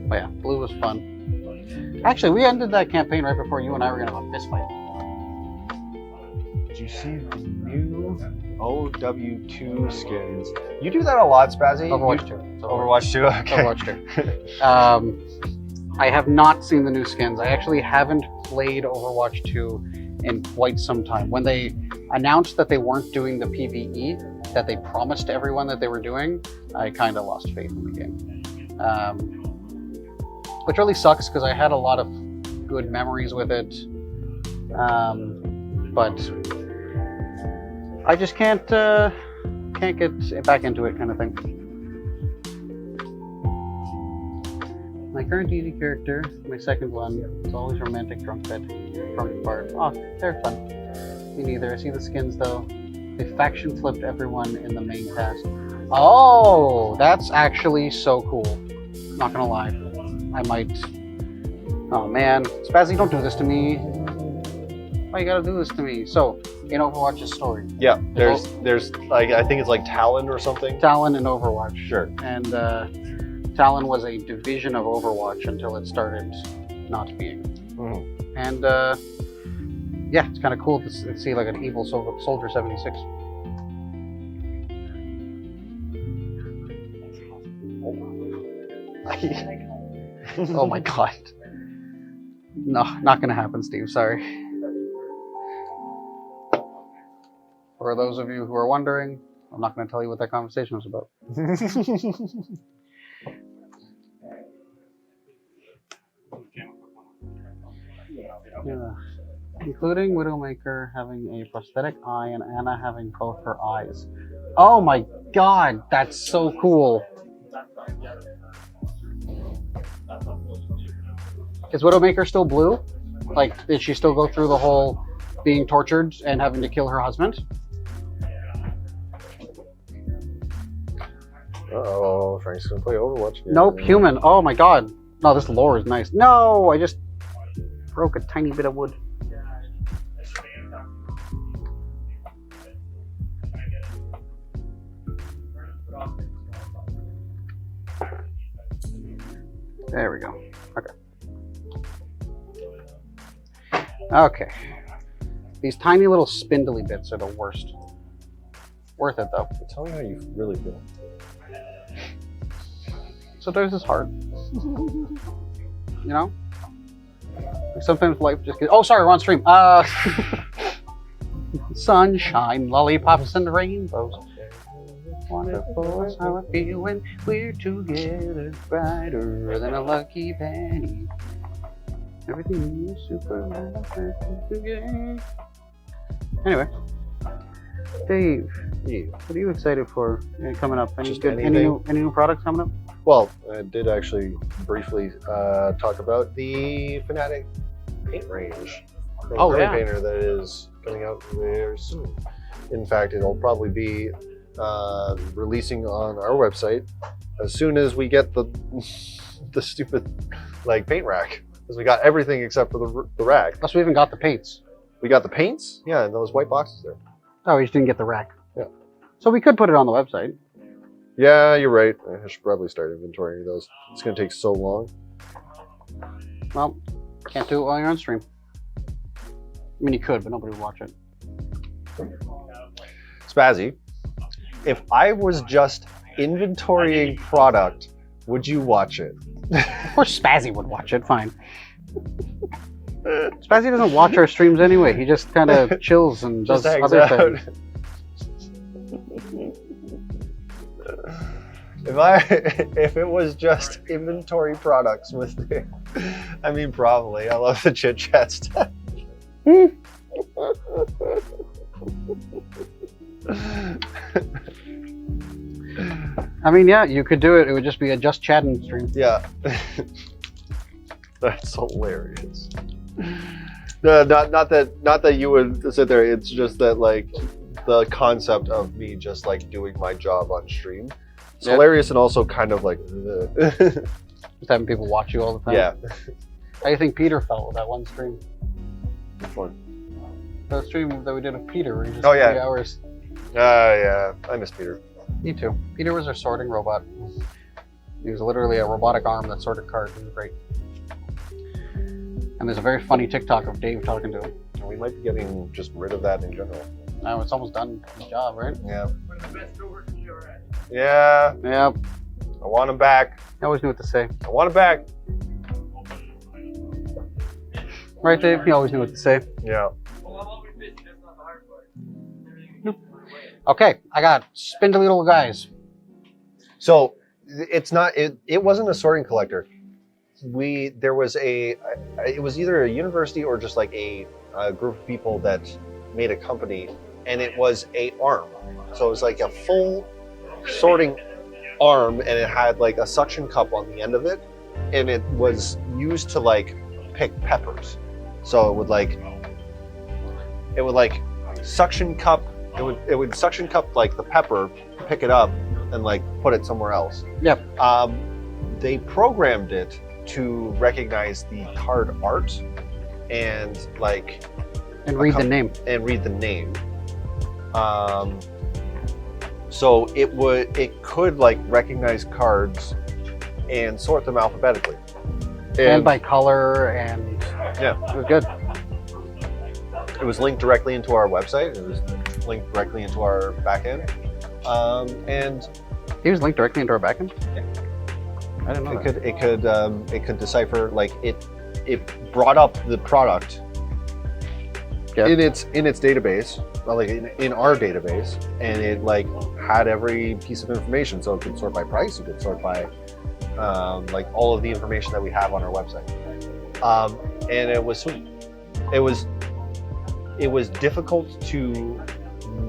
But yeah, Blue was fun. Actually, we ended that campaign right before you and I were gonna have a fist fight. did you see the new OW2 skins? You do that a lot, Spazzy. Overwatch 2. You, Overwatch 2. Okay. Overwatch 2. I have not seen the new skins. I actually haven't played Overwatch 2 in quite some time. When they announced that they weren't doing the PvE that they promised everyone that they were doing, I kind of lost faith in the game. Which really sucks because I had a lot of good memories with it. But I just can't get back into it, kind of thing. My current D&D character, my second one, is always romantic drunk bard. Oh, they're fun. Me neither. I see the skins though. They faction flipped everyone in the main cast. Oh, that's actually so cool. Not gonna lie. I might. Oh man, Spazzy, don't do this to me. Why you gotta do this to me? So, in Overwatch's story, Yeah, there's like I think it's like Talon or something. Talon in Overwatch. Sure. And Talon was a division of Overwatch until it started not being. Mhm. And yeah, it's kind of cool to see like an evil Soldier 76. Oh my god. No, not gonna happen, Steve. Sorry. For those of you who are wondering, I'm not gonna tell you what that conversation was about. Yeah. Including Widowmaker having a prosthetic eye and Anna having both her eyes. Oh my god, that's so cool. Is Widowmaker still blue? Like, did she still go through the whole being tortured and having to kill her husband? Oh, Frank's gonna play Overwatch. Yeah. Nope, human. Oh my god. No, this lore is nice. No, I just broke a tiny bit of wood. There we go. Okay. These tiny little spindly bits are the worst. Worth it though. Tell me how you really feel. So there's this hard. You know? Like sometimes life just gets. Oh, sorry, we're on stream. Sunshine, lollipops, and rainbows. Wonderful is how I feel when we're together, brighter than a lucky penny. Everything is super together. Anyway, Dave, Yeah. what are you excited for coming up? Any Just good, any anything. new products coming up? Well, I did actually briefly talk about the Fnatic paint range. The Oh, Curry yeah. painter that is coming out very soon. In fact, it'll probably be releasing on our website as soon as we get the the stupid like paint rack, because we got everything except for the rack. Plus, we even got the paints. We got the paints, yeah, and those white boxes there. Oh, we just didn't get the rack. Yeah. So we could put it on the website. Yeah, you're right. I should probably start inventorying those. It's gonna take so long. Well, can't do it while you're on stream. I mean, you could, but nobody would watch it. Spazzy, if I was just inventorying product, would you watch it? Of course, Spazzy would watch it. Fine. Spazzy doesn't watch our streams anyway. He just kind of chills and does Just hangs other out. things. If it was just inventory products with the, I mean, probably. I love the chit chat stuff. I mean, yeah, you could do it. It would just be a just chatting stream. Yeah. That's hilarious. No, not that you would sit there. It's just that like the concept of me just like doing my job on stream. It's Yeah. hilarious and also kind of like Just having people watch you all the time. yeah. How do you think Peter felt with that one stream? Which one? The stream that we did of Peter, where he just Oh, yeah. 3 hours. Yeah. I miss Peter. Me too. Peter was our sorting robot. He was literally a robotic arm that sorted cards. It was great. And there's a very funny TikTok of Dave talking to him. We might be getting just rid of that in general. Now it's almost done his job, right? Yeah. One of the best coworkers you ever had. Yeah. Yeah. I want him back. I always knew what to say. I want him back. Right, Dave? He always knew what to say. Yeah. Well, I'm always busy. That's not the hard part. Everything gets in my way. Okay, I got spindly little guys. So it's not. It wasn't a sorting collector. There was a. It was either a university or just like a group of people that made a company, and it was a arm. So it was like a full sorting arm, and it had like a suction cup on the end of it, and it was used to like pick peppers. So it would like suction cup. It would suction cup like the pepper, pick it up, and like put it somewhere else. Yep. They programmed it to recognize the card art and like And read the name. and read the name. So it could like recognize cards and sort them alphabetically. And by color, and Yeah. it was good. It was linked directly into our website. It was linked directly into our backend. And He was linked directly into our backend? I didn't know that. it could decipher like it brought up the product Yep. in its database, well, like in our database, and it like had every piece of information. So it could sort by price, it could sort by like all of the information that we have on our website. And it was sweet. It was difficult to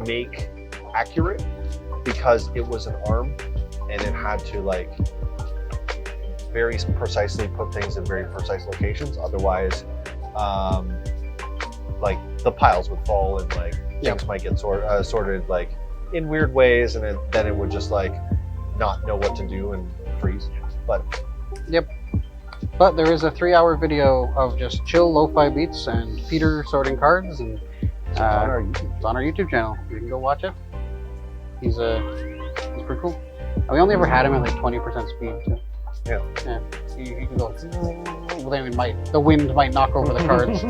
make accurate because it was an arm and it had to like very precisely put things in very precise locations. Otherwise, like the piles would fall and like things might get sorted like in weird ways, and then it would just like not know what to do and freeze. But But there is a 3-hour video of just chill lo-fi beats and Peter sorting cards, and it's on our YouTube. it's on our YouTube channel. You can go watch it. He's pretty cool. And we only ever had him at like 20% speed too. Yeah. He can go. Well, then the wind might knock over the cards.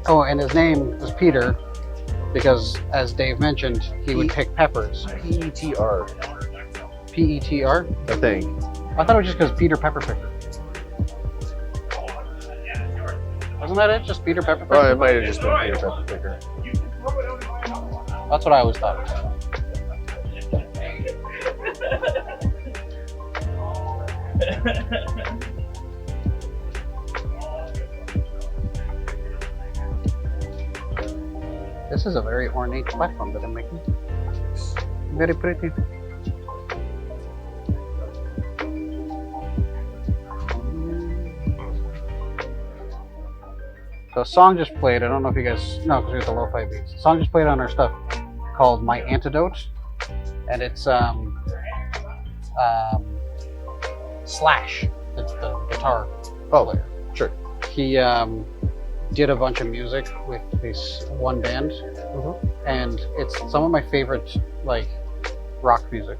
Oh, and his name was Peter because, as Dave mentioned, he would pick peppers. PETR, P-E-T-R? I think. I thought it was just because Peter Pepper Picker. Wasn't that it? Just Peter Pepper Picker? Oh, it might have just been Peter Pepper Picker. That's what I always thought. This is a very ornate platform that I'm making. Very pretty. So a song just played. I don't know if you guys know because we have the lo-fi beats. A song just played on our stuff called "My Antidote," and it's Slash. It's the guitar player. Sure. He did a bunch of music with this one band, and it's some of my favorite like rock music.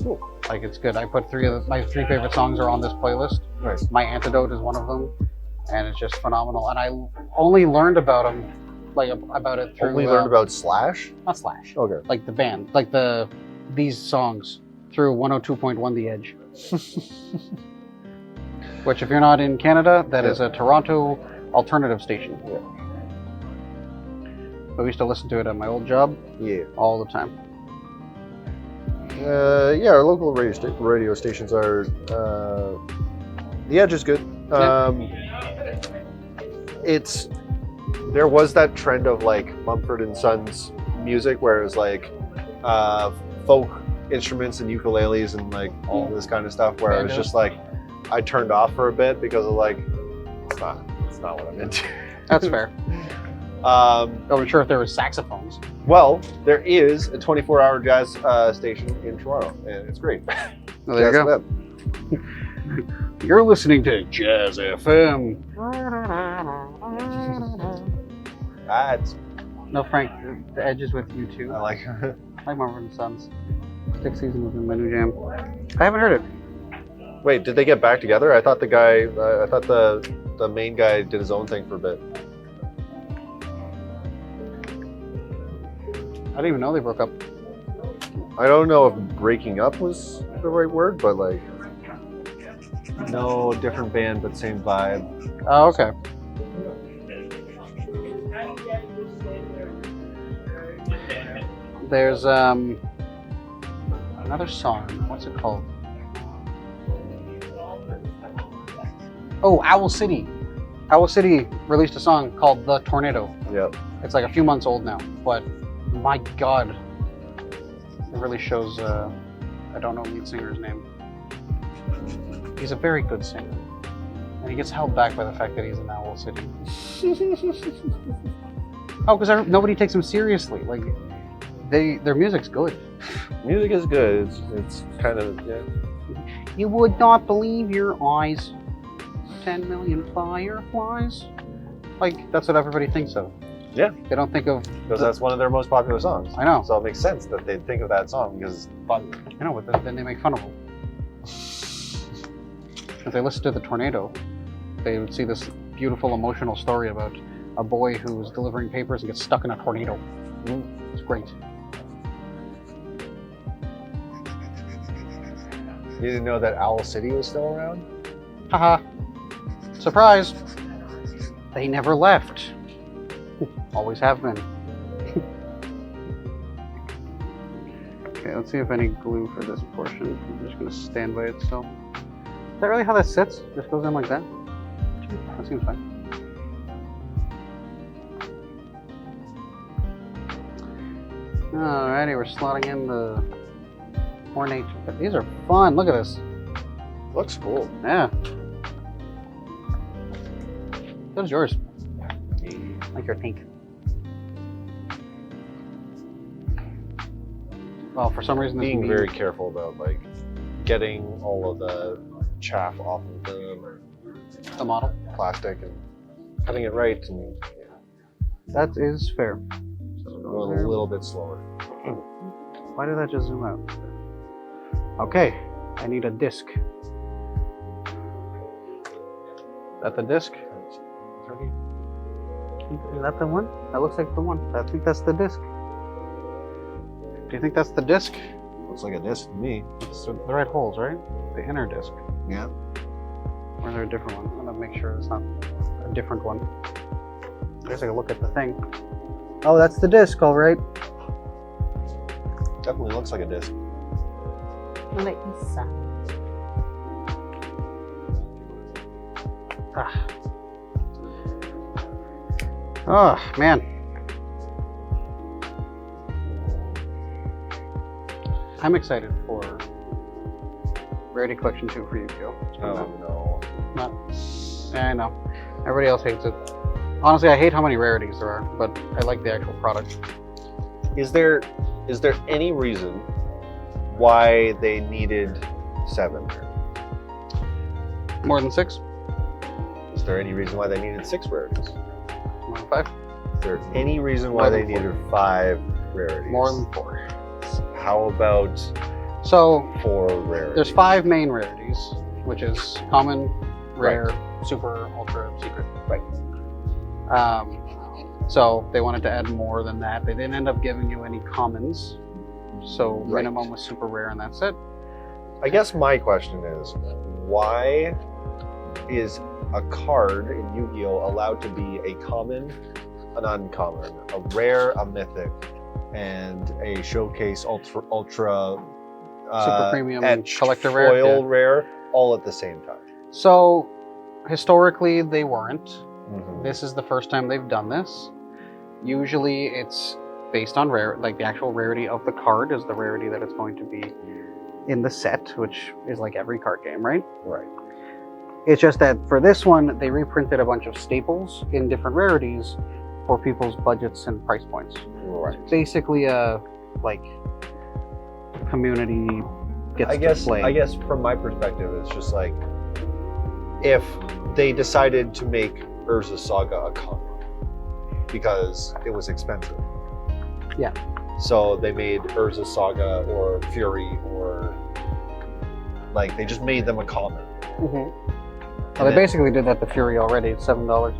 Cool. Like it's good. I put my three favorite songs are on this playlist. Nice. My Antidote is one of them, and it's just phenomenal. And I only learned about him, like about it through. Only learned about Slash? not Slash, Okay. like the band, like these songs through 102.1 The Edge. Which, if you're not in Canada, that is a Toronto alternative station. Yeah. But we used to listen to it at my old job Yeah. all the time. Yeah, our local radio stations are. The Edge is good. There was that trend of like Mumford and Sons music, where it was like folk instruments and ukuleles and like all this kind of stuff, where it was just like I turned off for a bit because of like it's not what I'm into. That's fair. I wasn't sure if there was saxophones. Well, there is a 24-hour jazz station in Toronto, and it's great. Oh, there you Jazz go. FM. You're listening to Jazz FM. That's No, Frank, the Edge is with you too. I like. I like Mumford and Sons. Sixth season was in my new jam. I haven't heard it. Wait, did they get back together? I thought the guy. I thought the main guy did his own thing for a bit. I didn't even know they broke up. I don't know if breaking up was the right word, but like, no, different band but same vibe. Oh, okay. There's another song. What's it called? Oh, Owl City. Owl City released a song called "The Tornado." Yep. It's like a few months old now, but my God, it really shows. I don't know the lead singer's name. He's a very good singer, and he gets held back by the fact that he's in Owl City. Oh, because nobody takes him seriously. Like, their music's good. Music is good. It's kind of yeah. You would not believe your eyes. 10 million fireflies. Like, that's what everybody thinks of. Yeah. They don't think of. Because that's one of their most popular songs. I know. So it makes sense that they'd think of that song because it's fun. I know, but then they make fun of them. If they listen to The Tornado, they would see this beautiful, emotional story about a boy who's delivering papers and gets stuck in a tornado. It's great. You didn't know that Owl City was still around? Haha. Surprise! They never left. Always have been. Okay, let's see if any glue for this portion. I'm just gonna stand by itself. Is that really how that sits? Just goes in like that? That seems fine. Alrighty, we're slotting in the ornate. These are fun. Look at this. Looks cool. Yeah. That was yours. Like your pink. Well, for some reason, this Being mean- very careful about like getting all of the chaff off of the model. plastic and cutting it right and That is fair. So go a little bit slower. Why did that just zoom out? Okay, I need a disc. Is that the disc? Is that the one? That looks like the one. I think that's the disc. Do you think that's the disc? Looks like a disc to me. It's the right holes, right? The inner disc. Yeah. Or is there a different one? I want to make sure it's not a different one. I guess I can look at the thing. Oh, that's the disc, all right. Definitely looks like a disc. Oh, man. I'm excited for Rarity Collection 2 for Yu-Gi-Oh! Oh no. I know. Everybody else hates it. Honestly, I hate how many rarities there are, but I like the actual product. Is there any reason why they needed 7? More than 6? Is there any reason why they needed 6 rarities? More than 5? Is there any reason why More they than 4. needed 5 rarities? More than 4. How about So 4 rarities? there's 5 main rarities, which is common, rare, super, ultra, secret. Right. So they wanted to add more than that. They didn't end up giving you any commons. So Right. minimum was super rare, and that's it. I guess my question is, why is a card in Yu-Gi-Oh! Allowed to be a common, an uncommon, a rare, a mythic, and a showcase ultra Super premium etched collector rare, foil yeah. rare all at the same time? So historically, they weren't. Mhm. This is the first time they've done this. Usually it's based on rare, like the actual rarity of the card is the rarity that it's going to be in the set, which is like every card game, right? Right. It's just that for this one, they reprinted a bunch of staples in different rarities for people's budgets and price points. Right. Basically a like community gets I guess to play. I guess from my perspective, it's just like if they decided to make Urza Saga a common because it was expensive. Yeah. So they made Urza Saga or Fury or like they just made them a common. Mhm. And Well, they then basically did that to Fury already. It's $7.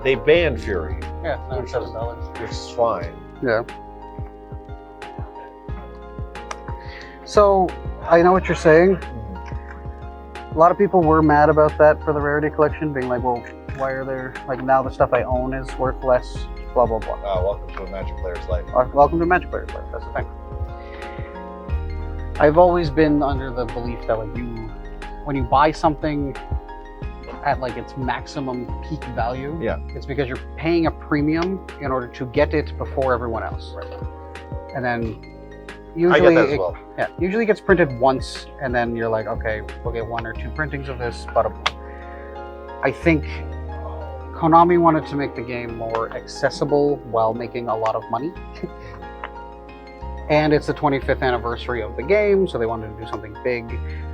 they banned Fury, Yeah, now it's $7. which is fine. Yeah. So I know what you're saying. A lot of people were mad about that for the rarity collection, being like, well, why are there, like, now the stuff I own is worth less, blah, blah, blah. Welcome to a Magic player's life. Welcome to Magic Player's Life, that's the thing. I've always been under the belief that, like, when you buy something at, like, its maximum peak value, Yeah. it's because you're paying a premium in order to get it before everyone else. Right. And then I usually get that as well. yeah, usually it gets printed once, and then you're like, okay, we'll get 1 or 2 printings of this. But I think Konami wanted to make the game more accessible while making a lot of money. And it's the 25th anniversary of the game, so they wanted to do something big.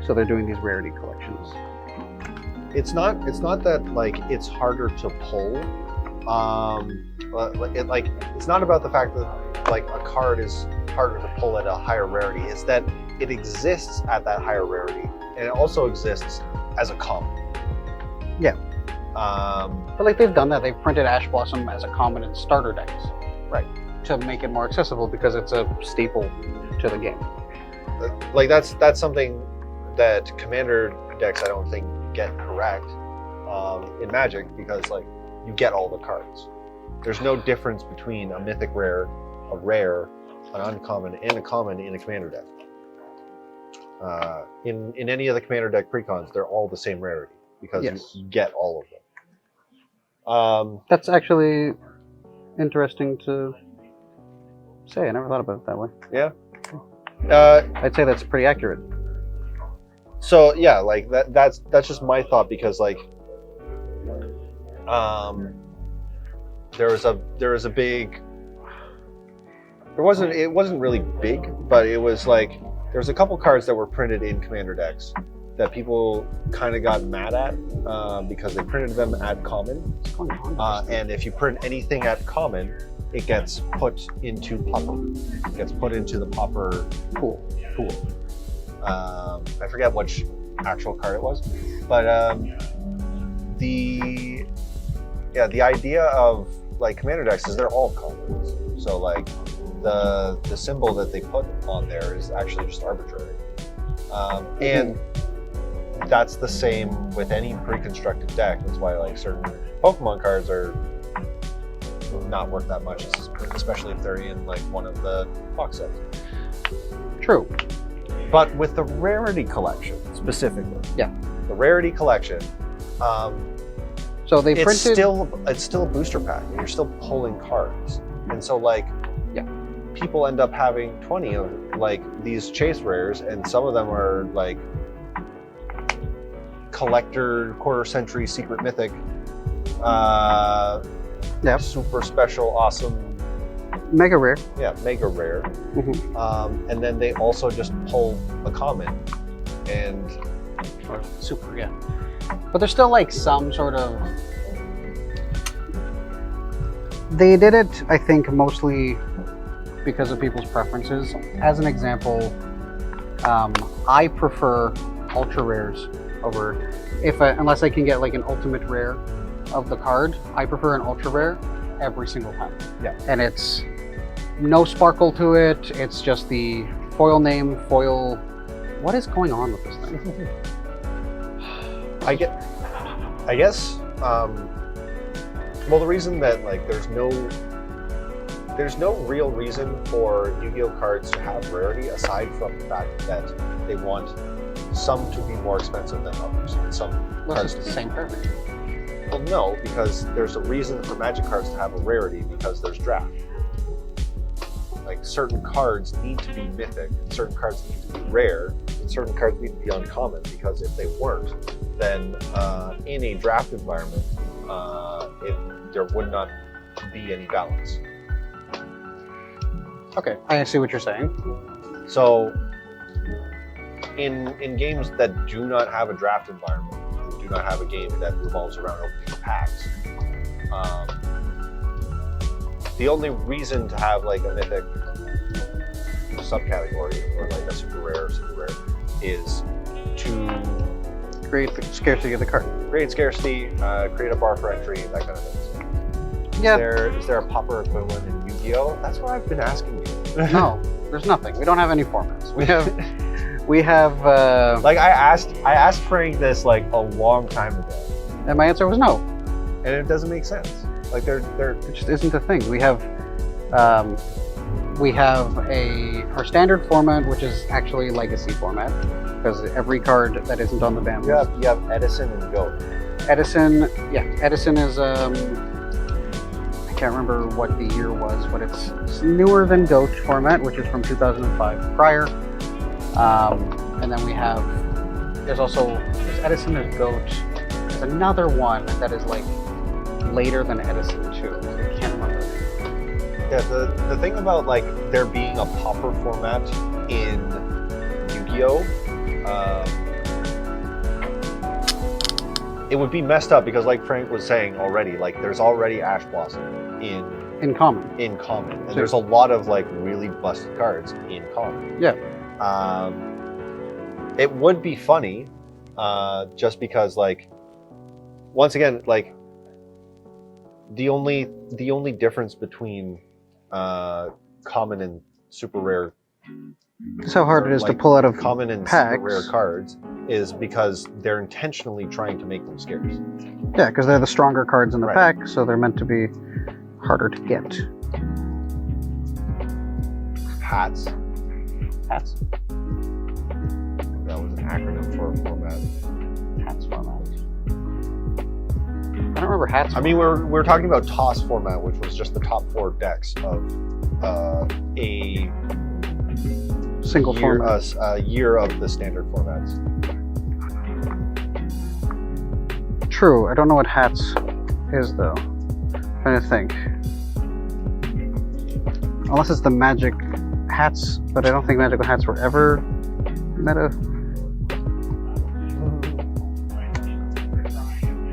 So they're doing these rarity collections. It's not that like it's harder to pull. It's not about the fact that like a card is harder to pull at a higher rarity. It's that it exists at that higher rarity, and it also exists as a common. Yeah. Um, But like they've done that. They've printed Ash Blossom as a common in starter decks. Right. To make it more accessible because it's a staple to the game. like that's something that Commander decks I don't think get correct in Magic, because like you get all the cards. There's no difference between a mythic rare, a rare, an uncommon, and a common in a Commander deck. In any of the Commander deck precons, they're all the same rarity because Yes. you get all of them. That's actually interesting to say. I never thought about it that way. I'd say that's pretty accurate. So yeah, like that's just my thought, because like there was a big, it wasn't really big, but it was like there was a couple cards that were printed in Commander decks that people kind of got mad at because they printed them at common, What's going on? and if you print anything at common, it gets put into Pauper. It gets put into the Pauper Cool. I forget which actual card it was, but the idea of like Commander decks is they're all commons. So like the symbol that they put on there is actually just arbitrary, and that's the same with any pre-constructed deck. That's why like certain Pokemon cards are not worth that much, especially if they're in like one of the box sets. True. But with the Rarity Collection specifically, Yeah. the Rarity Collection, So they it's printed. still a booster pack, and you're still pulling cards. And so like, Yeah. people end up having 20 of like these chase rares, and some of them are like collector quarter century secret mythic, Yep. super special, awesome, Mega rare. yeah, mega rare. And then they also just pull a common, and Or super, yeah. But there's still like some sort of. They did it, I think, mostly because of people's preferences. As an example, I prefer ultra rares over unless I can get like an ultimate rare of the card. I prefer an ultra rare every single time. Yeah. And it's no sparkle to it. It's just the foil name, foil. What is going on with this thing? I guess. Well, the reason that like there's no real reason for Yu-Gi-Oh cards to have rarity aside from the fact that they want some to be more expensive than others, and some Well, cards it's to the be. same card. Well, no, because there's a reason for Magic cards to have a rarity because there's draft. Like certain cards need to be mythic, and certain cards need to be rare, and certain cards need to be uncommon, because if they weren't, then in a draft environment, there would not be any balance. Okay, I see what you're saying. So in games that do not have a draft environment, do not have a game that revolves around opening packs, the only reason to have like a mythic subcategory or like a super rare is to Create the scarcity of the card. create scarcity, create a bar for entry, that kind of thing. Yeah. Is there a popper equivalent in Yu-Gi-Oh? That's what I've been asking you. No, there's nothing. We don't have any formats. We have, Like I asked Frank this like a long time ago, and my answer was no. and it doesn't make sense. Like they're It just isn't a thing. We have our standard format, which is actually legacy format, because every card that isn't on the ban you list. have Edison and Goat. Edison is I can't remember what the year was, but it's newer than Goat format, which is from 2005 prior. And then there's Edison, there's Goat. There's another one that is like later than Edison too. I can't remember. Yeah, the thing about like there being a popper format in Yu-Gi-Oh, it would be messed up because like Frank was saying already, like there's already Ash Blossom In common. in common, and Sure. there's a lot of like really busted cards in common. Yeah. It would be funny, just because like once again like the only difference between common and super rare, That's how hard it is to like, pull out of common and packs. super rare cards is because they're intentionally trying to make them scarce. Yeah, because they're the stronger cards in the Right. pack, so they're meant to be harder to get. Hats. Hats. That was an acronym for a format. Hats format. I don't remember hats. I mean, we're talking about TOS format, which was just the top 4 decks of a single year, format. a year of the standard formats. True. I don't know what hats is though. Trying to think. Unless it's the magic hats, but I don't think magical hats were ever meta.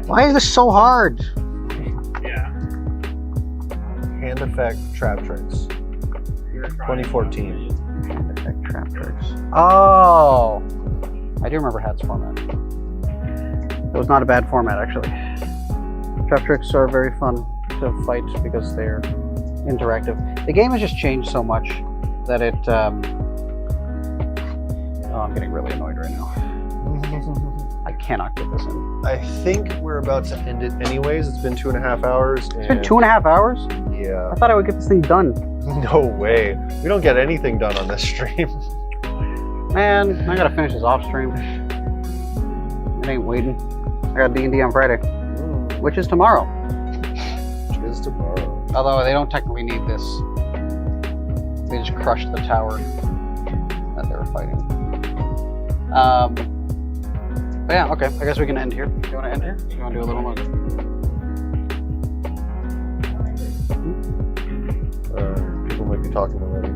Why is this so hard? Yeah. Hand effect trap tricks. 2014. Effect trap tricks. Oh, I do remember hats format. It was not a bad format actually. Trap tricks are very fun to fight because they're interactive. The game has just changed so much that it. Oh, I'm getting really annoyed right now. I cannot get this in. I think we're about to end it anyways. It's been 2.5 hours. It's been 2.5 hours. Yeah. I thought I would get this thing done. No way. We don't get anything done on this stream. Man, I gotta finish this off stream. It ain't waiting. I got D&D on Friday, which is tomorrow. Which is tomorrow. Although they don't technically need this They just crushed the tower that they were fighting. But yeah, okay. I guess we can end here. Do you want to end here? Do you want to do a little more? People might be talking already.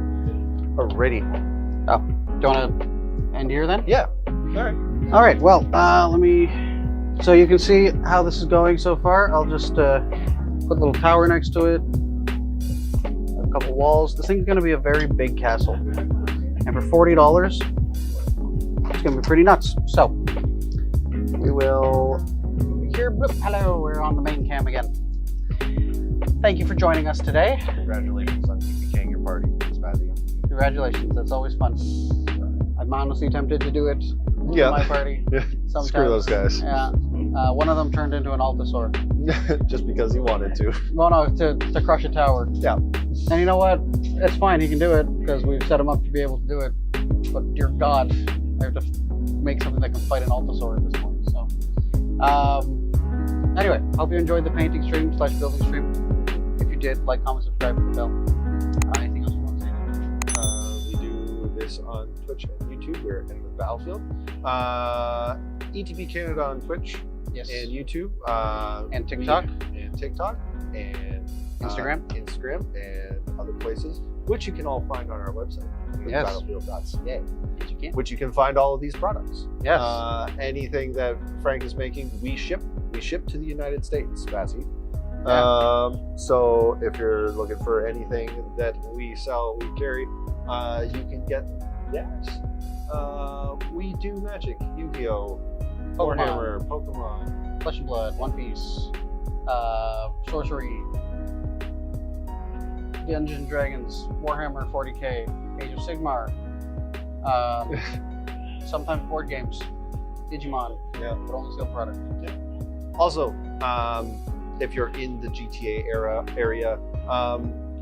Already. Do you want to end here then? Yeah. All right. All right. Well, let me. So you can see how this is going so far. I'll just put a little tower next to it, a couple walls. This thing's going to be a very big castle, and for $40, it's going to be pretty nuts. So we will. Here, bloop, hello. We're on the main cam again. Thank you for joining us today. Congratulations on TPKing your party, Spazzy. Congratulations. That's always fun. I'm honestly tempted to do it. Yeah. My party. Yeah. Sometimes. Screw those guys. Yeah. One of them turned into an Altasaur. Just because he wanted to. Well, no, to crush a tower. Yeah. And you know what? It's fine. He can do it because we've set him up to be able to do it. But dear God, I have to make something that can fight an Altasaur at this point. So, anyway, hope you enjoyed the painting stream / building stream. If you did, like, comment, subscribe, hit the bell. Anything else you want to say? We do this on Twitch and YouTube. We're in the Battlefield. ETB Canada on Twitch Yes. and YouTube. And TikTok. And TikTok. And Instagram. Instagram and other places, which you can all find on our website, Yes. battlefield.ca, Yes, you can. which you can find all of these products. Yes. Anything that Frank is making, we ship. We ship to the United States, Bassy. Yeah. So if you're looking for anything that we sell, we carry, you can get that. We do Magic, Yu-Gi-Oh, Warhammer, Pokemon. Flesh and Blood, One Piece, Sorcery, Dungeons and Dragons, Warhammer 40k, Age of Sigmar, sometimes board games, Digimon, Yeah. but only still product. Also, if you're in the GTA area,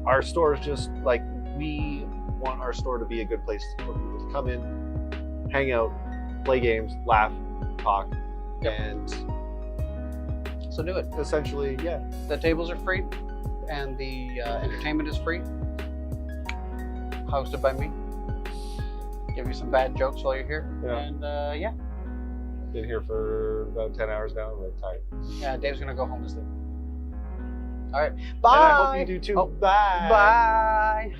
our store is just like, we want our store to be a good place for people to come in, hang out, play games, laugh, talk, Yep. and So do it. essentially, yeah. The tables are free, and the entertainment is free. Hosted by me. Give you some bad jokes while you're here, Yeah. and yeah. Been here for about 10 hours now. I'm really tired. Yeah, Dave's gonna go home to sleep. All right, And bye. I hope you do too. Oh, Bye. Bye.